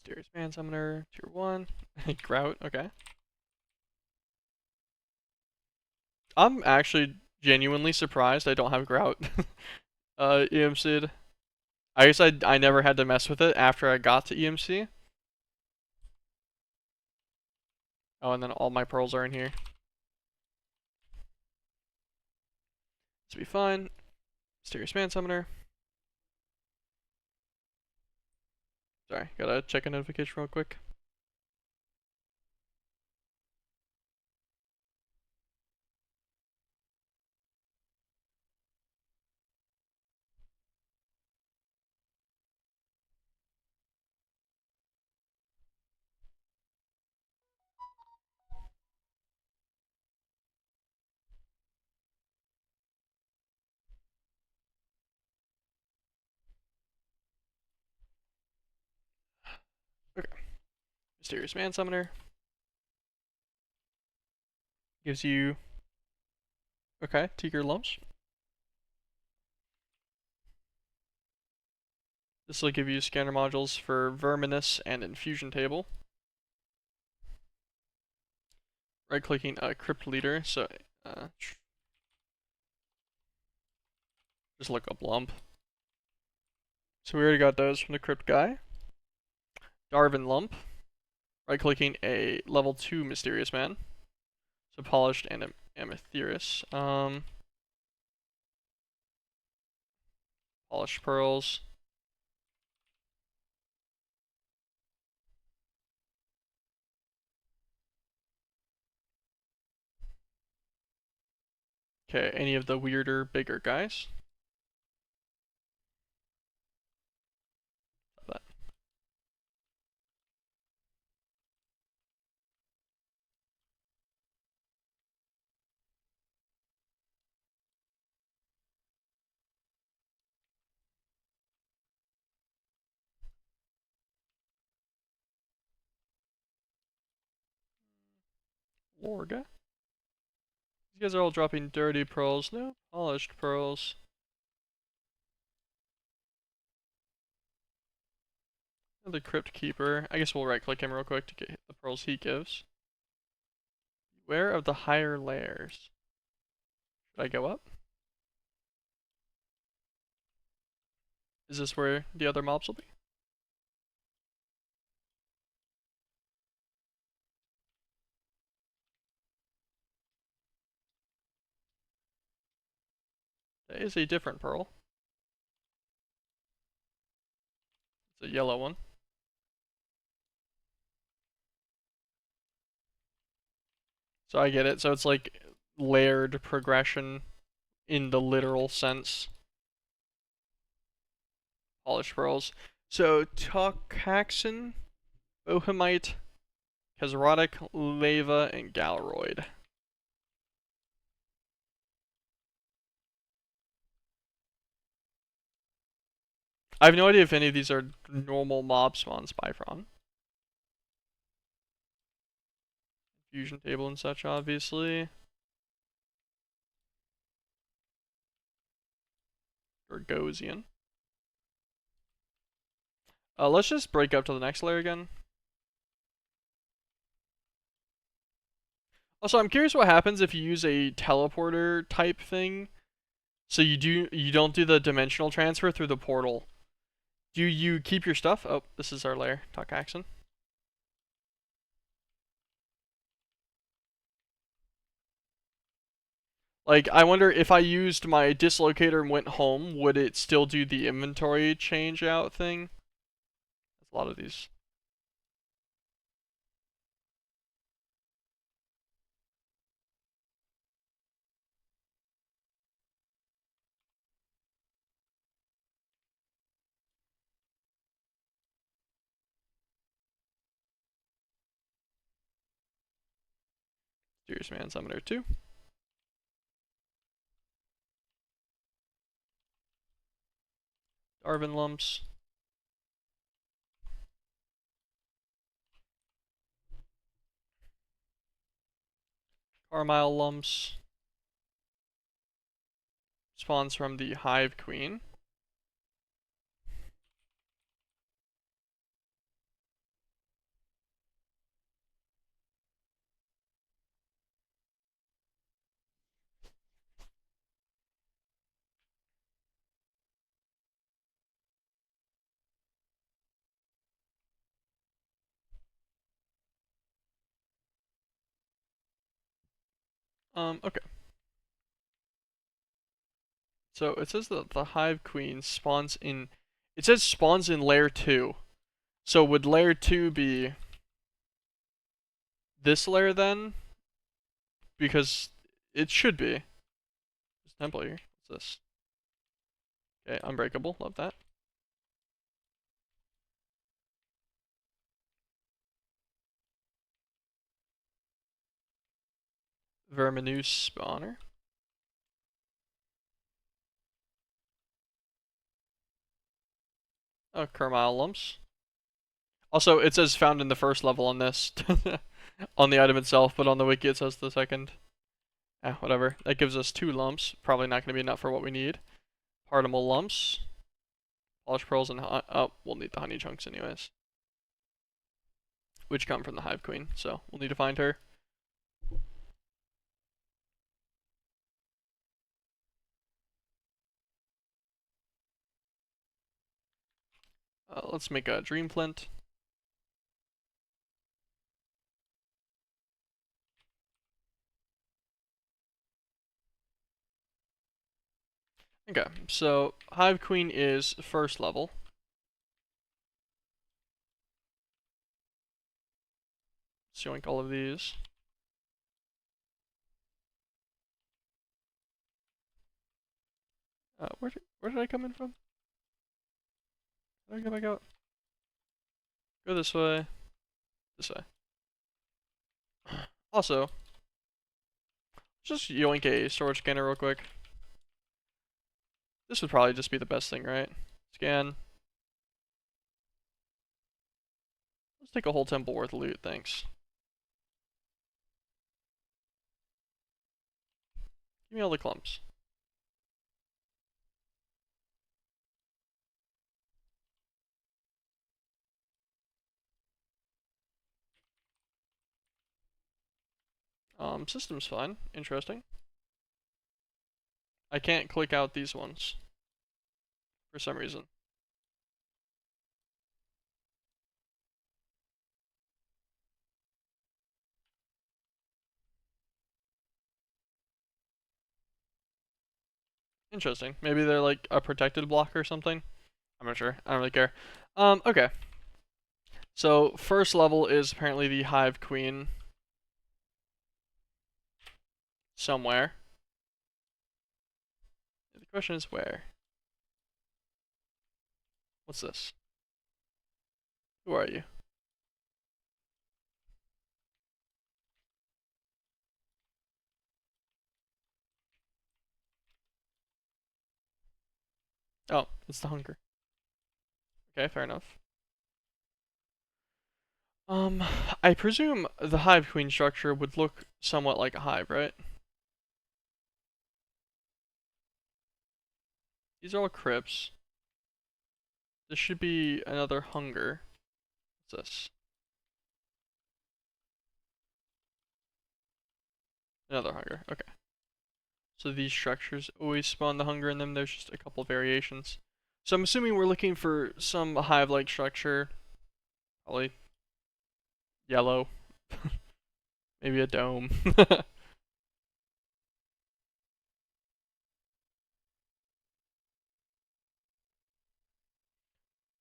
Mysterious Man Summoner, tier 1. Grout, okay. I'm actually genuinely surprised I don't have Grout. EMC'd. I guess I never had to mess with it after I got to EMC. Oh, and then all my pearls are in here. This will be fine. Mysterious Man Summoner. Sorry, gotta check a notification real quick. Okay. Mysterious Man Summoner. Gives you. Okay, Teaker Lumps. This will give you scanner modules for Verminous and Infusion Table. Right clicking Crypt Leader, so just look up Lump. So we already got those from the Crypt guy. Darwin Lump. Right clicking a level 2 Mysterious Man. So Polished and Amethyris. Polished Pearls. Okay, any of the weirder, bigger guys? That. Lorga? These guys are all dropping dirty pearls. No, polished pearls. The Crypt Keeper. I guess we'll right click him real quick to get the pearls he gives. Where of the higher layers? Should I go up? Is this where the other mobs will be? That is a different pearl. It's a yellow one. So I get it. So it's like layered progression in the literal sense. Polished pearls. So Tocaxin, Bohemite, Kazarotic, Lava, and Galroid. I have no idea if any of these are normal mob spawns Bifron. Fusion table and such, obviously. Gorgosian. Let's just break up to the next layer again. Also, I'm curious what happens if you use a teleporter type thing. So you don't do the dimensional transfer through the portal. Do you keep your stuff? Oh, this is our layer. Talk Axon. Like, I wonder if I used my dislocator and went home, would it still do the inventory change out thing? There's a lot of these. Serious Man Summoner 2. Darwin Lumps. Carmile Lumps. Spawns from the Hive Queen. Okay. So it says that the Hive Queen spawns in. It says spawns in layer 2. So would layer 2 be this layer then? Because it should be. There's a temple here. What's this? Okay, Unbreakable. Love that. Verminous spawner. Oh, Carmile Lumps. Also, it says found in the first level on this. On the item itself, but on the wiki it says the second. Whatever. That gives us 2 lumps. Probably not going to be enough for what we need. Partimal lumps. Polished pearls and oh, we'll need the honey chunks anyways. Which come from the Hive Queen, so we'll need to find her. Let's make a dream flint. Okay, so Hive Queen is first level. Let's yoink all of these. Where did I come in from? How do I go back out? Go this way. This way. Also, just yoink a storage scanner real quick. This would probably just be the best thing, right? Scan. Let's take a whole temple worth of loot, thanks. Give me all the clumps. System's fine. Interesting. I can't click out these ones. For some reason. Interesting. Maybe they're like a protected block or something. I'm not sure. I don't really care. Okay. So, first level is apparently the Hive Queen. Somewhere. The question is where? What's this? Who are you? Oh, it's the hunger. Okay, fair enough. I presume the Hive Queen structure would look somewhat like a hive, right? These are all crypts. This should be another hunger. What's this? Another hunger, okay. So these structures always spawn the hunger in them, there's just a couple variations. So I'm assuming we're looking for some hive-like structure. Probably yellow. Maybe a dome.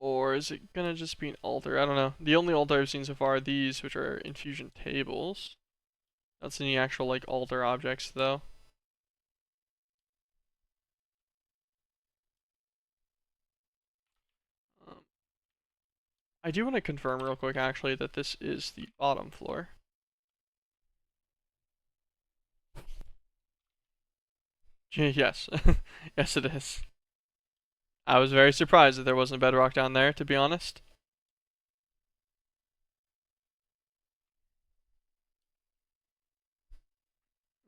Or is it gonna just be an altar? I don't know. The only altar I've seen so far are these, which are infusion tables. That's any actual like altar objects though. Um, I do want to confirm real quick actually that this is the bottom floor. Yes. Yes it is. I was very surprised that there wasn't bedrock down there, to be honest.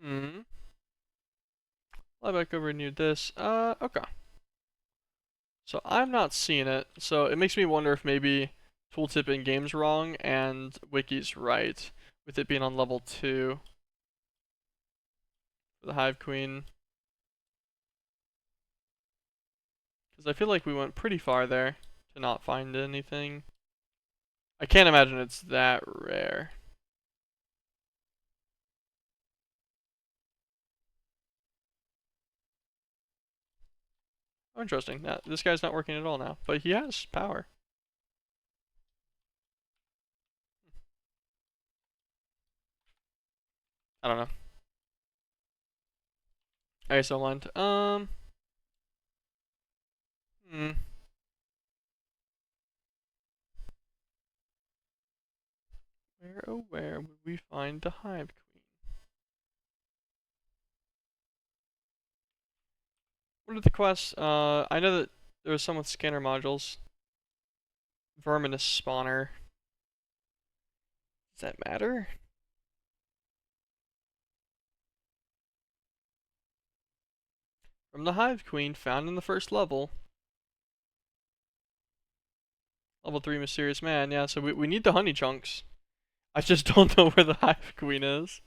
Hmm. Fly back over near this. Okay. So I'm not seeing it. So it makes me wonder if maybe tooltip in game's wrong and wiki's right, with it being on level 2 for the Hive Queen. Because I feel like we went pretty far there to not find anything. I can't imagine it's that rare. Oh, interesting. This guy's not working at all now, but he has power. I don't know. Okay, so land. Hmm. Where, oh where would we find the Hive Queen? What are the quests? I know that there was some with scanner modules. Verminous spawner. Does that matter? From the Hive Queen found in the first level. Level 3 Mysterious Man, yeah, so we need the honey chunks. I just don't know where the Hive Queen is.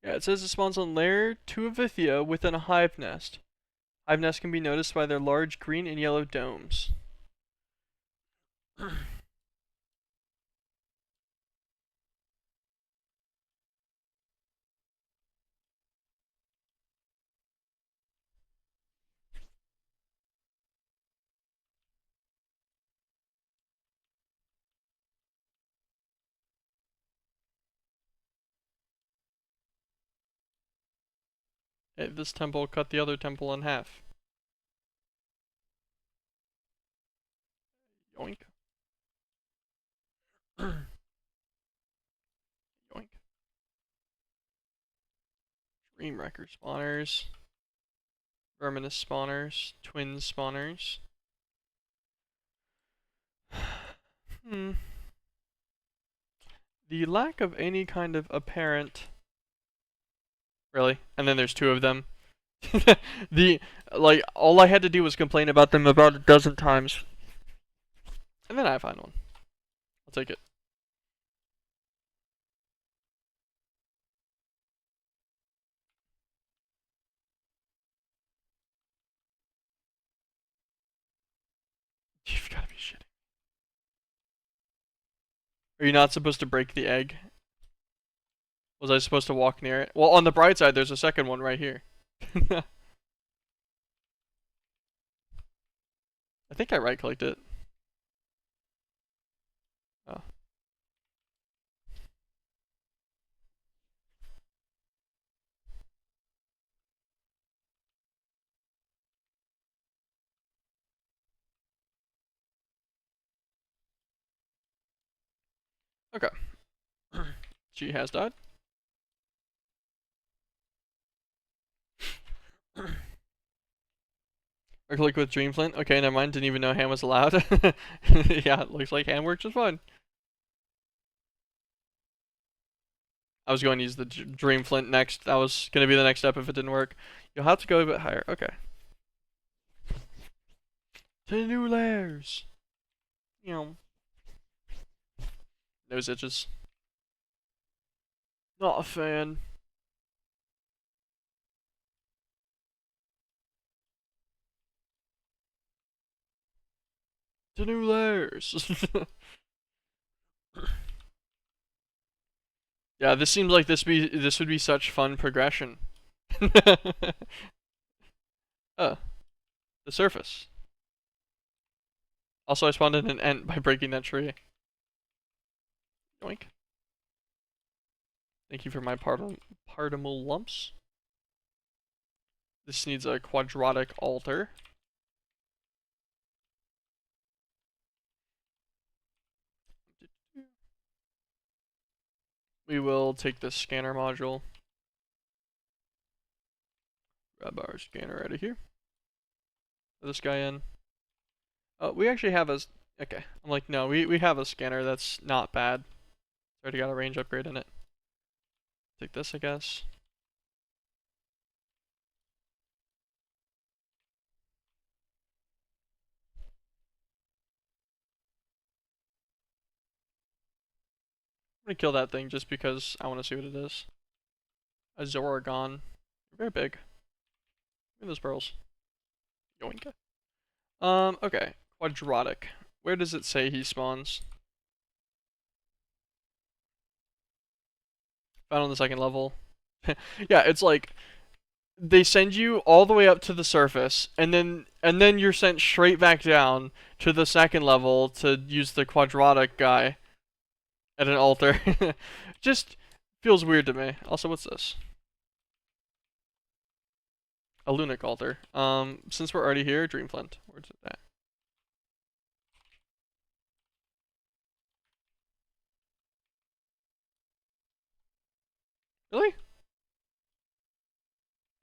Yeah, it says it spawns on layer 2 of Vithia within a hive nest. Hive nests can be noticed by their large green and yellow domes. Hey, this temple cut the other temple in half. Yoink. Yoink. Dream Wrecker spawners. Verminous spawners. Twin spawners. Hmm. The lack of any kind of apparent... Really? And then there's two of them. All I had to do was complain about them about a dozen times. And then I find one. I'll take it. You've gotta be shitting. Are you not supposed to break the egg? Was I supposed to walk near it? Well, on the bright side, there's a second one right here. I think I right-clicked it. Oh. Okay. She has died. Or click with Dreamflint. Okay, never mind. Didn't even know ham was allowed. Yeah, it looks like ham works just fine. I was going to use the Dreamflint next. That was going to be the next step if it didn't work. You'll have to go a bit higher. Okay. To new layers. You know. Nose itches. Not a fan. To new layers. Yeah, this seems like this would be such fun progression. Oh, the surface. Also, I spawned in an ant by breaking that tree. Yoink. Thank you for my partimal lumps. This needs a quadratic altar. We will take the scanner module. Grab our scanner out of here. Put this guy in. Oh, we actually have a... Okay. I'm like, no, we have a scanner that's not bad. It's already got a range upgrade in it. Take this, I guess. I'm gonna kill that thing just because I want to see what it is. A Zoragon. Very big. Look at those pearls. Yoink. Okay. Quadratic. Where does it say he spawns? Found on the second level. Yeah, it's like they send you all the way up to the surface, and then you're sent straight back down to the second level to use the quadratic guy at an altar. Just feels weird to me. Also, what's this? A Lunic altar. Since we're already here, Dreamflint. Where's it at? Really?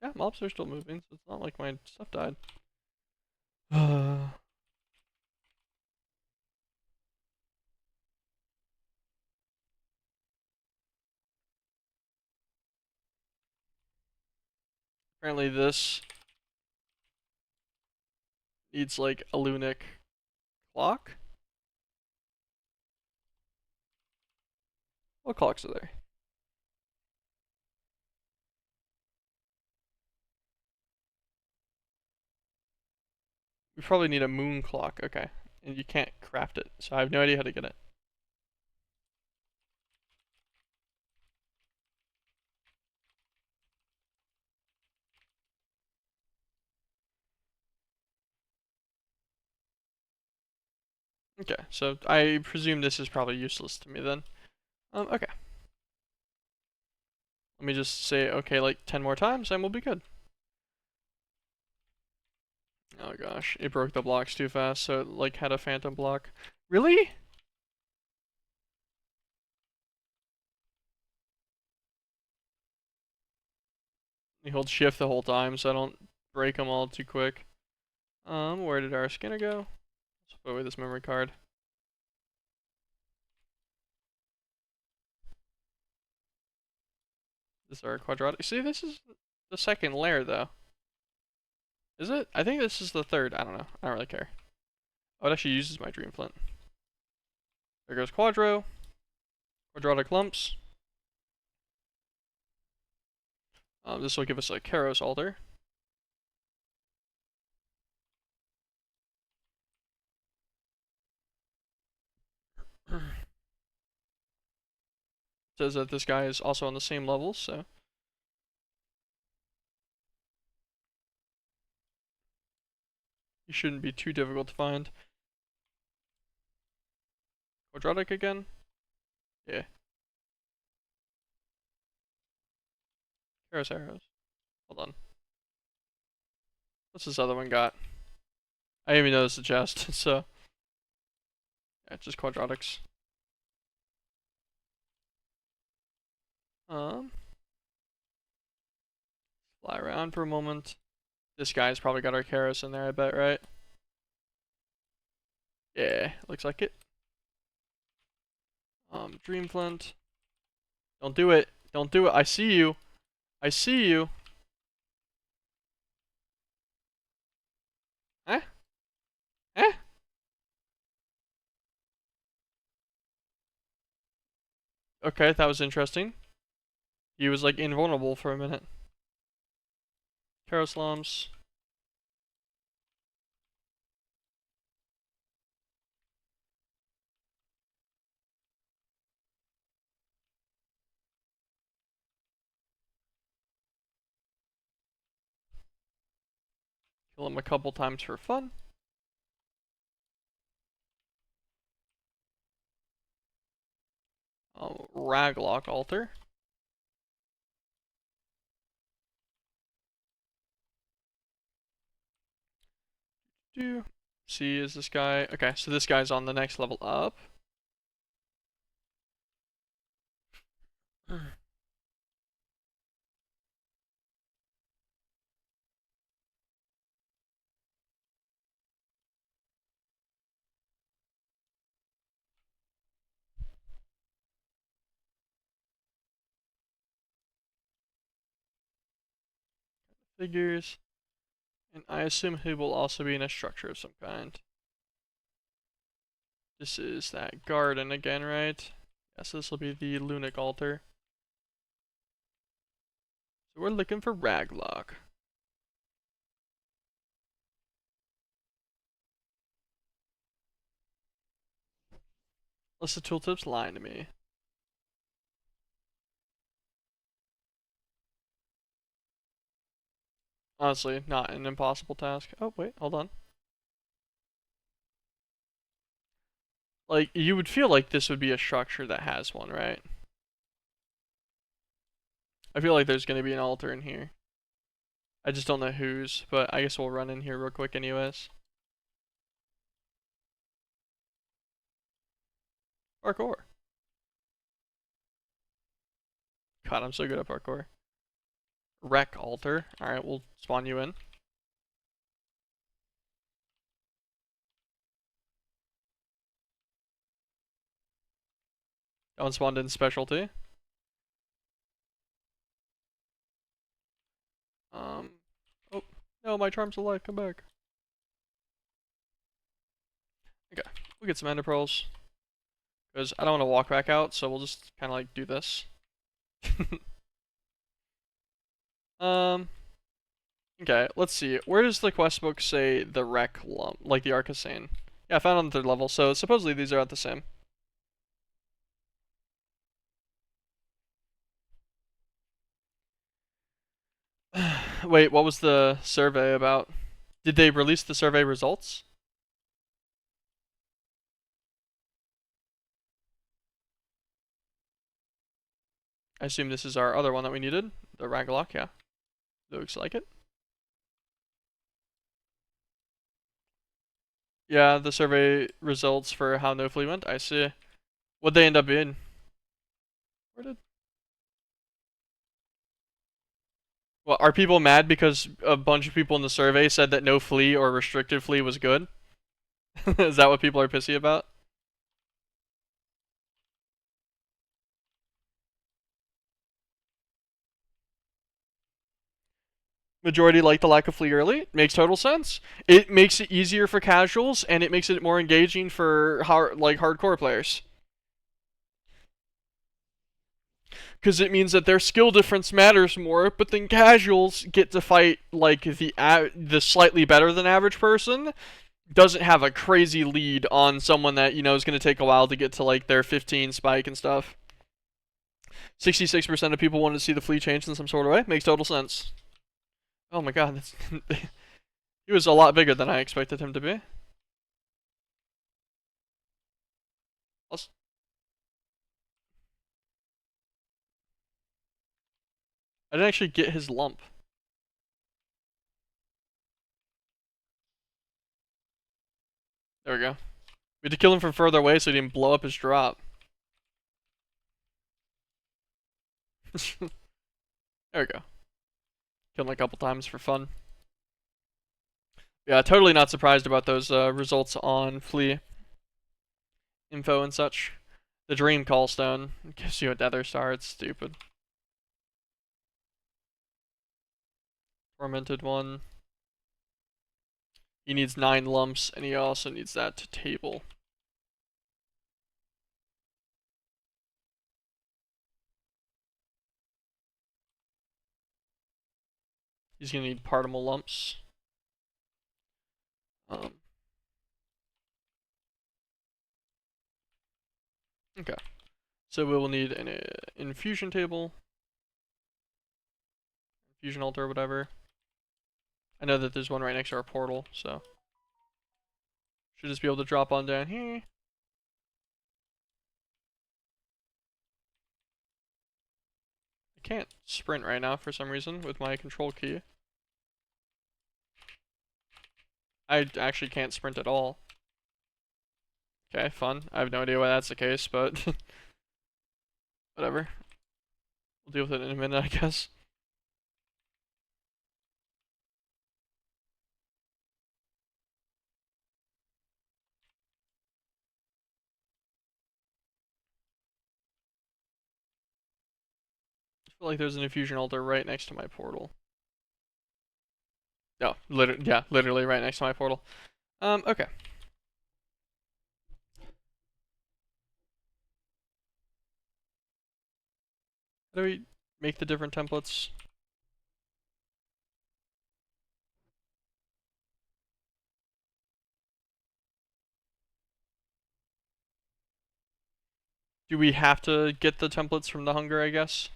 Yeah, mobs are still moving, so it's not like my stuff died. Apparently this needs like a Lunic clock. What clocks are there? We probably need a moon clock. Okay. And you can't craft it, so I have no idea how to get it. Okay, so I presume this is probably useless to me then. Okay. Let me just say okay like 10 more times and we'll be good. Oh gosh, it broke the blocks too fast, so it like had a phantom block. Really? You hold shift the whole time so I don't break them all too quick. Where did our scanner go? Let's put away this memory card. This is our quadratic. See, this is the second layer though. Is it? I think this is the third. I don't know. I don't really care. Oh, it actually uses my dream flint. There goes quadro. Quadratic lumps. This will give us a Karos altar. Says that this guy is also on the same level, so he shouldn't be too difficult to find. Quadratic again? Yeah. Karos arrows. Hold on. What's this other one got? I didn't even notice the chest, so yeah, just quadratics. Fly around for a moment. This guy's probably got our Karos in there, I bet, right? Yeah, looks like it. Dream flint. Don't do it. Don't do it. I see you. I see you. Eh? Eh? Okay, that was interesting. He was like invulnerable for a minute. Karoslams. Kill him a couple times for fun. Raglock altar. Do see is this guy? Okay, so this guy's on the next level up. Figures. And I assume he will also be in a structure of some kind. This is that garden again, right? Yes, this will be the Lunic altar. So we're looking for Raglock. Unless the tooltip's lying to me. Honestly, not an impossible task. Oh, wait, hold on. Like, you would feel like this would be a structure that has one, right? I feel like there's going to be an altar in here. I just don't know whose, but I guess we'll run in here real quick anyways. Parkour. God, I'm so good at parkour. Wreck altar. Alright, we'll spawn you in. That one spawned in specialty. Oh, no, my charm's alive, come back. Okay, we'll get some ender pearls. Because I don't want to walk back out, so we'll just kind of like do this. Okay, let's see. Where does the quest book say the wreck lump, like the Arcasane? Yeah, I found it on the third level, so supposedly these are at the same. Wait, what was the survey about? Did they release the survey results? I assume this is our other one that we needed. The Ragalock, yeah. Looks like it. Yeah, the survey results for how no flea went. I see. What'd they end up in? Where did? Well, are people mad because a bunch of people in the survey said that no flea or restricted flea was good? Is that what people are pissy about? Majority like the lack of flea early. Makes total sense. It makes it easier for casuals and it makes it more engaging for hardcore players. Because it means that their skill difference matters more, but then casuals get to fight like the slightly better than average person doesn't have a crazy lead on someone that is going to take a while to get to like their 15 spike and stuff. 66% of people wanted to see the flea change in some sort of way. Makes total sense. Oh my god, he was a lot bigger than I expected him to be. Plus, I didn't actually get his lump. There we go. We had to kill him from further away so he didn't blow up his drop. There we go. Killed him a couple times for fun. Yeah, totally not surprised about those results on flea info and such. The Dream Callstone gives you a Nether Star. It's stupid. Tormented one. He needs 9 lumps, and he also needs that to table. He's gonna need particle lumps. Okay. So we will need an infusion table. Infusion altar or whatever. I know that there's one right next to our portal, so should just be able to drop on down here. I can't sprint right now for some reason with my control key. I actually can't sprint at all. Okay, fun. I have no idea why that's the case, but whatever. We'll deal with it in a minute, I guess. I feel like there's an infusion altar right next to my portal. No, literally right next to my portal. Okay. How do we make the different templates? Do we have to get the templates from the hunger, I guess?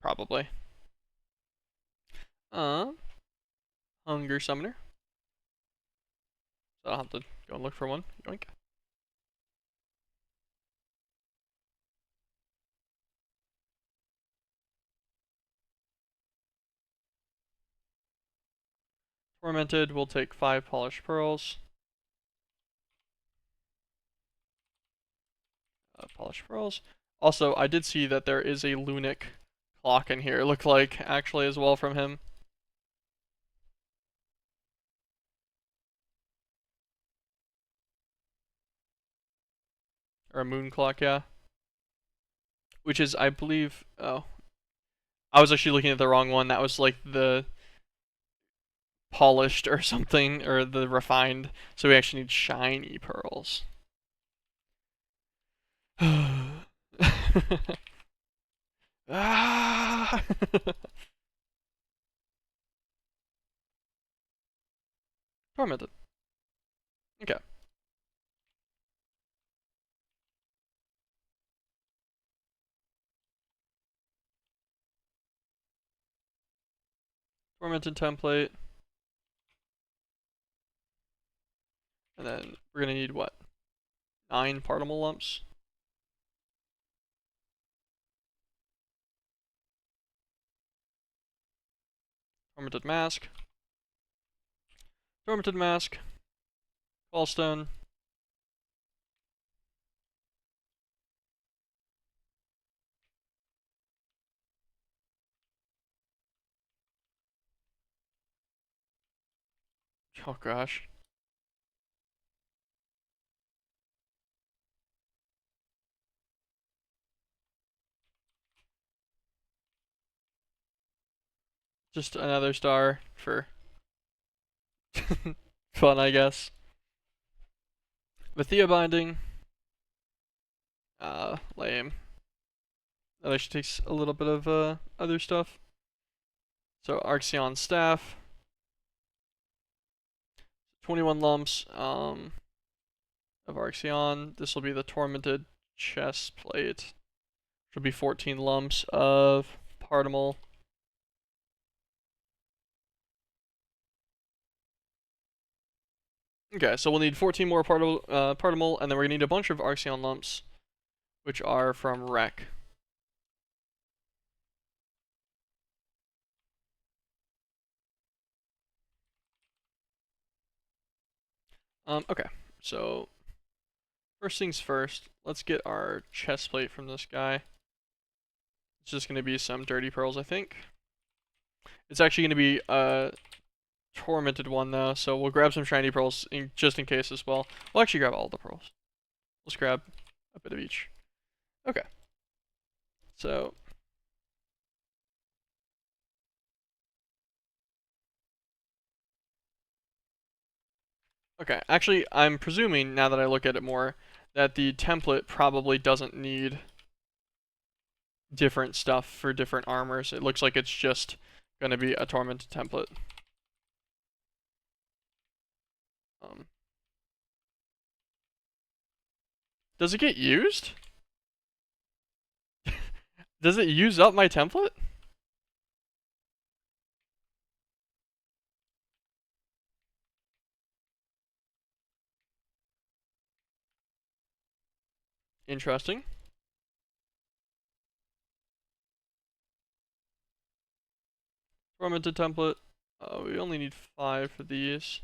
Probably. Hunger summoner. So I'll have to go and look for one. Yoink. Tormented will take 5 polished pearls. Polished pearls. Also, I did see that there is a Lunic clock in here. It looked like, actually, as well from him. Or a moon clock, yeah. Which is, I believe, oh. I was actually looking at the wrong one. That was like the polished or something, or the refined. So we actually need shiny pearls. Ah! Tormented. Okay. Tormented template. And then we're gonna need what? 9 particle lumps. Tormented mask. Tormented mask. Wallstone. Oh gosh. Just another star for fun, I guess. Vithia binding. Lame. That actually takes a little bit of other stuff. So Arxeon staff. 21 lumps of Arxeon. This will be the tormented chest plate. Which will be 14 lumps of Partimal. Okay, so we'll need 14 more Partimal, and then we're gonna need a bunch of Arxeon lumps, which are from Wreck. Okay, so first things first, let's get our chest plate from this guy. It's just gonna be some dirty pearls, I think. It's actually gonna be a tormented one though, so we'll grab some shiny pearls just in case as well. We'll actually grab all the pearls. Let's grab a bit of each. Okay. So okay, actually, I'm presuming, now that I look at it more, that the template probably doesn't need different stuff for different armors. It looks like it's just going to be a Tormented template. Does it get used? Does it use up my template? Interesting. Tormented template. We only need 5 for these.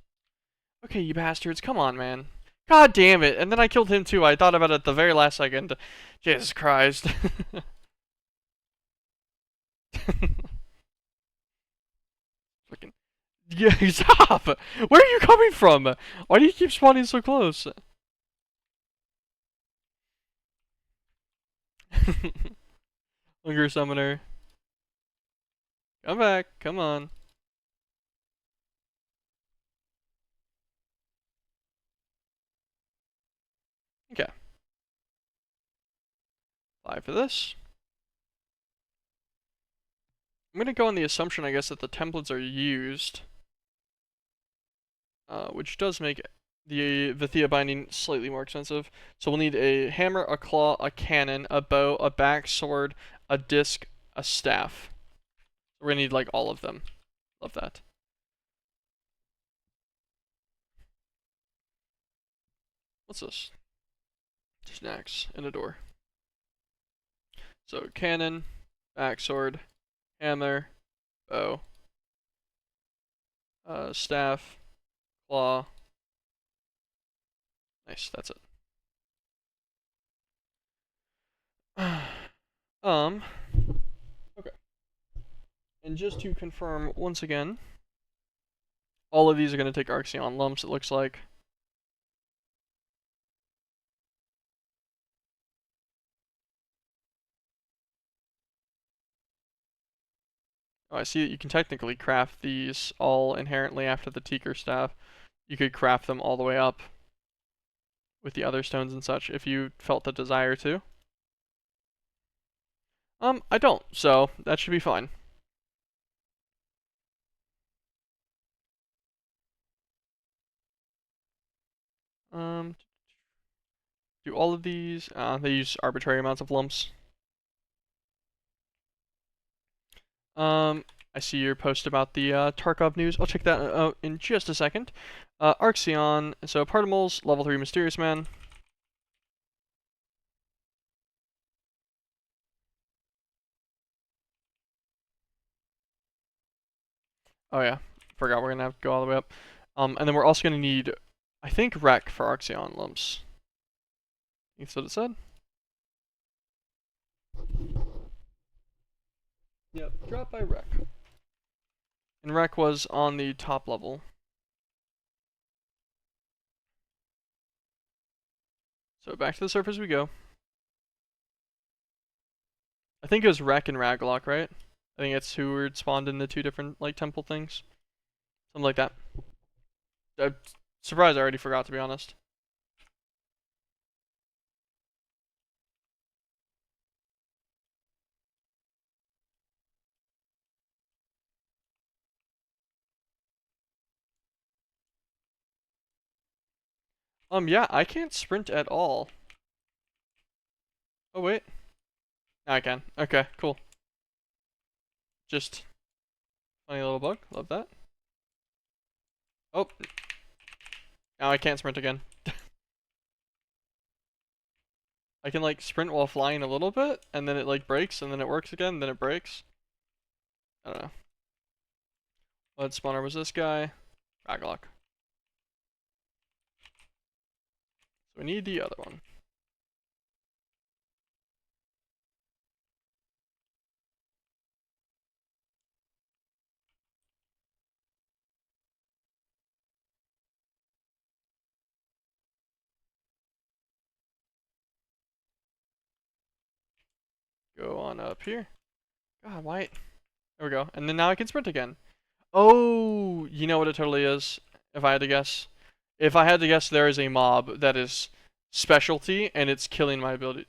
Okay, you bastards, come on, man. God damn it, and then I killed him too. I thought about it at the very last second. Jesus Christ. Fucking. Yeah, stop! Where are you coming from? Why do you keep spawning so close? Hunger Summoner. Come back, come on. Okay. 5 for this. I'm gonna go on the assumption, I guess, that the templates are used. Which does make the Vithia binding slightly more expensive. So we'll need a hammer, a claw, a cannon, a bow, a back sword, a disc, a staff. We're gonna need like all of them. Love that. What's this? Snacks and a door. So cannon, back sword, hammer, bow, staff, claw. Nice, that's it. Okay. And just to confirm once again, all of these are going to take Arxeon lumps, it looks like. Oh, I see that you can technically craft these all inherently after the Teaker staff. You could craft them all the way up with the other stones and such if you felt the desire to. I don't, so that should be fine. Do all of these, they use arbitrary amounts of lumps. I see your post about the Tarkov news. I'll check that out in just a second. Arxeon, so Partimals, level 3 Mysterious Man. Oh yeah, forgot we're gonna have to go all the way up. And then we're also gonna need, I think rec for Arxeon lumps. That's what it said? Yep, drop by rec. And rec was on the top level. So back to the surface we go. I think it was rec and Raglok, right? I think it's who were spawned in the two different like temple things. Something like that. I'm surprised I already forgot, to be honest. Yeah, I can't sprint at all. Oh, wait. Now I can. Okay, cool. Just funny little bug. Love that. Oh. Now I can't sprint again. I can, like, sprint while flying a little bit, and then it, like, breaks, and then it works again, then it breaks. I don't know. What spawner was this guy? Raglok. So we need the other one. Go on up here. God, why? There we go. And then now I can sprint again. Oh, you know what it totally is? If I had to guess. If I had to guess, there is a mob that is specialty, and it's killing my ability.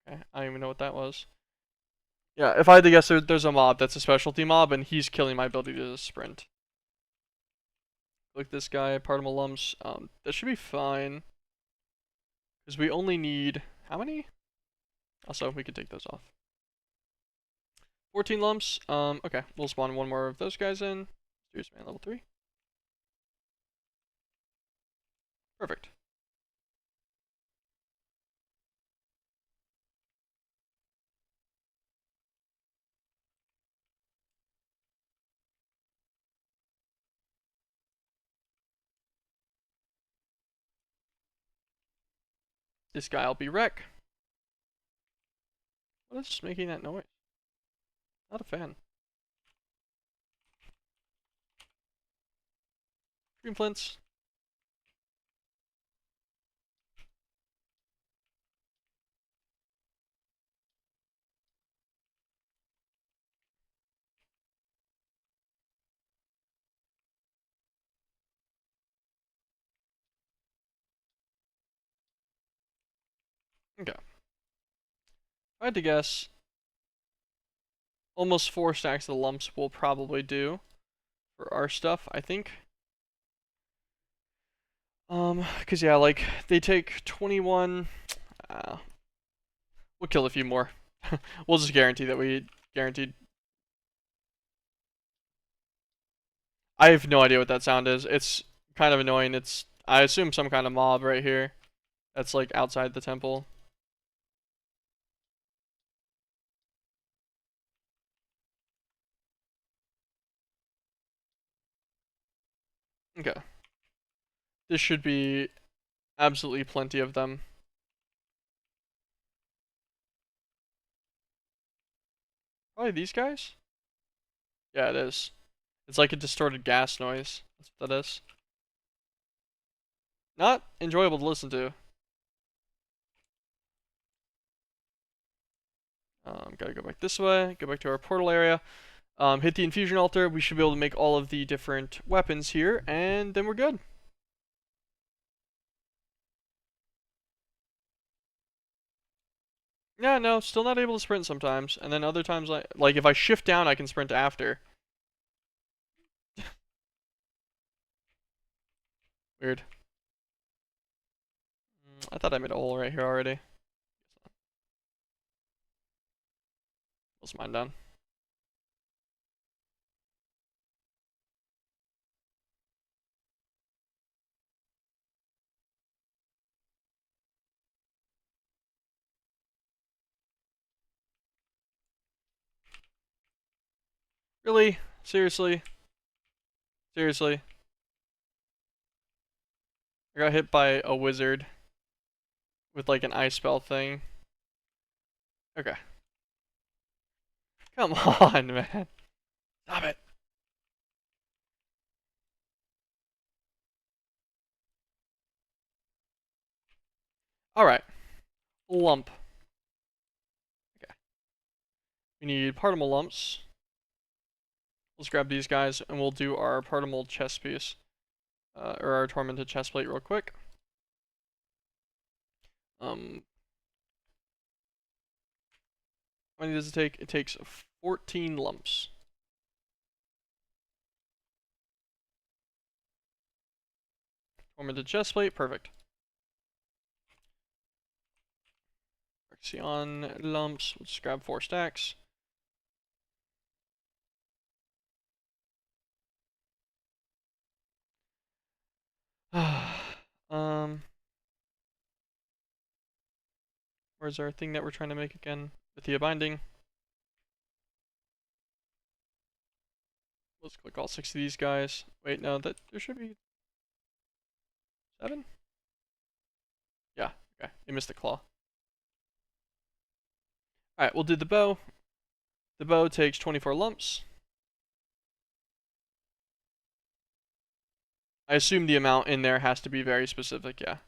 Okay, I don't even know what that was. Yeah, if I had to guess, there's a mob that's a specialty mob, and he's killing my ability to sprint. Like this guy, Partimal Lumps. That should be fine. Because we only need... How many? Also, we could take those off. 14 lumps. Okay, we'll spawn one more of those guys in. Serious Man level 3. Perfect. This guy will be wreck. What is making that noise? Not a fan. Green flints. Okay. I had to guess, almost 4 stacks of the lumps will probably do for our stuff, I think. Cause yeah, like, they take 21, we'll kill a few more. We'll just guarantee that we guaranteed. I have no idea what that sound is. It's kind of annoying. It's, I assume, some kind of mob right here that's like outside the temple. Okay. This should be absolutely plenty of them. Probably these guys? Yeah, it is. It's like a distorted gas noise. That's what that is. Not enjoyable to listen to. Gotta go back this way, go back to our portal area. Hit the infusion altar. We should be able to make all of the different weapons here, and then we're good. Yeah, no, still not able to sprint sometimes, and then other times, like if I shift down, I can sprint after. Weird. I thought I made a hole right here already. What's mine done? Really? Seriously? Seriously? I got hit by a wizard with like an ice spell thing. Okay. Come on, man. Stop it. Alright. Lump. Okay. We need particle lumps. Let's grab these guys and we'll do our particle chest piece. Or our tormented chest plate real quick. How many does it take? It takes 14 lumps. Tormented chest plate, perfect. Arxeon lumps, we'll just grab 4 stacks. Where's our thing that we're trying to make again? Vithia binding. Let's click all 6 of these guys. Wait, no, that there should be 7? Yeah, okay. You missed the claw. Alright, we'll do the bow. The bow takes 24 lumps. I assume the amount in there has to be very specific, yeah.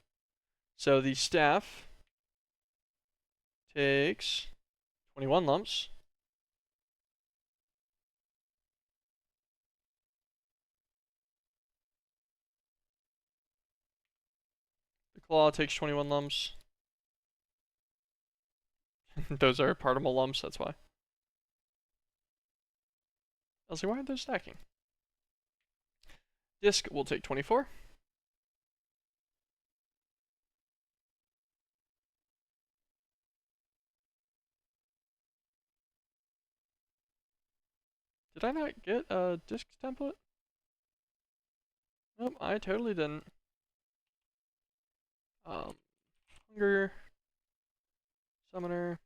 So the staff takes 21 lumps. The claw takes 21 lumps. Those are particle lumps, that's why. I was like, why are they stacking? Disc will take 24. Did I not get a disc template? Nope, I totally didn't. Hunger. Summoner.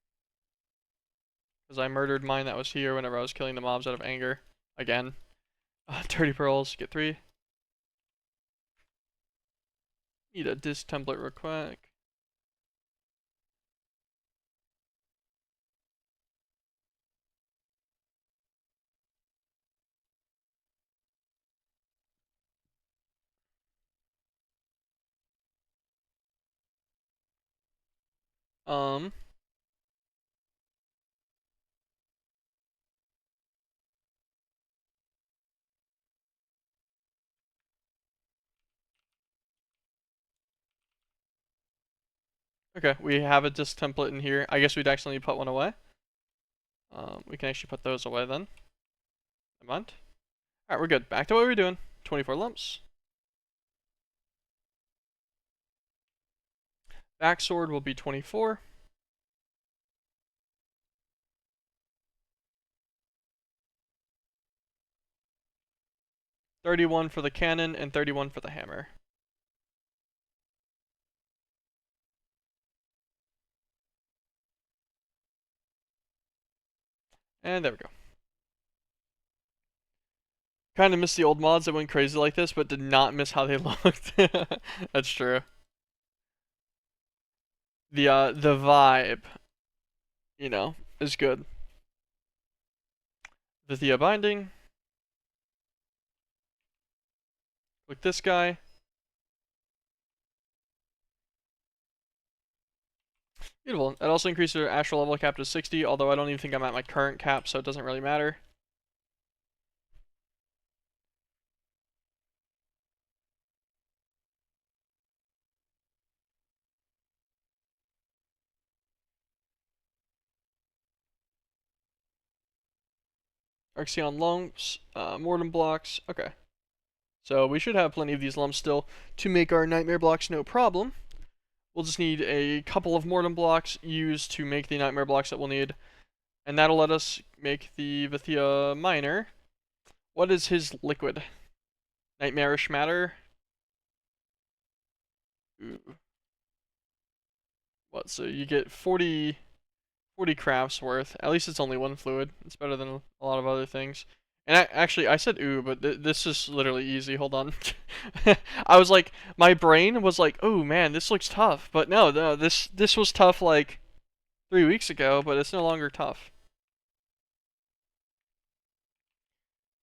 Because I murdered mine that was here whenever I was killing the mobs out of anger. Again. 30 pearls, get 3. Need a disc template real quick. Okay, we have a disc template in here. I guess we'd actually put one away. We can actually put those away then. Never mind. Alright, we're good. Back to what we were doing. 24 lumps. Back sword will be 24. $31 for the cannon and 31 for the hammer. And there we go. Kind of missed the old mods that went crazy like this, but did not miss how they looked. That's true. The vibe, you know, is good. Vithia binding. Click this guy. Beautiful. It also increased their astral level cap to 60, although I don't even think I'm at my current cap, so it doesn't really matter. Arxeon lumps, mortem blocks. Okay. So we should have plenty of these lumps still to make our nightmare blocks, no problem. We'll just need a couple of mortem blocks used to make the nightmare blocks that we'll need. And that'll let us make the Vithia miner. What is his liquid? Nightmarish matter? Ooh. What, so you get 40 crafts worth. At least it's only one fluid. It's better than a lot of other things. And actually, I said ooh, but this is literally easy. Hold on. I was like, my brain was like, oh man, this looks tough. But no, no, this was tough like 3 weeks ago, but it's no longer tough.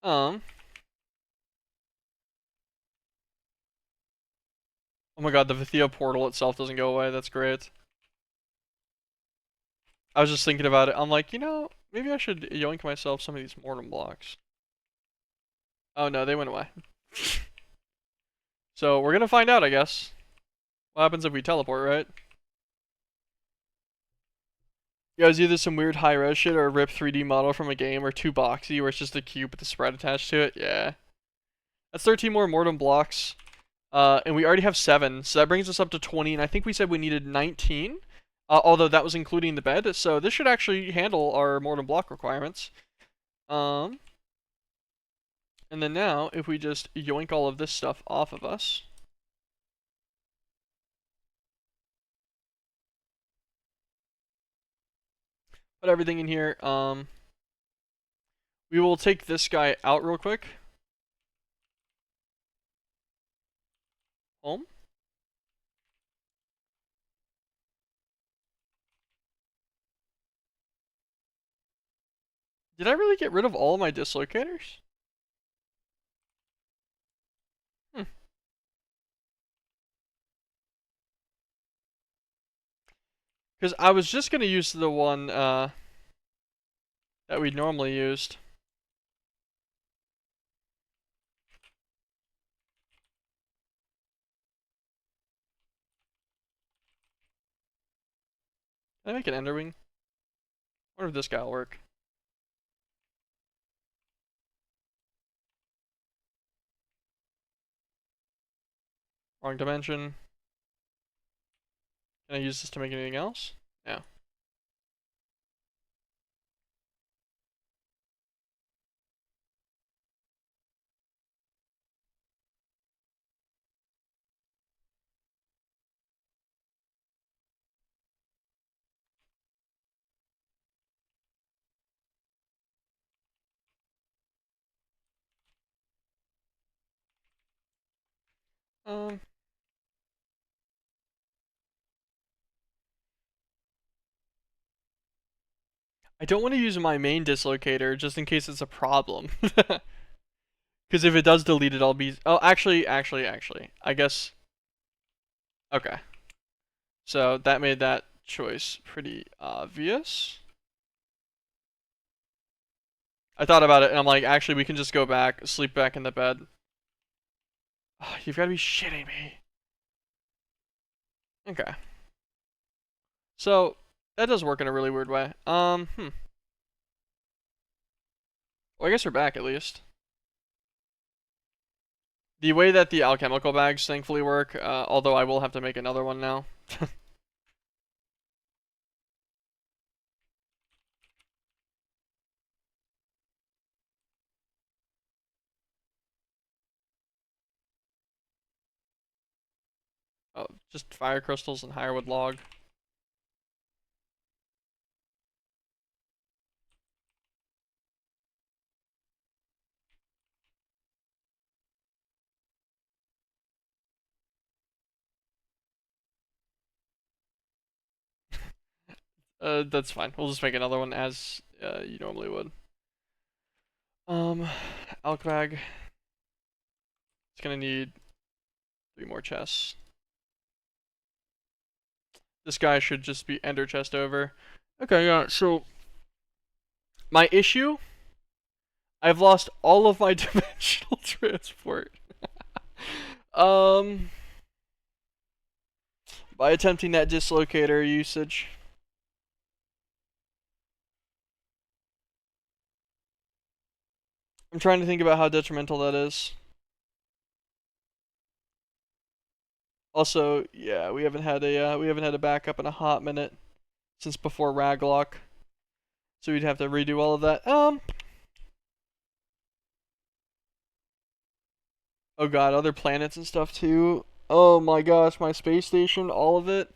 Um. Oh my god, the Vithia portal itself doesn't go away. That's great. I was just thinking about it. I'm like, maybe I should yoink myself some of these mortem blocks. Oh no, they went away. So we're gonna find out, I guess. What happens if we teleport, right? Yeah, it was either some weird high-res shit or a ripped 3D model from a game or too boxy where it's just a cube with a spread attached to it. Yeah. That's 13 more mortem blocks. And we already have 7, so that brings us up to 20, and I think we said we needed 19. Although that was including the bed, so this should actually handle our mortem block requirements. And then now, if we just yoink all of this stuff off of us. Put everything in here. We will take this guy out real quick. Home. Did I really get rid of all of my dislocators? Because I was just going to use the one that we normally used. Can I make an Enderwing? I wonder if this guy will work. Wrong dimension. Can I use this to make anything else? No. Um, I don't want to use my main dislocator just in case it's a problem. Because if it does delete it, I'll be... Oh, actually. I guess... Okay. So that made that choice pretty obvious. I thought about it, and I'm like, actually, we can just go back, sleep back in the bed. Oh, you've got to be shitting me. Okay. So, that does work in a really weird way. Well, I guess we're back, at least. The way that the alchemical bags thankfully work, although I will have to make another one now. Oh, just fire crystals and firewood log. That's fine. We'll just make another one as you normally would. Alch bag. It's gonna need 3 more chests. This guy should just be ender chest over. Okay, yeah, so my issue, I've lost all of my dimensional transport. By attempting that dislocator usage. I'm trying to think about how detrimental that is. Also, yeah, we haven't had a backup in a hot minute since before Raglock, so we'd have to redo all of that. Oh god, other planets and stuff too. Oh my gosh, my space station, all of it.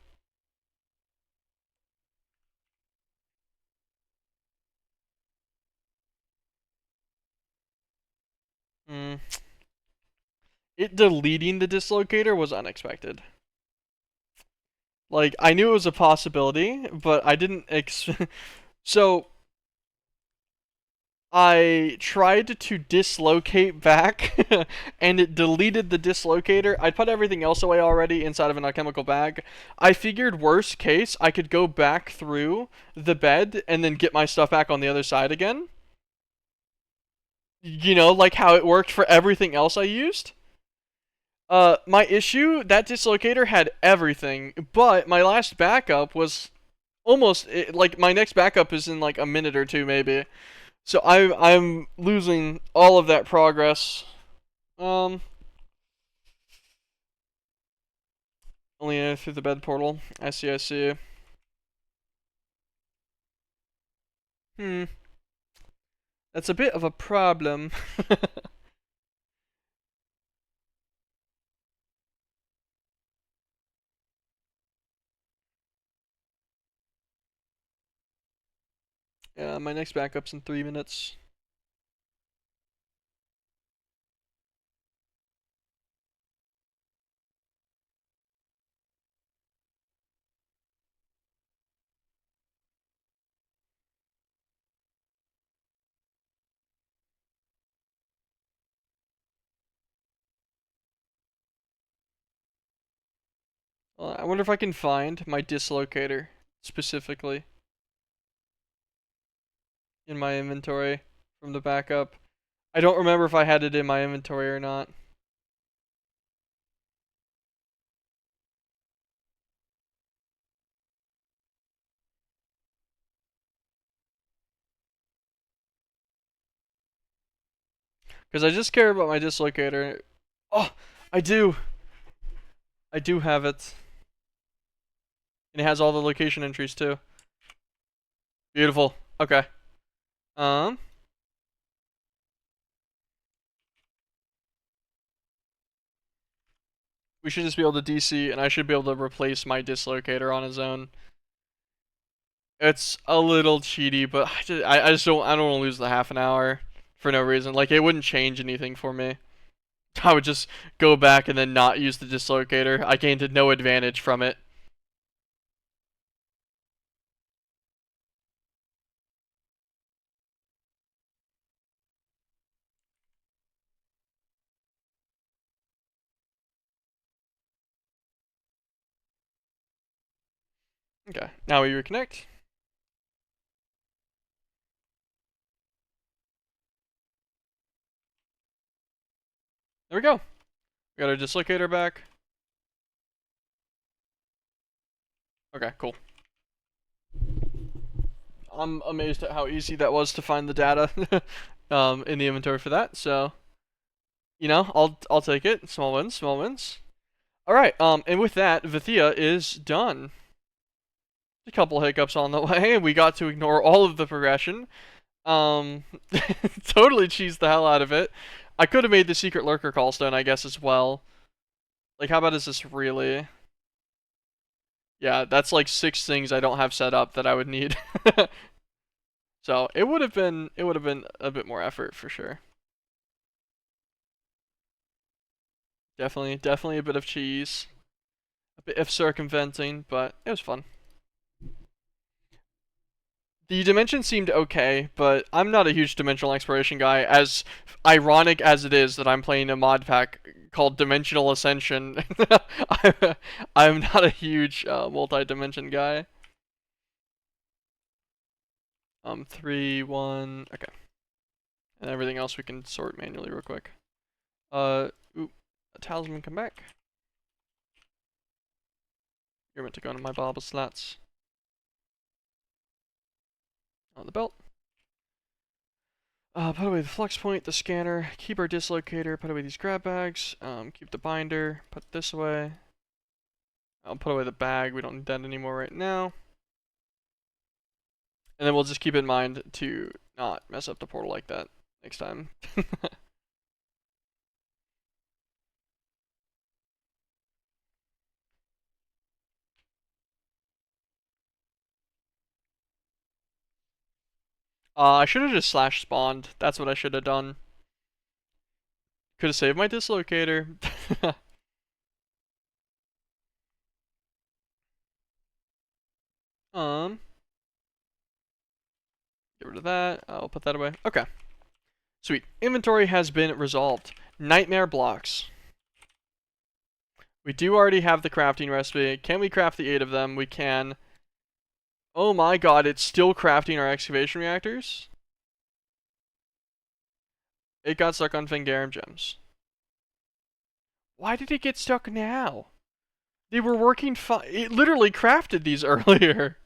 it deleting the dislocator was unexpected. Like, I knew it was a possibility, but I didn't so I tried to dislocate back and it deleted the dislocator. I put everything else away already inside of an alchemical bag. I figured worst case, I could go back through the bed and then get my stuff back on the other side again. You know, like how it worked for everything else I used. My issue, that dislocator had everything, but my last backup was almost, like, my next backup is in like a minute or two maybe. So I'm losing all of that progress. Um, only through the bed portal. I see, I see. Hmm, that's a bit of a problem. Yeah, my next backup's in 3 minutes. I wonder if I can find my dislocator specifically in my inventory from the backup. I don't remember if I had it in my inventory or not. Because I just care about my dislocator. Oh, I do. I do have it. And it has all the location entries too. Beautiful. Okay. Um, we should just be able to DC, and I should be able to replace my dislocator on his own. It's a little cheaty, but I just don't want to lose the half an hour for no reason. Like, it wouldn't change anything for me. I would just go back and then not use the dislocator. I gained no advantage from it. Okay, now we reconnect. There we go. We got our dislocator back. Okay, cool. I'm amazed at how easy that was to find the data in the inventory for that. So, you know, I'll take it. Small wins, small wins. All right. And with that, Vithia is done. A couple hiccups on the way, and we got to ignore all of the progression. Um, totally cheesed the hell out of it. I could have made the secret lurker callstone, I guess, as well. Like, how about is this really? Yeah, that's like 6 things I don't have set up that I would need. So it would have been a bit more effort for sure. Definitely a bit of cheese, a bit of circumventing, but it was fun. The dimension seemed okay, but I'm not a huge dimensional exploration guy. As ironic as it is that I'm playing a mod pack called Dimensional Ascension, I'm not a huge multi-dimension guy. 3, 1, okay, and everything else we can sort manually real quick. Ooh, a talisman, come back. You're meant to go into my Baba slots. On the belt. Put away the flux point, the scanner, keep our dislocator, put away these grab bags, keep the binder, put this away. I'll put away the bag, we don't need that anymore right now. And then we'll just keep in mind to not mess up the portal like that next time. I should have just slash spawned. That's what I should have done. Could have saved my dislocator. um, get rid of that. I'll put that away. Okay. Sweet. Inventory has been resolved. Nightmare blocks. We do already have the crafting recipe. Can we craft the 8 of them? We can. Oh my god, it's still crafting our excavation reactors? It got stuck on Fingarium gems. Why did it get stuck now? They were working fine. It literally crafted these earlier.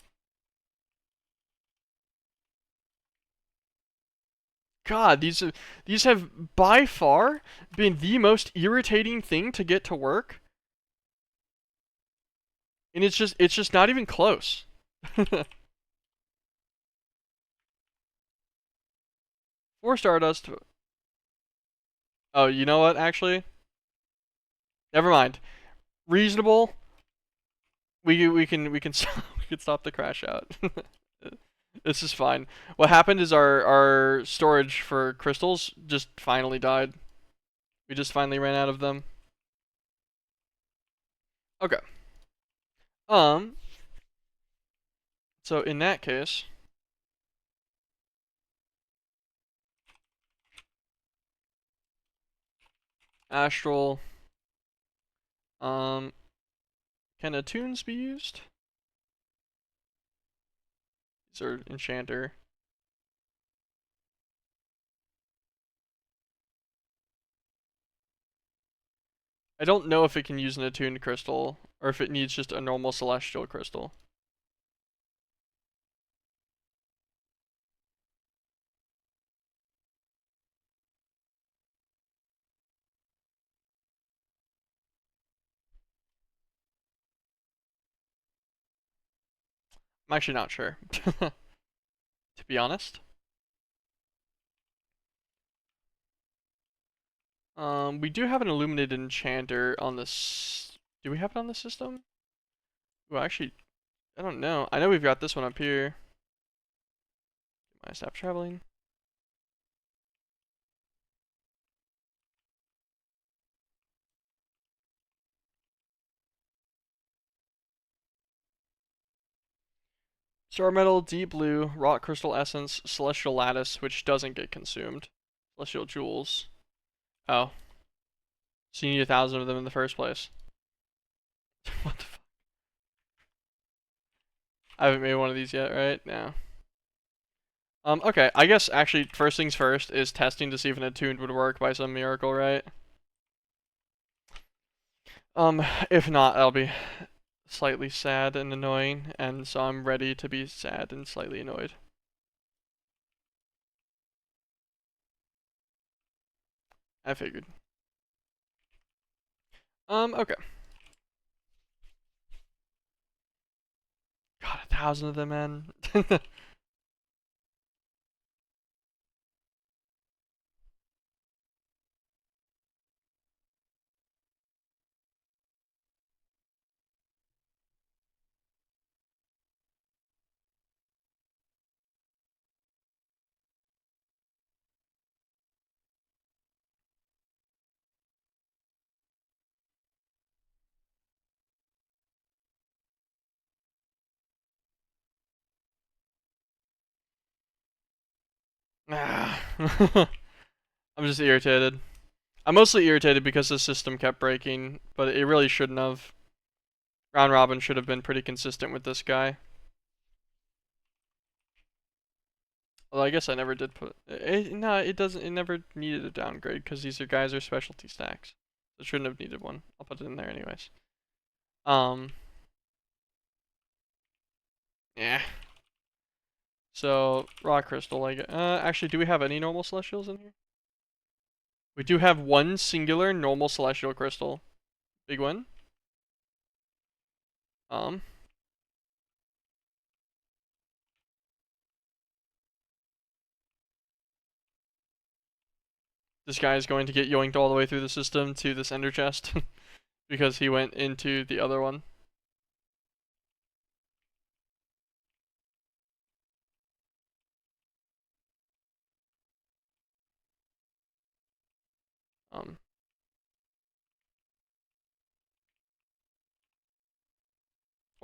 God, these have by far been the most irritating thing to get to work. And it's just not even close. For Stardust. Oh, you know what, actually? Never mind. Reasonable. We can stop the crash out. This is fine. What happened is our storage for crystals just finally died. We just finally ran out of them. Okay. Um. So in that case, astral. Um. Can attunes be used? These are enchanter. I don't know if it can use an attuned crystal or if it needs just a normal celestial crystal. I'm actually not sure, to be honest. We do have an illuminated enchanter on this. Do we have it on the system? Well, actually, I don't know. I know we've got this one up here. I stop traveling. Star metal, deep blue, rock crystal essence, celestial lattice, which doesn't get consumed. Celestial jewels. Oh, so you need 1,000 of them in the first place. What the fuck? I haven't made one of these yet, right? No. Okay, I guess actually first things first is testing to see if an attuned would work by some miracle, right? If not, I'll be slightly sad and annoying, and so I'm ready to be sad and slightly annoyed. I figured. Okay. God, 1,000 of them, man. I'm just irritated. I'm mostly irritated because the system kept breaking, but it really shouldn't have. Round Robin should have been pretty consistent with this guy. Although I guess I never did put it. No, it doesn't. It never needed a downgrade because these guys are specialty stacks. It shouldn't have needed one. I'll put it in there anyways. Um. Yeah. So rock crystal, like, actually, do we have any normal celestials in here? We do have one singular normal celestial crystal. Big one. Um. This guy is going to get yoinked all the way through the system to this ender chest because he went into the other one.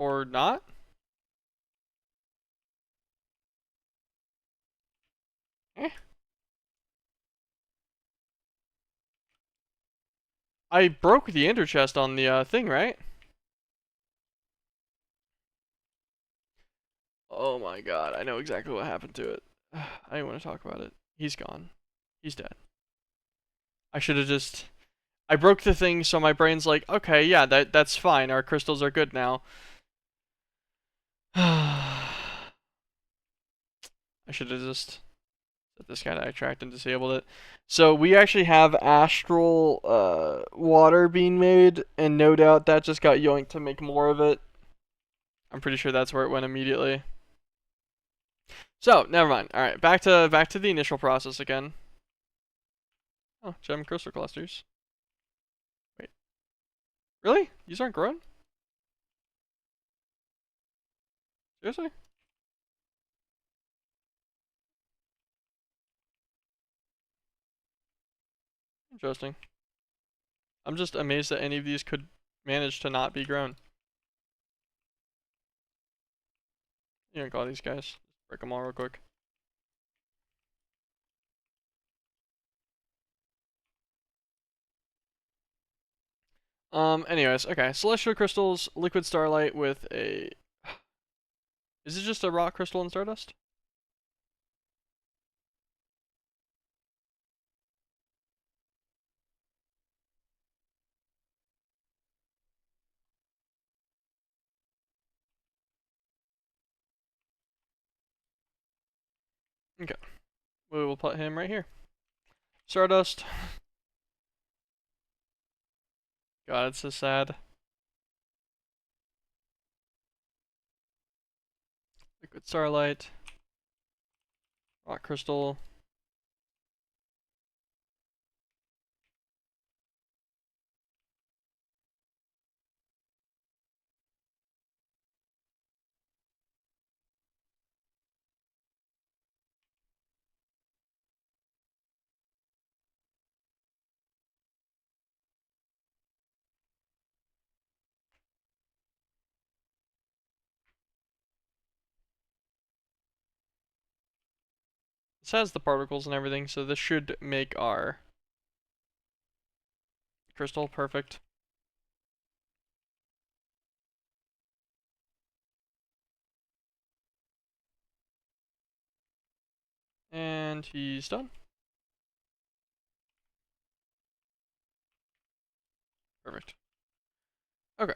Or not? Eh. I broke the ender chest on the thing, right? Oh my god, I know exactly what happened to it. I don't want to talk about it. He's gone. He's dead. I should have just. I broke the thing, so my brain's like, okay, yeah, that's fine. Our crystals are good now. I should have just set this guy to extract and disabled it. So we actually have astral water being made, and no doubt that just got yoinked to make more of it. I'm pretty sure that's where it went immediately. So never mind. All right, back to the initial process again. Oh, gem crystal clusters. Wait, really? These aren't growing? Seriously? Interesting. I'm just amazed that any of these could manage to not be grown. You can call these guys. Break them all real quick. Anyways, okay. Celestial crystals, liquid starlight with a. Is it just a rock crystal and stardust? Okay. We will put him right here. Stardust. God, it's so sad. Liquid starlight. Rock crystal. This has the particles and everything, so this should make our crystal perfect. And he's done. Perfect. Okay.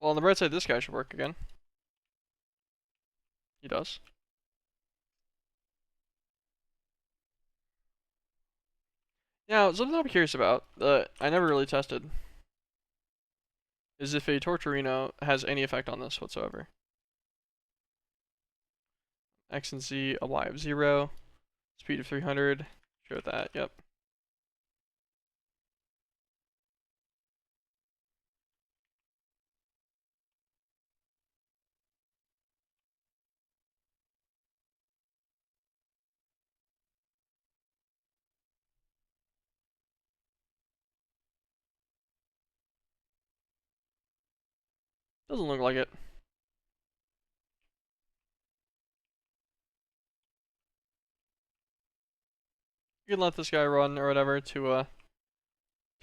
Well, on the bright side, this guy should work again. He does. Now, something I'm curious about that I never really tested is if a Torturino has any effect on this whatsoever. X and Z, a Y of 0, speed of 300. Show that, yep. Doesn't look like it. You can let this guy run or whatever to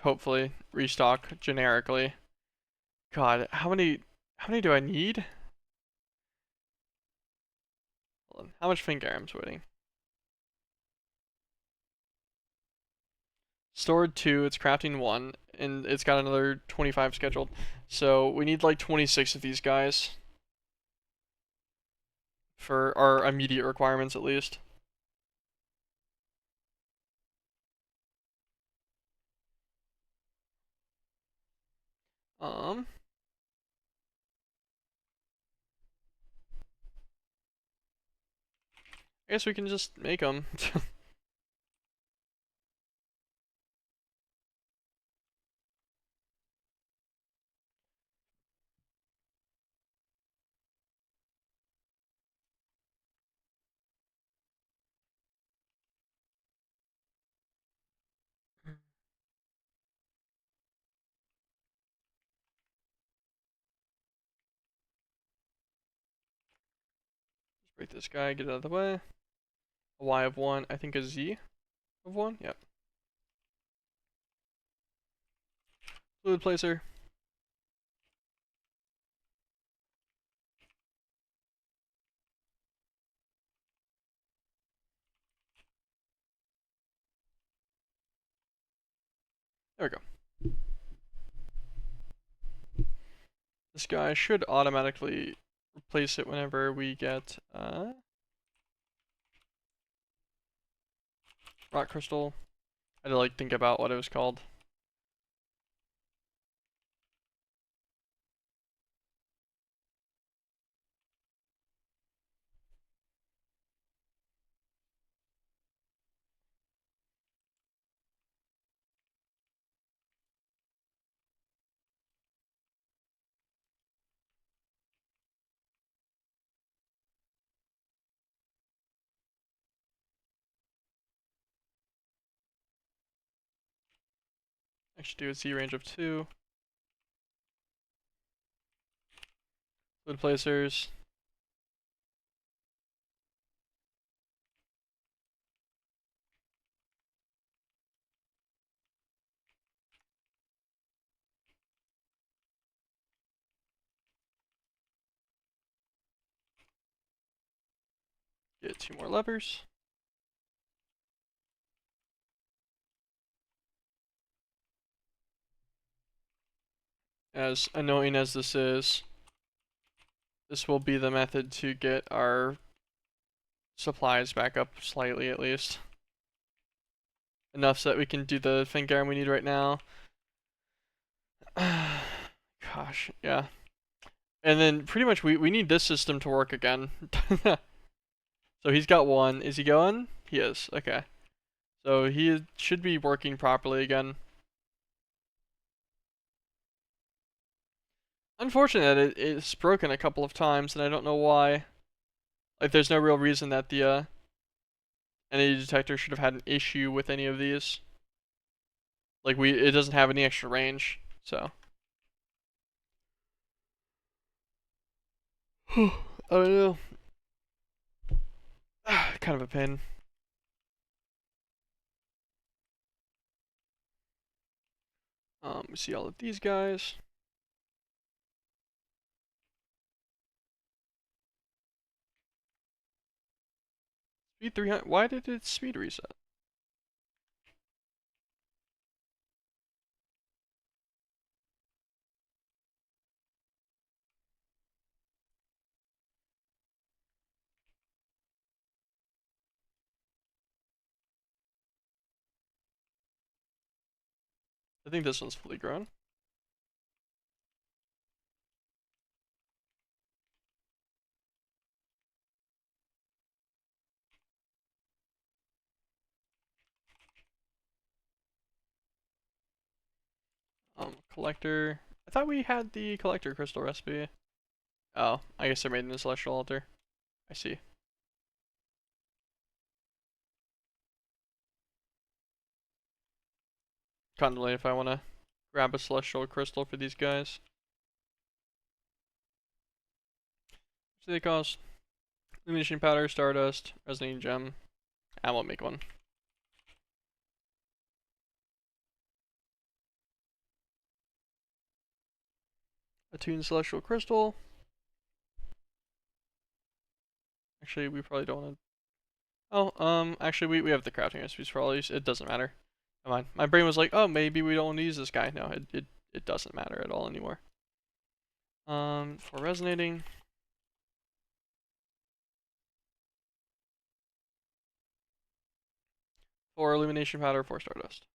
hopefully restock generically. God, how many do I need? Hold on. How much Fingaram's waiting? Stored 2, it's crafting 1, and it's got another 25 scheduled. So we need like 26 of these guys for our immediate requirements at least. Um, I guess we can just make them. Break this guy, get it out of the way. A Y of 1, I think a Z of 1, yep. Fluid placer. There we go. This guy should automatically replace it whenever we get rock crystal. I had to like think about what it was called. I should do a Z range of 2. Fluid placers. Get 2 more levers. As annoying as this is, this will be the method to get our supplies back up slightly at least. Enough so that we can do the Fengarm we need right now. Gosh, yeah. And then pretty much we need this system to work again. So he's got 1. Is he going? He is. Okay. So he should be working properly again. Unfortunate that it's broken a couple of times, and I don't know why. Like, there's no real reason that the energy detector should have had an issue with any of these. Like, it doesn't have any extra range, so. I don't know. Kind of a pain. We see all of these guys. Speed 300. Why did it speed reset? I think this one's fully grown. Collector. I thought we had the collector crystal recipe. Oh, I guess they're made in the celestial altar. I see. Contemplate if I want to grab a celestial crystal for these guys. What do they cost? Illumination powder, stardust, resonating gem. I won't make one. Attuned celestial crystal. Actually, we probably don't want to. Oh, actually, we have the crafting recipes for all these. It doesn't matter. Come on. My brain was like, oh, maybe we don't want to use this guy. No, it doesn't matter at all anymore. For resonating. For illumination powder, for stardust.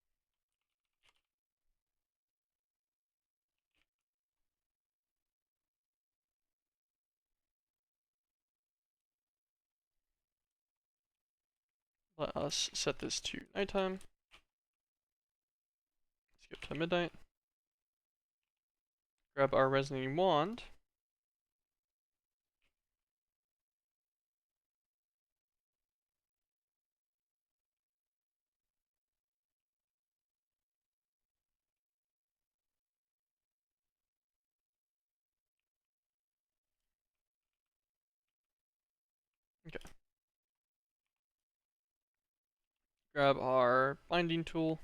Let us set this to nighttime. Let's go to midnight. Grab our resonating wand. Grab our binding tool.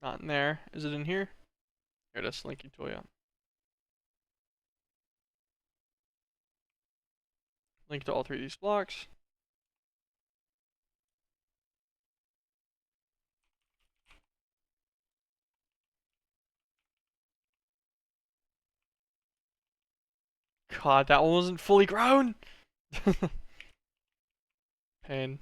Not in there. Is it in here? Here it is, linking tool, yeah. Link to all three of these blocks. God, that one wasn't fully grown! Pain.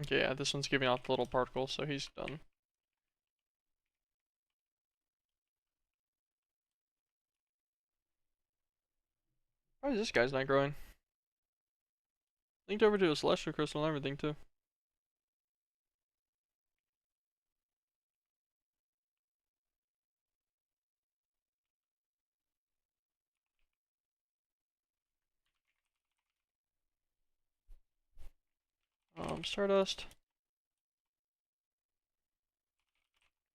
Okay, yeah, this one's giving off the little particles, so he's done. Why is this guy's not growing? Linked over to a celestial crystal and everything, too. Stardust.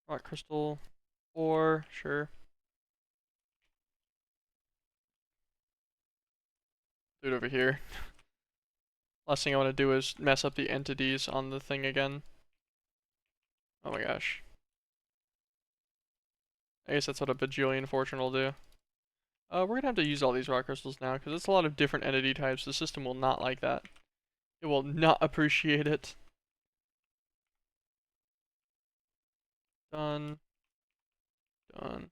Rock crystal. Ore, sure. Do it over here. Last thing I want to do is mess up the entities on the thing again. Oh my gosh. I guess that's what a bajillion fortune will do. We're gonna have to use all these rock crystals now, because it's a lot of different entity types. The system will not like that. It will not appreciate it. Done. Done.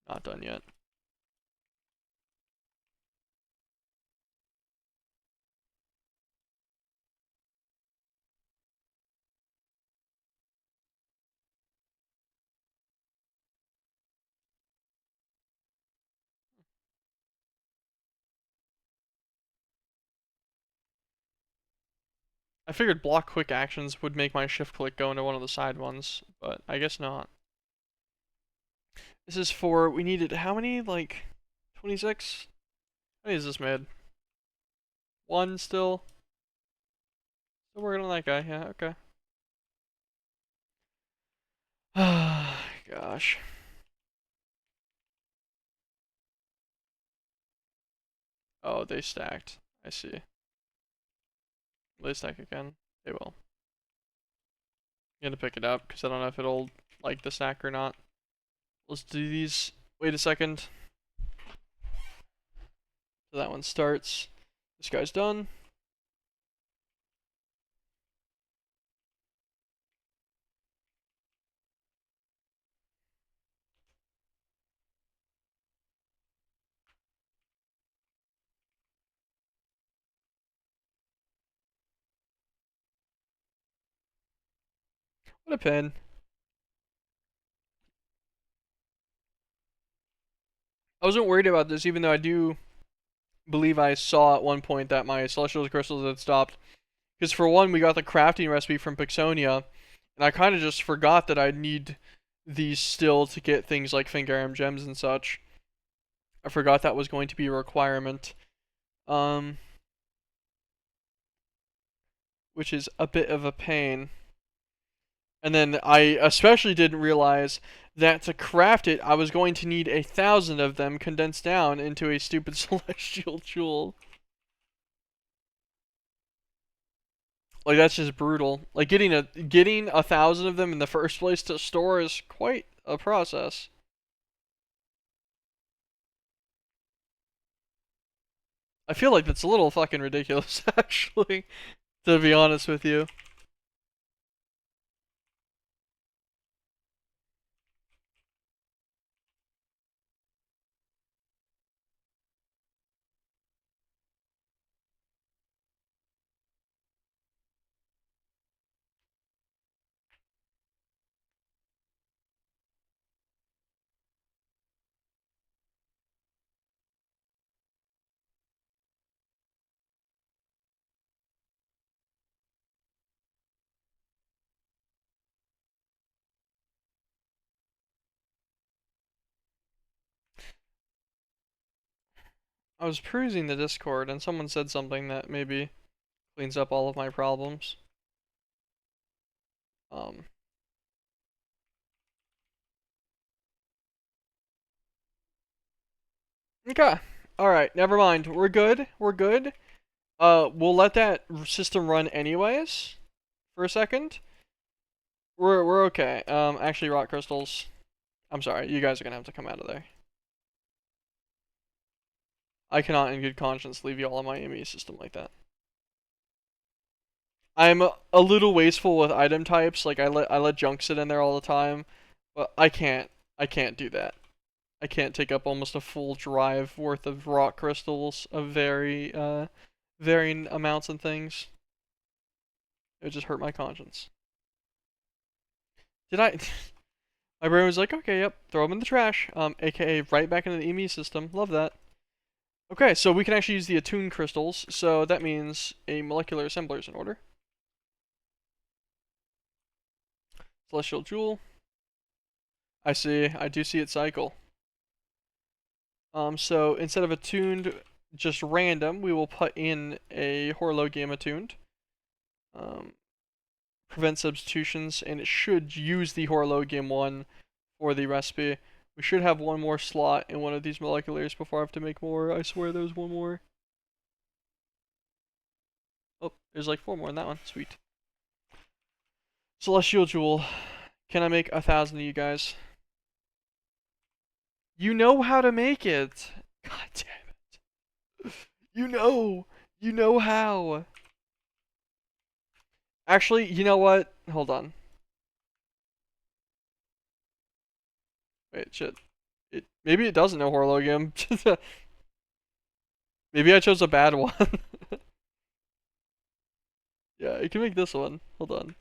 Not done yet. I figured block quick actions would make my shift click go into one of the side ones, but I guess not. This is for, we needed how many? Like 26? How many is this made? One still? Still working on that guy, yeah, okay. Gosh. Oh, they stacked. I see. Will they stack again? They will. I'm gonna pick it up, because I don't know if it'll like the stack or not. Let's do these. Wait a second. So that one starts. This guy's done. What a pin. I wasn't worried about this, even though I do believe I saw at one point that my celestial crystals had stopped. Because for one, we got the crafting recipe from Pixonia, and I kind of just forgot that I'd need these still to get things like Fingarium gems and such. I forgot that was going to be a requirement. Which is a bit of a pain. And then I especially didn't realize that to craft it, I was going to need 1,000 of them condensed down into a stupid celestial jewel. Like, that's just brutal. Like, getting 1,000 of them in the first place to store is quite a process. I feel like that's a little fucking ridiculous, actually, to be honest with you. I was perusing the Discord and someone said something that maybe cleans up all of my problems. Um, okay. Alright, never mind. We're good. We're good. We'll let that system run anyways for a second. We're okay. Actually, rock crystals. I'm sorry, you guys are gonna have to come out of there. I cannot, in good conscience, leave you all on my ME system like that. I'm a little wasteful with item types. Like I let junk sit in there all the time, but I can't. I can't do that. I can't take up almost a full drive worth of rock crystals of varying amounts and things. It would just hurt my conscience. Did I? My brain was like, okay, yep, throw them in the trash. AKA right back into the ME system. Love that. Okay, so we can actually use the attune crystals. So that means a molecular assembler is in order. Celestial jewel. I see. I do see it cycle. So instead of attuned, just random, we will put in a horologium attuned. Prevent substitutions, and it should use the horologium one for the recipe. We should have one more slot in one of these moleculars before I have to make more. I swear there's one more. Oh, there's like 4 more in that one. Sweet. Celestial Jewel. Can I make 1,000 of you guys? You know how to make it. God damn it. You know. You know how. Actually, you know what? Hold on. Wait, shit. Maybe it doesn't know horologium. Maybe I chose a bad one. Yeah, you can make this one. Hold on.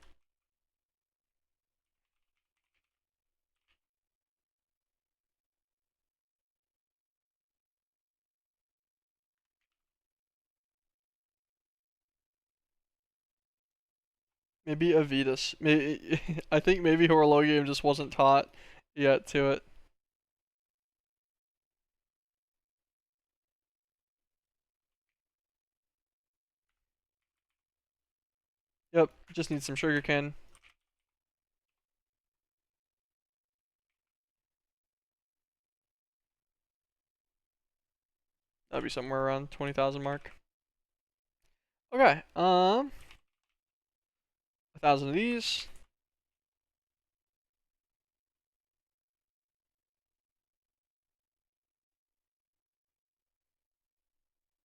Maybe Avitus. Maybe I think maybe horologium just wasn't taught yet to it. Yep, just need some sugarcane. That'd be somewhere around 20,000 mark. Okay, 1,000 of these.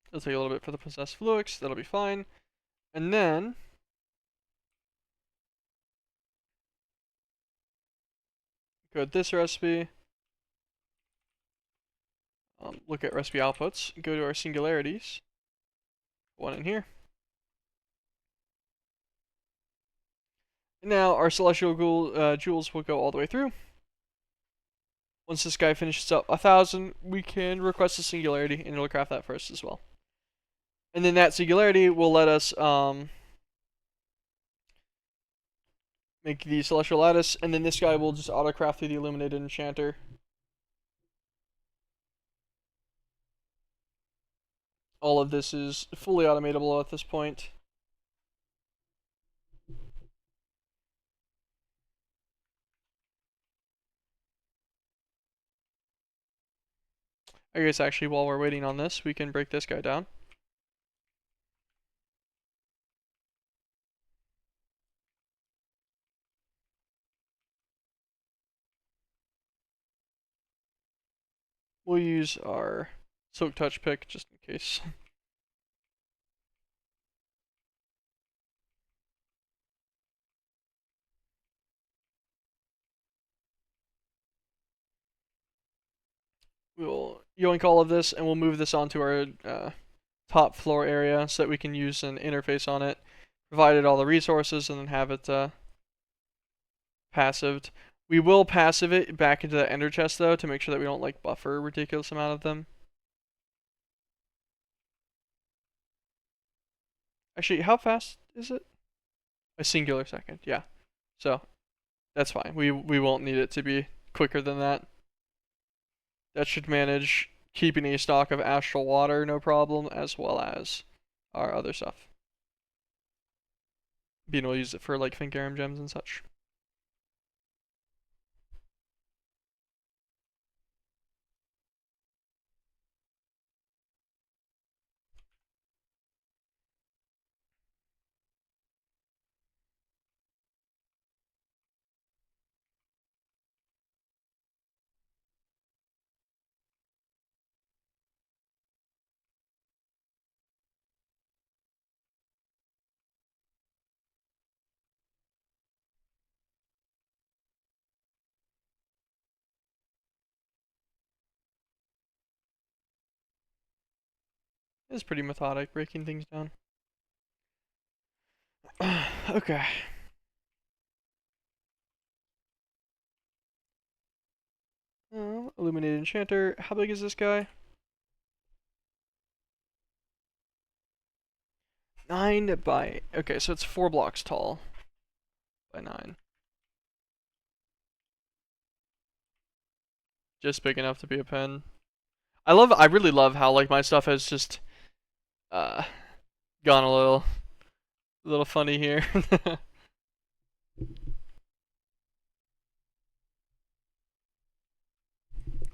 It'll take a little bit for the possessed fluix. That'll be fine. And then go to this recipe. Look at recipe outputs. Go to our singularities. One in here. Now our celestial jewels will go all the way through. Once this guy finishes up 1,000, we can request a singularity, and it'll craft that first as well. And then that singularity will let us make the celestial lattice, and then this guy will just auto-craft through the illuminated enchanter. All of this is fully automatable at this point. I guess actually while we're waiting on this, we can break this guy down. We'll use our Silk Touch pick just in case. We'll yoink all of this, and we'll move this onto our top floor area so that we can use an interface on it, provided all the resources, and then have it passived. We will passive it back into the ender chest though to make sure that we don't like buffer a ridiculous amount of them. Actually, how fast is it? A singular second, yeah. So that's fine. We won't need it to be quicker than that. That should manage keeping a stock of astral water, no problem, as well as our other stuff. Being able to use it for like Finkarum gems and such. It's pretty methodic, breaking things down. Okay. Illuminated Enchanter. How big is this guy? 9 by... Okay, so it's 4 blocks tall. By 9. Just big enough to be a pen. I really love how, like, my stuff has just, gone a little funny here. I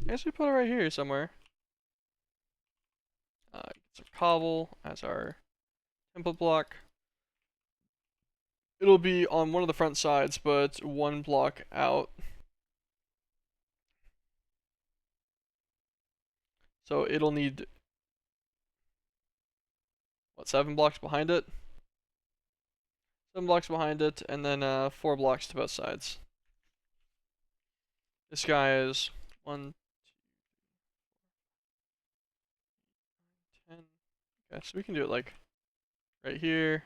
guess we put it right here somewhere. It's a cobble as our template block. It'll be on one of the front sides, but 1 block out. So it'll need, what, 7 blocks behind it? 7 blocks behind it, and then 4 blocks to both sides. This guy is 1, 2, 10. Okay, so we can do it like right here,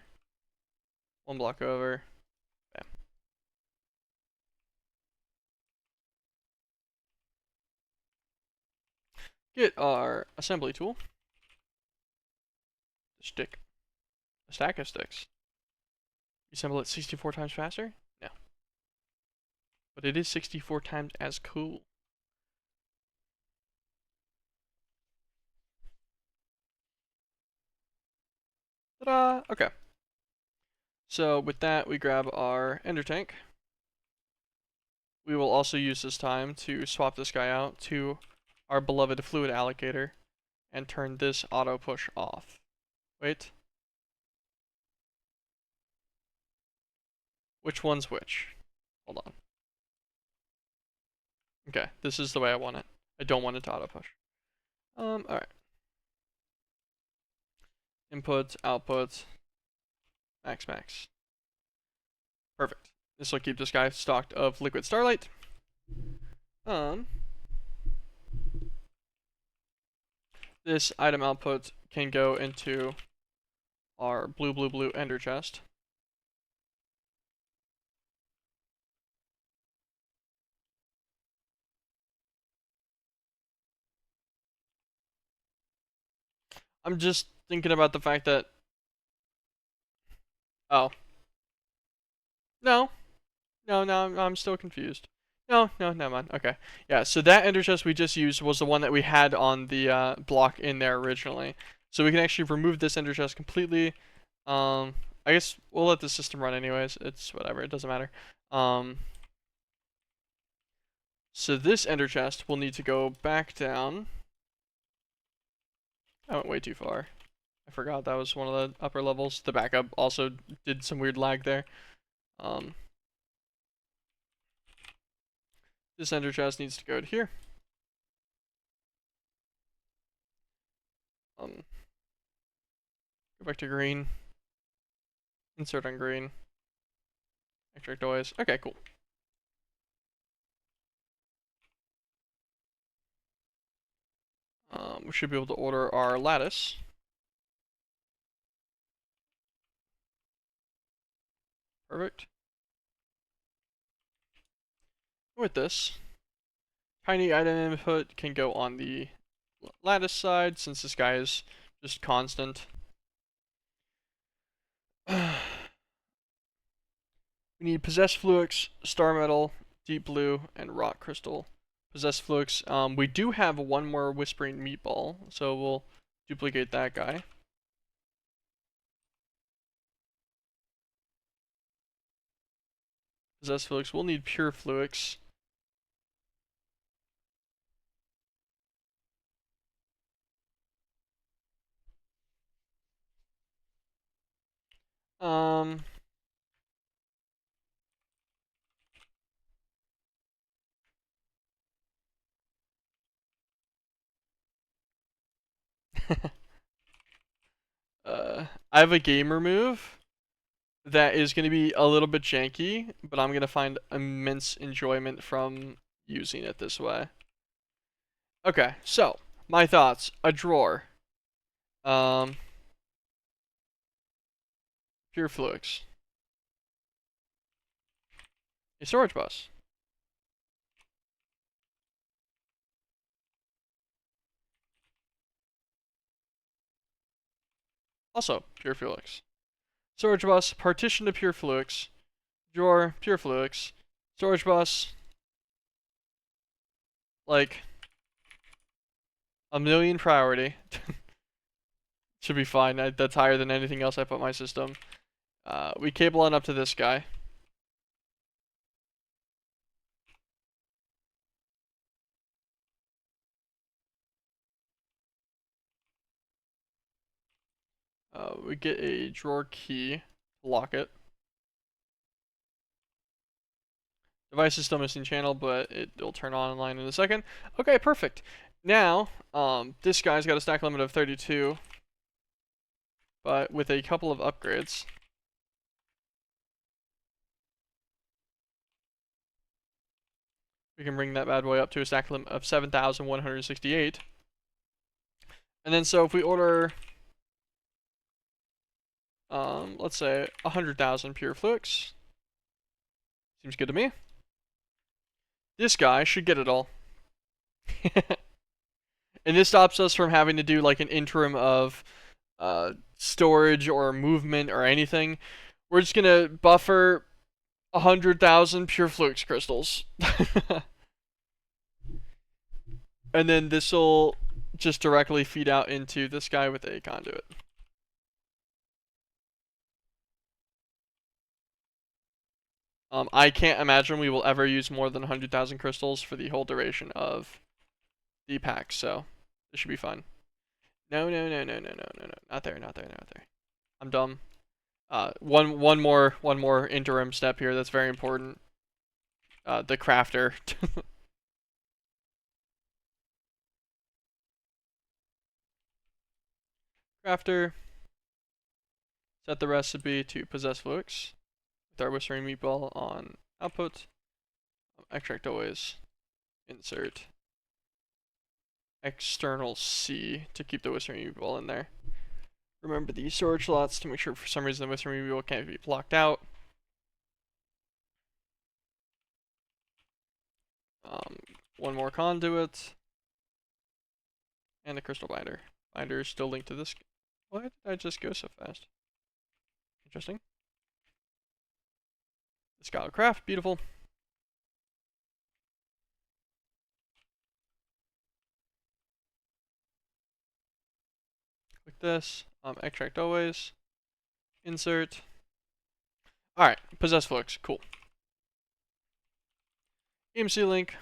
1 block over. Bam. Get our assembly tool. Stick. A stack of sticks. You assemble it 64 times faster? No. But it is 64 times as cool. Ta-da! Okay. So with that, we grab our ender tank. We will also use this time to swap this guy out to our beloved fluid allocator and turn this auto push off. Wait. Which one's which? Hold on. Okay, this is the way I want it. I don't want it to auto push. Alright. Input, output, max. Perfect. This will keep this guy stocked of liquid starlight. This item output can go into our blue ender chest. I'm just thinking about the fact that... Oh. No. No, I'm still confused. No, never mind. Okay. Yeah, so that ender chest we just used was the one that we had on the block in there originally. So we can actually remove this ender chest completely. I guess we'll let the system run anyways. It's whatever, it doesn't matter. So this ender chest will need to go back down. I went way too far. I forgot that was one of the upper levels. The backup also did some weird lag there. This ender chest needs to go to here. Go back to green. Insert on green. Extract always. Okay, cool. We should be able to order our lattice. Perfect. With this, tiny item input can go on the lattice side since this guy is just constant. We need possessed fluix, star metal, deep blue, and rock crystal. Possessed Flux. We do have one more Whispering Meatball, so we'll duplicate that guy. Possessed Flux. We'll need Pure Flux. Um, I have a gamer move that is going to be a little bit janky, but I'm going to find immense enjoyment from using it this way. Okay, so my thoughts: a drawer, um, Pure Flux, a storage bus, also Pure Flux, storage bus, partition to Pure Flux, drawer, Pure Flux, storage bus, like a million priority. Should be fine. That's higher than anything else I put in my system. We cable on up to this guy. We get a drawer key to lock it. Device is still missing channel, but it'll turn on online in a second. Okay, perfect. Now, this guy's got a stack limit of 32, but with a couple of upgrades. We can bring that bad boy up to a stack limit of 7,168. And then so if we order, let's say 100,000 Pure Flux, seems good to me. This guy should get it all. And this stops us from having to do like an interim of storage or movement or anything. We're just gonna buffer 100,000 Pure Flux crystals. And then this will just directly feed out into this guy with a conduit. I can't imagine we will ever use more than 100,000 crystals for the whole duration of the pack, so this should be fun. No, no, no, no, no, no, no, no, not there, not there, not there. I'm dumb. One more interim step here that's very important. The crafter. Crafter. Set the recipe to possess Flux. With our Whispering Meatball on output. Extract always. Insert. External C to keep the Whispering Meatball in there. Remember the storage slots to make sure for some reason the Whispering Meatball can't be blocked out. One more conduit. And the crystal binder. Binder is still linked to this. Why did I just go so fast? Interesting. The Scholar Craft, beautiful. Click this. Extract always. Insert. Alright, possess Flux, cool. EMC link.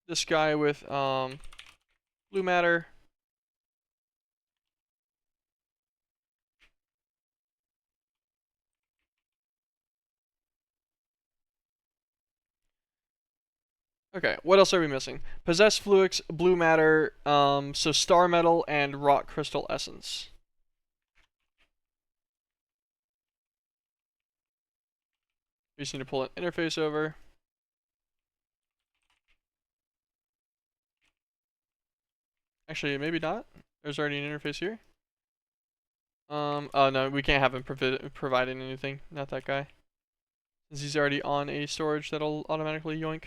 This guy with blue matter. Okay, what else are we missing? Possess Flux, blue matter, so star metal and rock crystal essence. We just need to pull an interface over. Actually, maybe not. There's already an interface here. Oh no, we can't have him providing anything. Not that guy. Since he's already on a storage that'll automatically yoink.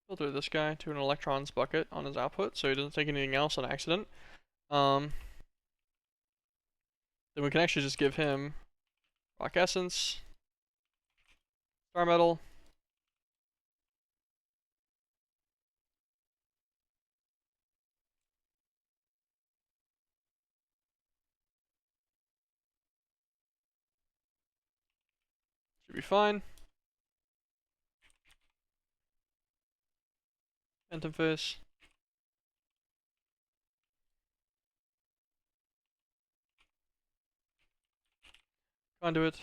filter this guy to an electrons bucket on his output so he doesn't take anything else on accident. Then we can actually just give him rock essence, star metal, should be fine. Phantom face. Conduit.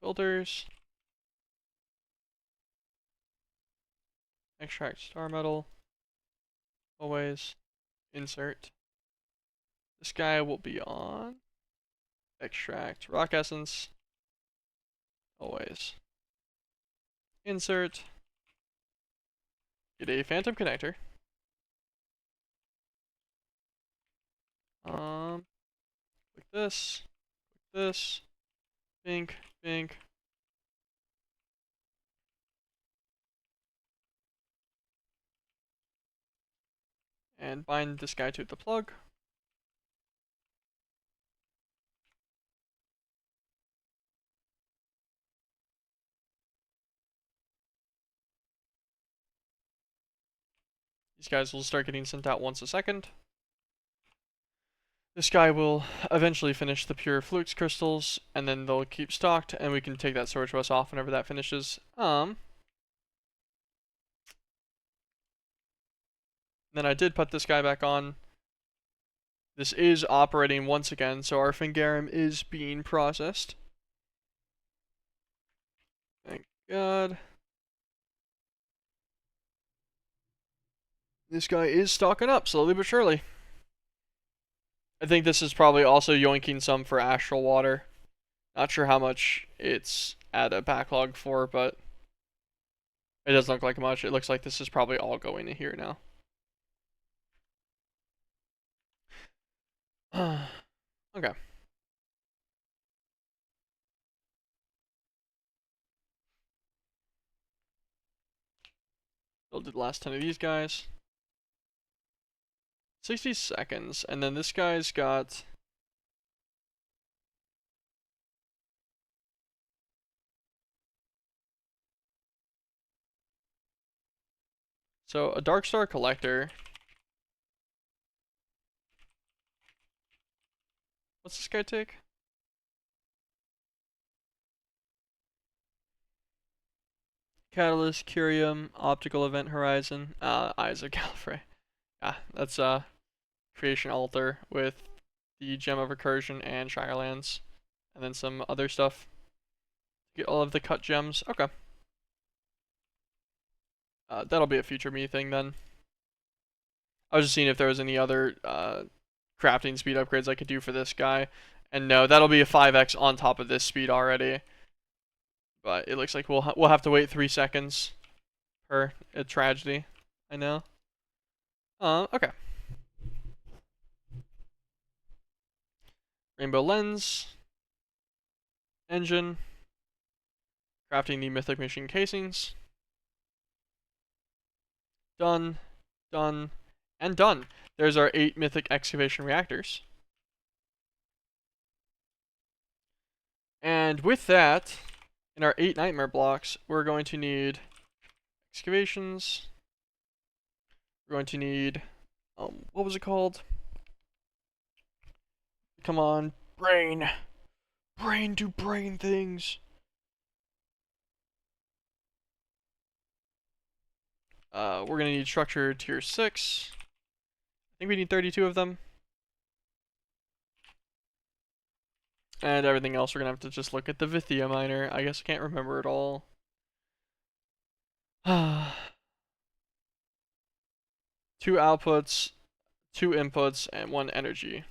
Filters. Extract star metal. Always. Insert. This guy will be on. Extract rock essence. Always. Insert. Get a phantom connector. Like this, pink, pink. And bind this guy to the plug. These guys will start getting sent out once a second. This guy will eventually finish the pure flux crystals, and then they'll keep stocked, and we can take that storage bus off whenever that finishes. Then I did put this guy back on. This is operating once again, so our Fingarum is being processed. Thank God. This guy is stocking up, slowly but surely. I think this is probably also yoinking some for Astral Water. Not sure how much it's at a backlog for, but it doesn't look like much. It looks like this is probably all going in here now. Okay. We'll do the last 10 of these guys. 60 seconds, and then this guy's got... So, a Dark Star Collector. What's this guy take? Catalyst, Curium, Optical Event Horizon, Eyes of Gallifrey. Yeah, that's Creation Altar with the Gem of Recursion and Shirelands. And then some other stuff. Get all of the cut gems. Okay. That'll be a future me thing then. I was just seeing if there was any other crafting speed upgrades I could do for this guy. And no, that'll be a 5x on top of this speed already. But it looks like we'll have to wait 3 seconds per a tragedy. I know. Okay. Rainbow lens. Engine. Crafting the mythic machine casings. Done. Done. And done. There's our 8 mythic excavation reactors. And with that, in our 8 nightmare blocks, we're going to need excavations. We're going to need, what was it called? Come on, brain. Brain do brain things. We're gonna need structure tier 6. I think we need 32 of them. And everything else, we're gonna have to just look at the Vithia miner. I guess I can't remember it all. 2 outputs, 2 inputs, and 1 energy.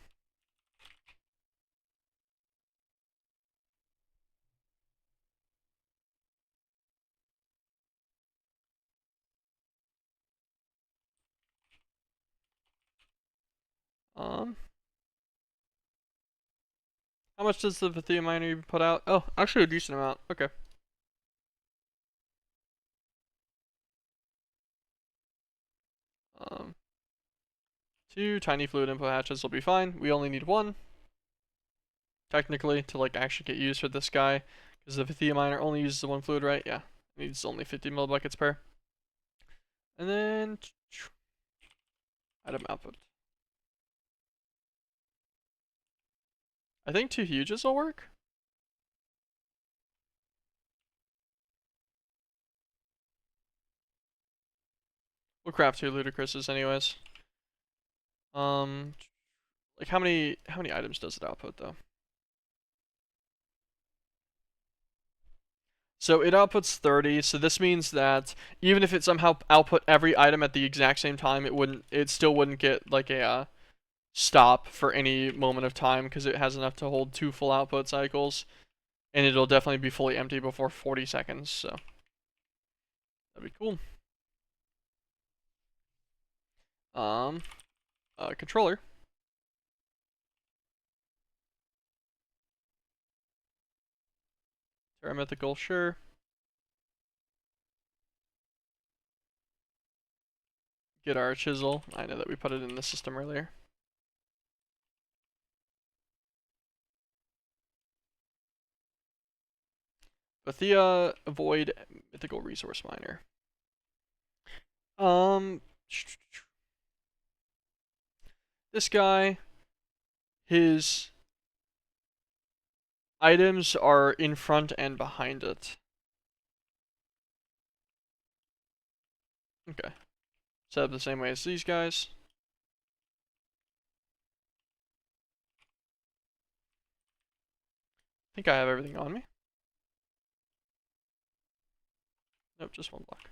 How much does the Vithia miner even put out? Oh, actually a decent amount. Okay. Um, 2 tiny fluid input hatches will be fine. We only need 1, technically, to like actually get used for this guy. Because the Vithia miner only uses the 1 fluid, right? Yeah. It needs only 50 millibuckets per. And then item output. I think 2 huges will work. We'll craft 2 ludicrouses anyways. Like how many items does it output though? So it outputs 30, so this means that even if it somehow output every item at the exact same time, it still wouldn't get like a stop for any moment of time because it has enough to hold 2 full output cycles, and it'll definitely be fully empty before 40 seconds, so that'd be cool. Controller. Terra Mythical, sure. Get our chisel. I know that we put it in the system earlier. Bethia Void Mythical Resource Miner. This guy, his items are in front and behind it. Okay. Set up the same way as these guys. I think I have everything on me. Nope, just 1 block.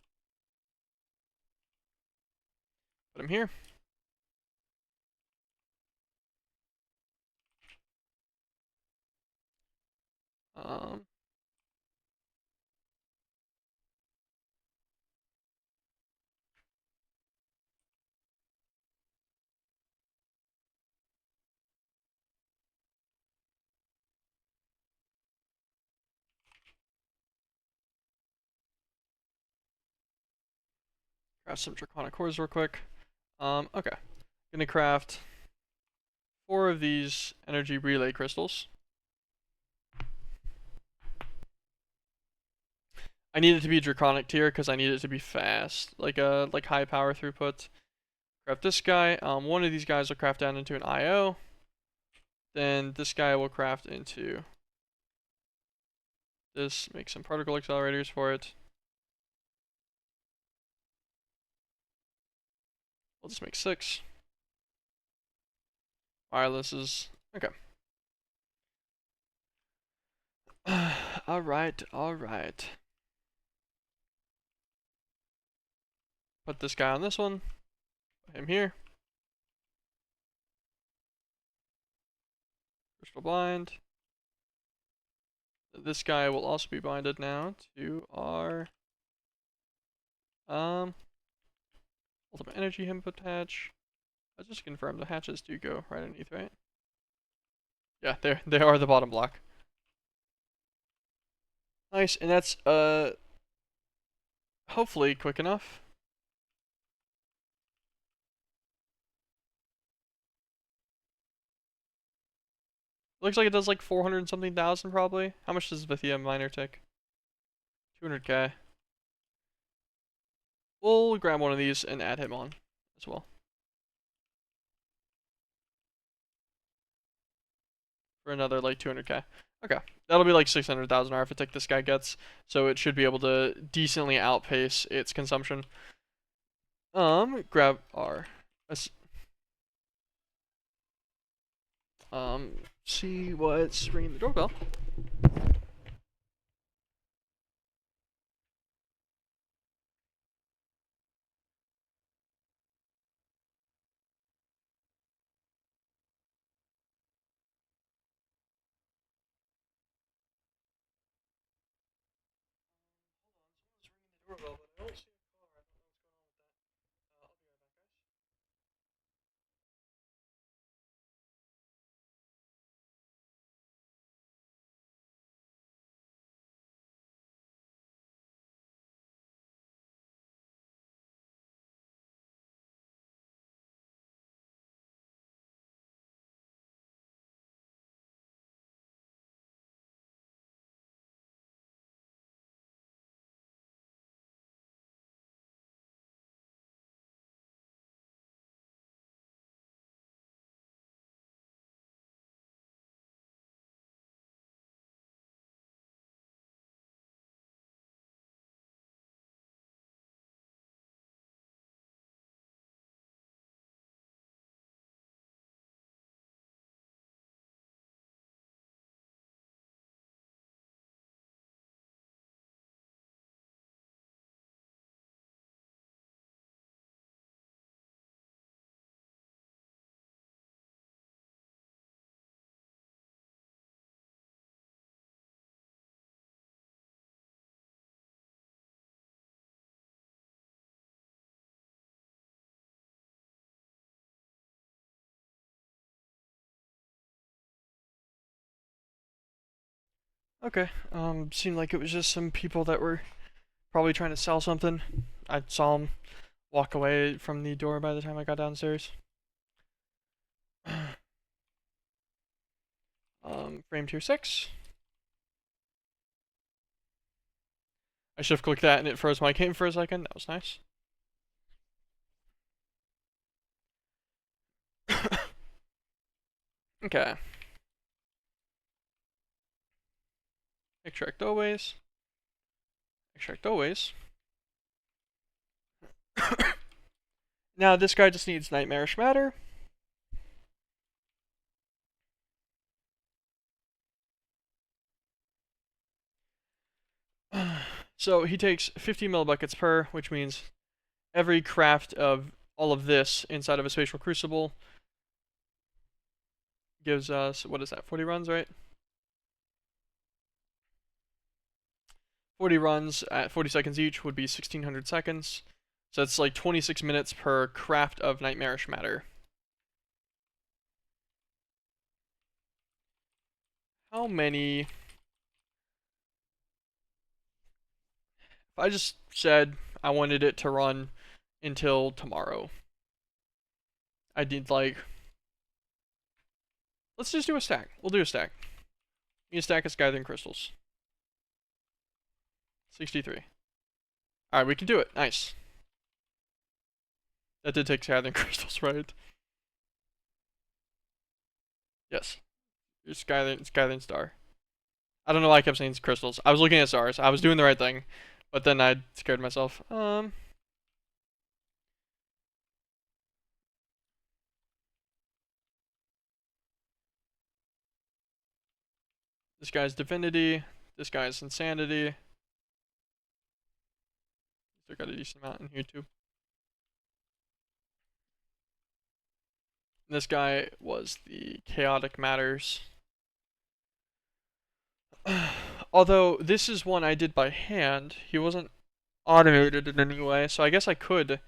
Put him here. Um, Craft some draconic cores real quick. Okay. Gonna craft 4 of these energy relay crystals. I need it to be draconic tier because I need it to be fast, like high power throughput. Craft this guy. One of these guys will craft down into an IO. Then this guy will craft into this. Make some particle accelerators for it. We'll just make 6. Wireless is okay. Alright. Put this guy on this one. Put him here. Crystal blind. This guy will also be binded now to our ultimate energy input hatch. I just confirmed the hatches do go right underneath, right? Yeah, they are the bottom block. Nice, and that's hopefully quick enough. Looks like it does like 400 and something thousand probably. How much does Vithia miner take? 200k. We'll grab one of these and add him on as well. For another like 200k. Okay, that'll be like 600,000 arithmetic this guy gets, so it should be able to decently outpace its consumption. Grab our see what's ringing the doorbell. Doorbell, but I don't see a caller. I don't know what's going on with that. I'll be right back, guys. Okay. Seemed like it was just some people that were probably trying to sell something. I saw them walk away from the door by the time I got downstairs. Frame tier 6. I should have clicked that and it froze my game for a second. That was nice. Okay. Extract always. Extract always. Now this guy just needs Nightmarish Matter. So he takes 50 millibuckets per, which means every craft of all of this inside of a spatial crucible gives us, what is that, 40 runs, right? 40 runs at 40 seconds each would be 1600 seconds. So that's like 26 minutes per craft of Nightmarish Matter. How many... If I just said I wanted it to run until tomorrow, I need like... Let's just do a stack. We'll do a stack. You stack of Skything Crystals. 63. Alright, we can do it. Nice. That did take Skything Crystals, right? Yes. Your Skything Star. I don't know why I kept saying crystals. I was looking at stars. I was doing the right thing. But then I scared myself. This guy's Divinity. This guy's Insanity. Still got a decent amount in here too. This guy was the Chaotic Matters. Although this is one I did by hand. He wasn't automated in any way, so I guess I could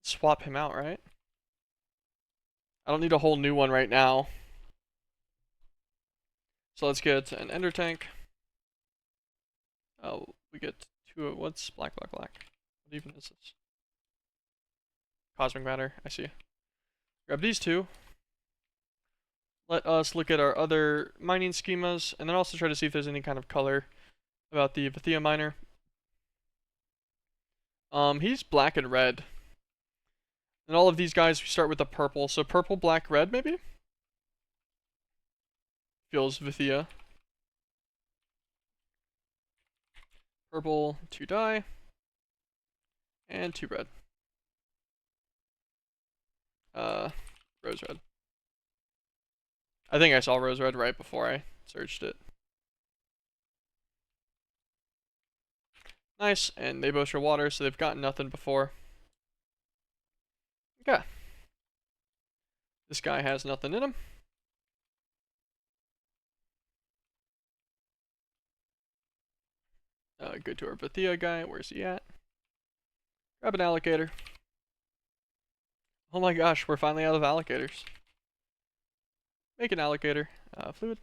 swap him out, right? I don't need a whole new one right now. So let's get an Ender Tank. Oh, we get two. What's black, black, black? What even is this? Cosmic Matter. I see. Grab these two. Let us look at our other mining schemas, and then also try to see if there's any kind of color about the Vithia miner. He's black and red. And all of these guys, we start with the purple. So purple, black, red, maybe? Feels Vithia. Purple, 2 dye. And 2 red. Rose red. I think I saw rose red right before I searched it. Nice, and they both show water, so they've gotten nothing before. Okay. This guy has nothing in him. Go to our Vithia guy. Where's he at? Grab an allocator. Oh my gosh, we're finally out of allocators. Make an allocator. Fluid.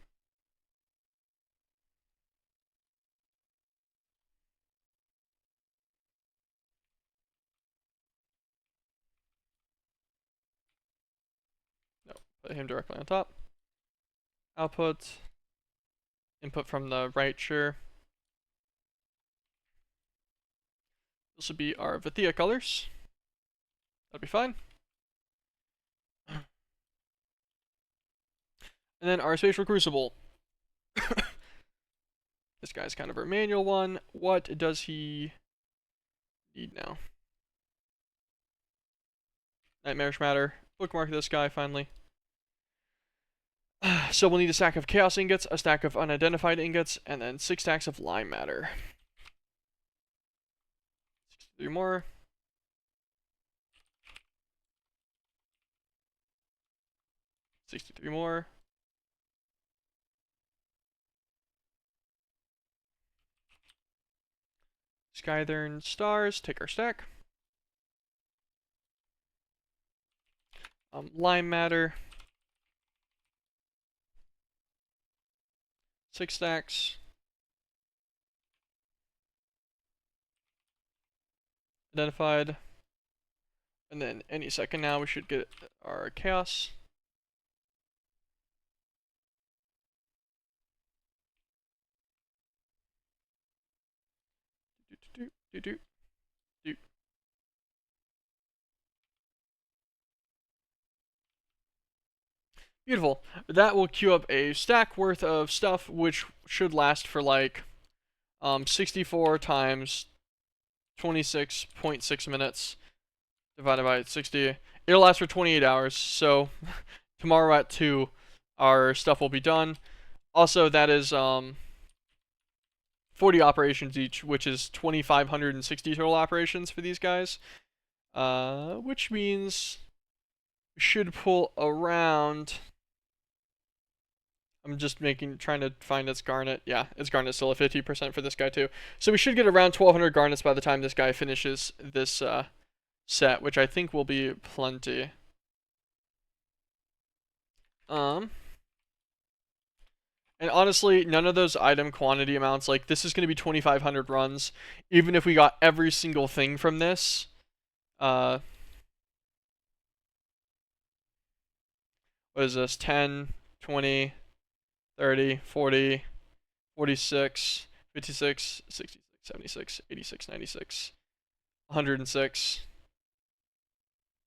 No, put him directly on top. Output. Input from the right, sure. This would be our Vithia colors. That'll be fine. And then our spatial crucible. This guy's kind of our manual one. What does he need now? Nightmarish Matter. Bookmark this guy finally. So we'll need a stack of chaos ingots, a stack of unidentified ingots, and then 6 stacks of lime matter. 63 more. 63 more. Skythern stars, take our stack. Lime matter. 6 stacks. identified. And then any second now we should get our chaos. Do, do, do, do. Beautiful. That will queue up a stack worth of stuff, which should last for like 64 times 26.6 minutes divided by 60. It'll last for 28 hours. So tomorrow at 2, our stuff will be done. Also, that is 40 operations each, which is 2,560 total operations for these guys. Which means we should pull around. I'm just trying to find its garnet. Yeah, it's garnet still at 50% for this guy too. So we should get around 1,200 garnets by the time this guy finishes this set, which I think will be plenty. And honestly, none of those item quantity amounts, like this is going to be 2,500 runs, even if we got every single thing from this. What is this? 10, 20, 30, 40, 46, 56, 66, 76, 86, 96, 106,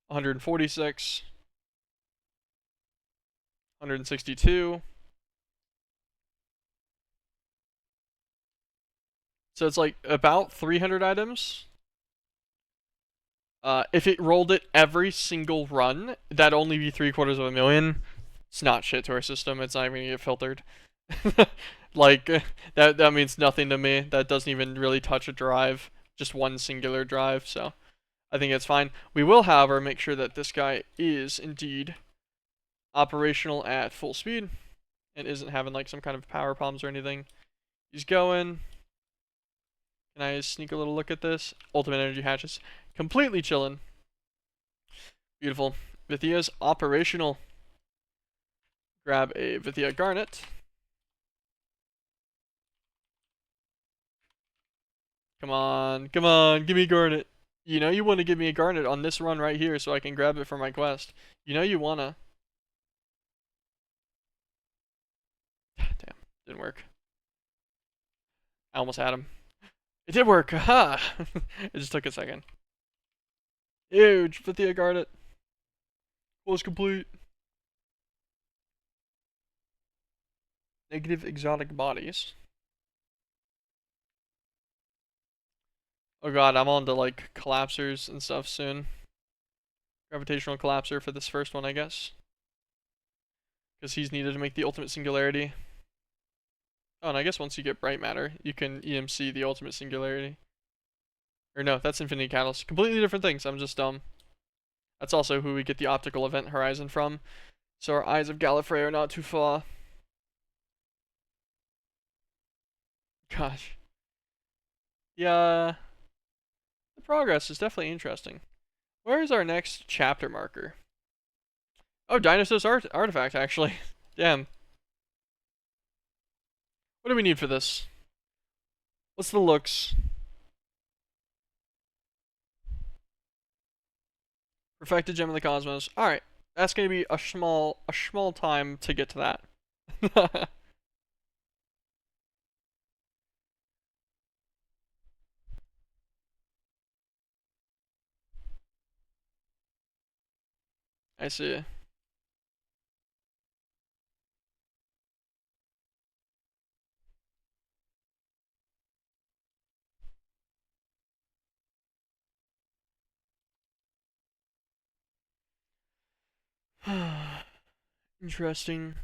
146, 162. So it's like about 300 items. If it rolled it every single run, that'd only be 750,000. It's not shit to our system. It's not even gonna get filtered. Like that means nothing to me. That doesn't even really touch a drive, just one singular drive. So I think it's fine. We will, however, make sure that this guy is indeed operational at full speed and isn't having like some kind of power problems or anything. He's going. Can I sneak a little look at this? Ultimate energy hatches. Completely chilling. Beautiful. Vithia's operational. Grab a Vithia Garnet. Come on, come on, give me Garnet. You know you want to give me a Garnet on this run right here so I can grab it for my quest. You know you wanna. Damn, didn't work. I almost had him. It did work, haha! It just took a second. Huge, Vithia Garnet. Was complete. Negative exotic bodies. Oh god, I'm on to like collapsers and stuff soon. Gravitational collapser for this first one, I guess. Because he's needed to make the ultimate singularity. Oh, and I guess once you get bright matter, you can EMC the ultimate singularity. Or no, that's infinity catalyst. Completely different things. I'm just dumb. That's also who we get the optical event horizon from. So our eyes of Gallifrey are not too far. Gosh. Yeah. The progress is definitely interesting. Where is our next chapter marker? Oh, Dinosaur's artifact, actually. Damn. What do we need for this? What's the looks? Perfected Gem of the Cosmos. Alright. That's gonna be a small time to get to that. I see. Interesting.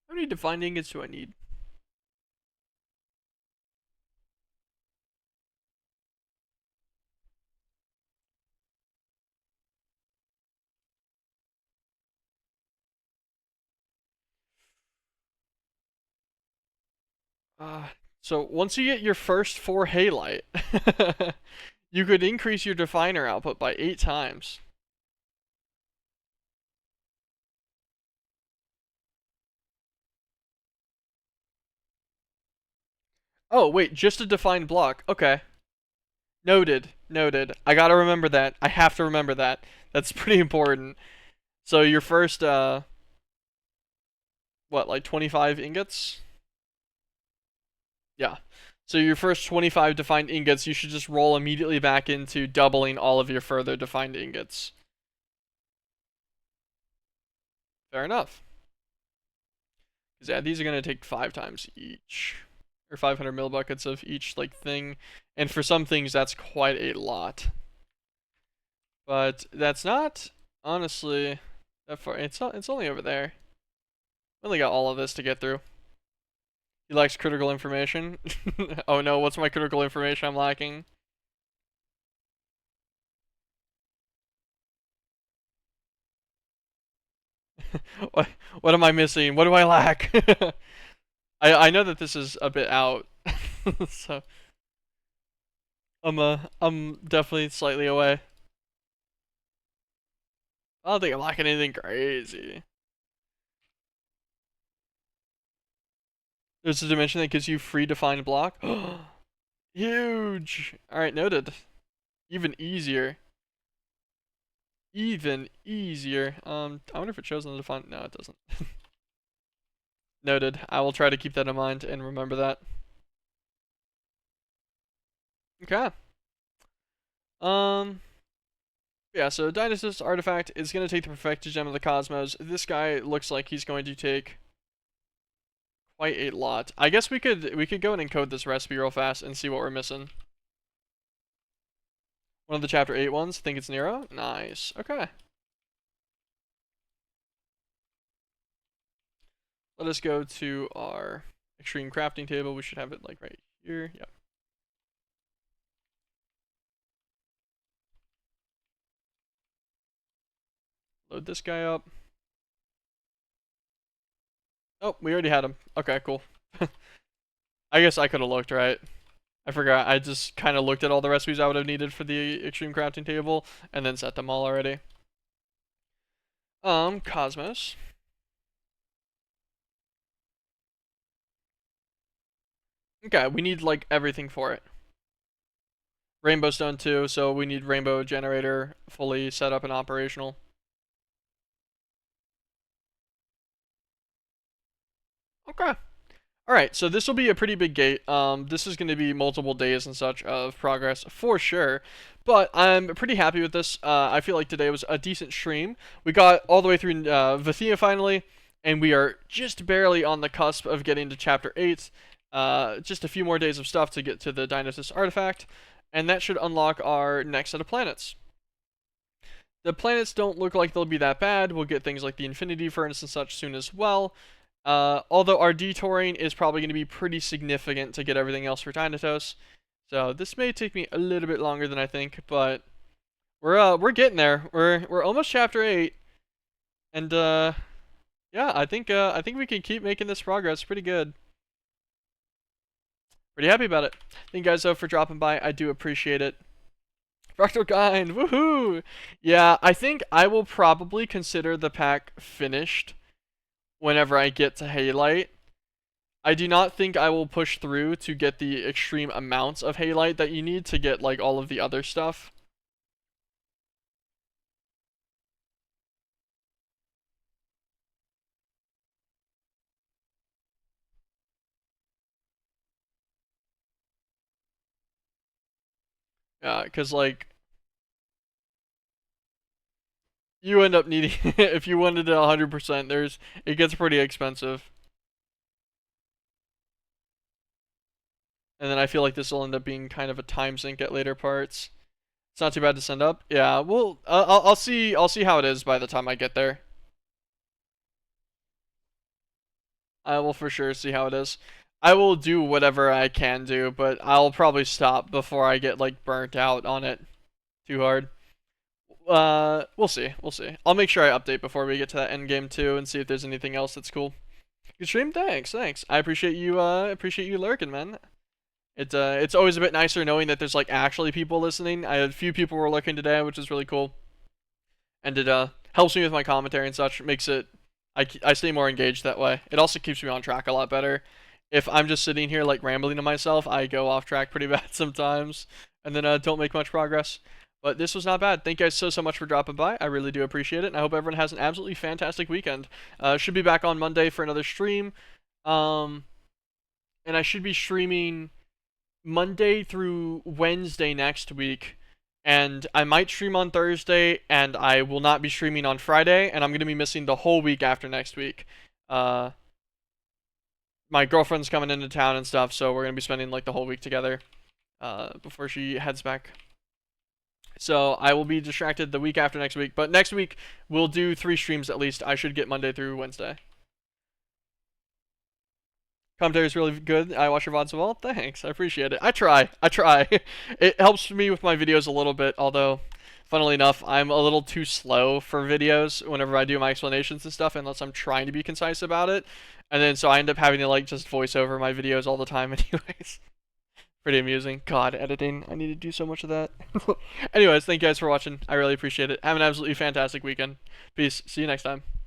How many defined ingots do I need? So once you get your first 4 halite, You could increase your definer output by 8 times. Oh, wait, just a defined block. Okay. Noted. Noted. I gotta remember that. I have to remember that. That's pretty important. So your first, what, like 25 ingots? Yeah. So your first 25 defined ingots, you should just roll immediately back into doubling all of your further defined ingots. Fair enough. Because, yeah, these are going to take 5 times each. Or 500 millibuckets of each, like, thing. And for some things, that's quite a lot. But that's not, honestly, that far. It's only over there. We only got all of this to get through. He likes critical information. Oh no, what's my critical information I'm lacking? What am I missing? What do I lack? I know that this is a bit out. So I'm definitely slightly away. I don't think I'm lacking anything crazy. There's a dimension that gives you free defined block. Huge. Alright, noted. Even easier. Even easier. I wonder if it shows on the defined. No, it doesn't. Noted. I will try to keep that in mind and remember that. Okay. Yeah, so Dynastis Artifact is going to take the Perfected Gem of the Cosmos. This guy looks like he's going to take quite a lot. I guess we could go and encode this recipe real fast and see what we're missing. One of the chapter 8 ones. Think it's Nero? Nice. Okay. Let us go to our extreme crafting table. We should have it like right here. Yep. Load this guy up. Oh, we already had him. Okay, cool. I guess I could have looked, right? I forgot. I just kind of looked at all the recipes I would have needed for the extreme crafting table and then set them all already. Cosmos. Okay, we need like everything for it. Rainbow Stone too, so we need Rainbow Generator fully set up and operational. Okay. Alright, so this will be a pretty big gate. This is going to be multiple days and such of progress for sure. But I'm pretty happy with this. I feel like today was a decent stream. We got all the way through Vathia finally, and we are just barely on the cusp of getting to Chapter 8. Just a few more days of stuff to get to the Dynastis Artifact, and that should unlock our next set of planets. The planets don't look like they'll be that bad. We'll get things like the Infinity Furnace and such soon as well. Although our detouring is probably going to be pretty significant to get everything else for Dynatos. So this may take me a little bit longer than I think, but we're getting there. We're almost chapter 8. And yeah, I think we can keep making this progress pretty good. Pretty happy about it. Thank you guys though for dropping by. I do appreciate it. Fractal Kind, woohoo! Yeah, I think I will probably consider the pack finished whenever I get to Halite. I do not think I will push through to get the extreme amounts of Halite that you need to get like all of the other stuff. Yeah, because like you end up needing if you wanted it 100%, it gets pretty expensive. And then I feel like this will end up being kind of a time sink at later parts. It's not too bad to send up. Yeah, well, I'll see how it is by the time I get there. I will for sure see how it is. I will do whatever I can do, but I'll probably stop before I get like burnt out on it too hard. We'll see. We'll see. I'll make sure I update before we get to that end game too, and see if there's anything else that's cool. Good stream. Thanks. I appreciate you lurking, man. It's always a bit nicer knowing that there's like actually people listening. I had a few people were looking today, which is really cool, and it helps me with my commentary and such. Makes it I stay more engaged that way. It also keeps me on track a lot better. If I'm just sitting here like rambling to myself, I go off track pretty bad sometimes, and then don't make much progress. But this was not bad. Thank you guys so much for dropping by. I really do appreciate it, and I hope everyone has an absolutely fantastic weekend. Should be back on Monday for another stream, and I should be streaming Monday through Wednesday next week. And I might stream on Thursday, and I will not be streaming on Friday, and I'm going to be missing the whole week after next week. My girlfriend's coming into town and stuff, so we're going to be spending like the whole week together before she heads back. So I will be distracted the week after next week, but next week we'll do 3 streams at least. I should get Monday through Wednesday. Commentary is really good. I watch your VODs as well. Thanks. I appreciate it. I try. It helps me with my videos a little bit, although, funnily enough, I'm a little too slow for videos whenever I do my explanations and stuff, unless I'm trying to be concise about it. And then, so I end up having to, like, just voice over my videos all the time anyways. Pretty amusing. God, editing. I need to do so much of that. Anyways, thank you guys for watching. I really appreciate it. Have an absolutely fantastic weekend. Peace. See you next time.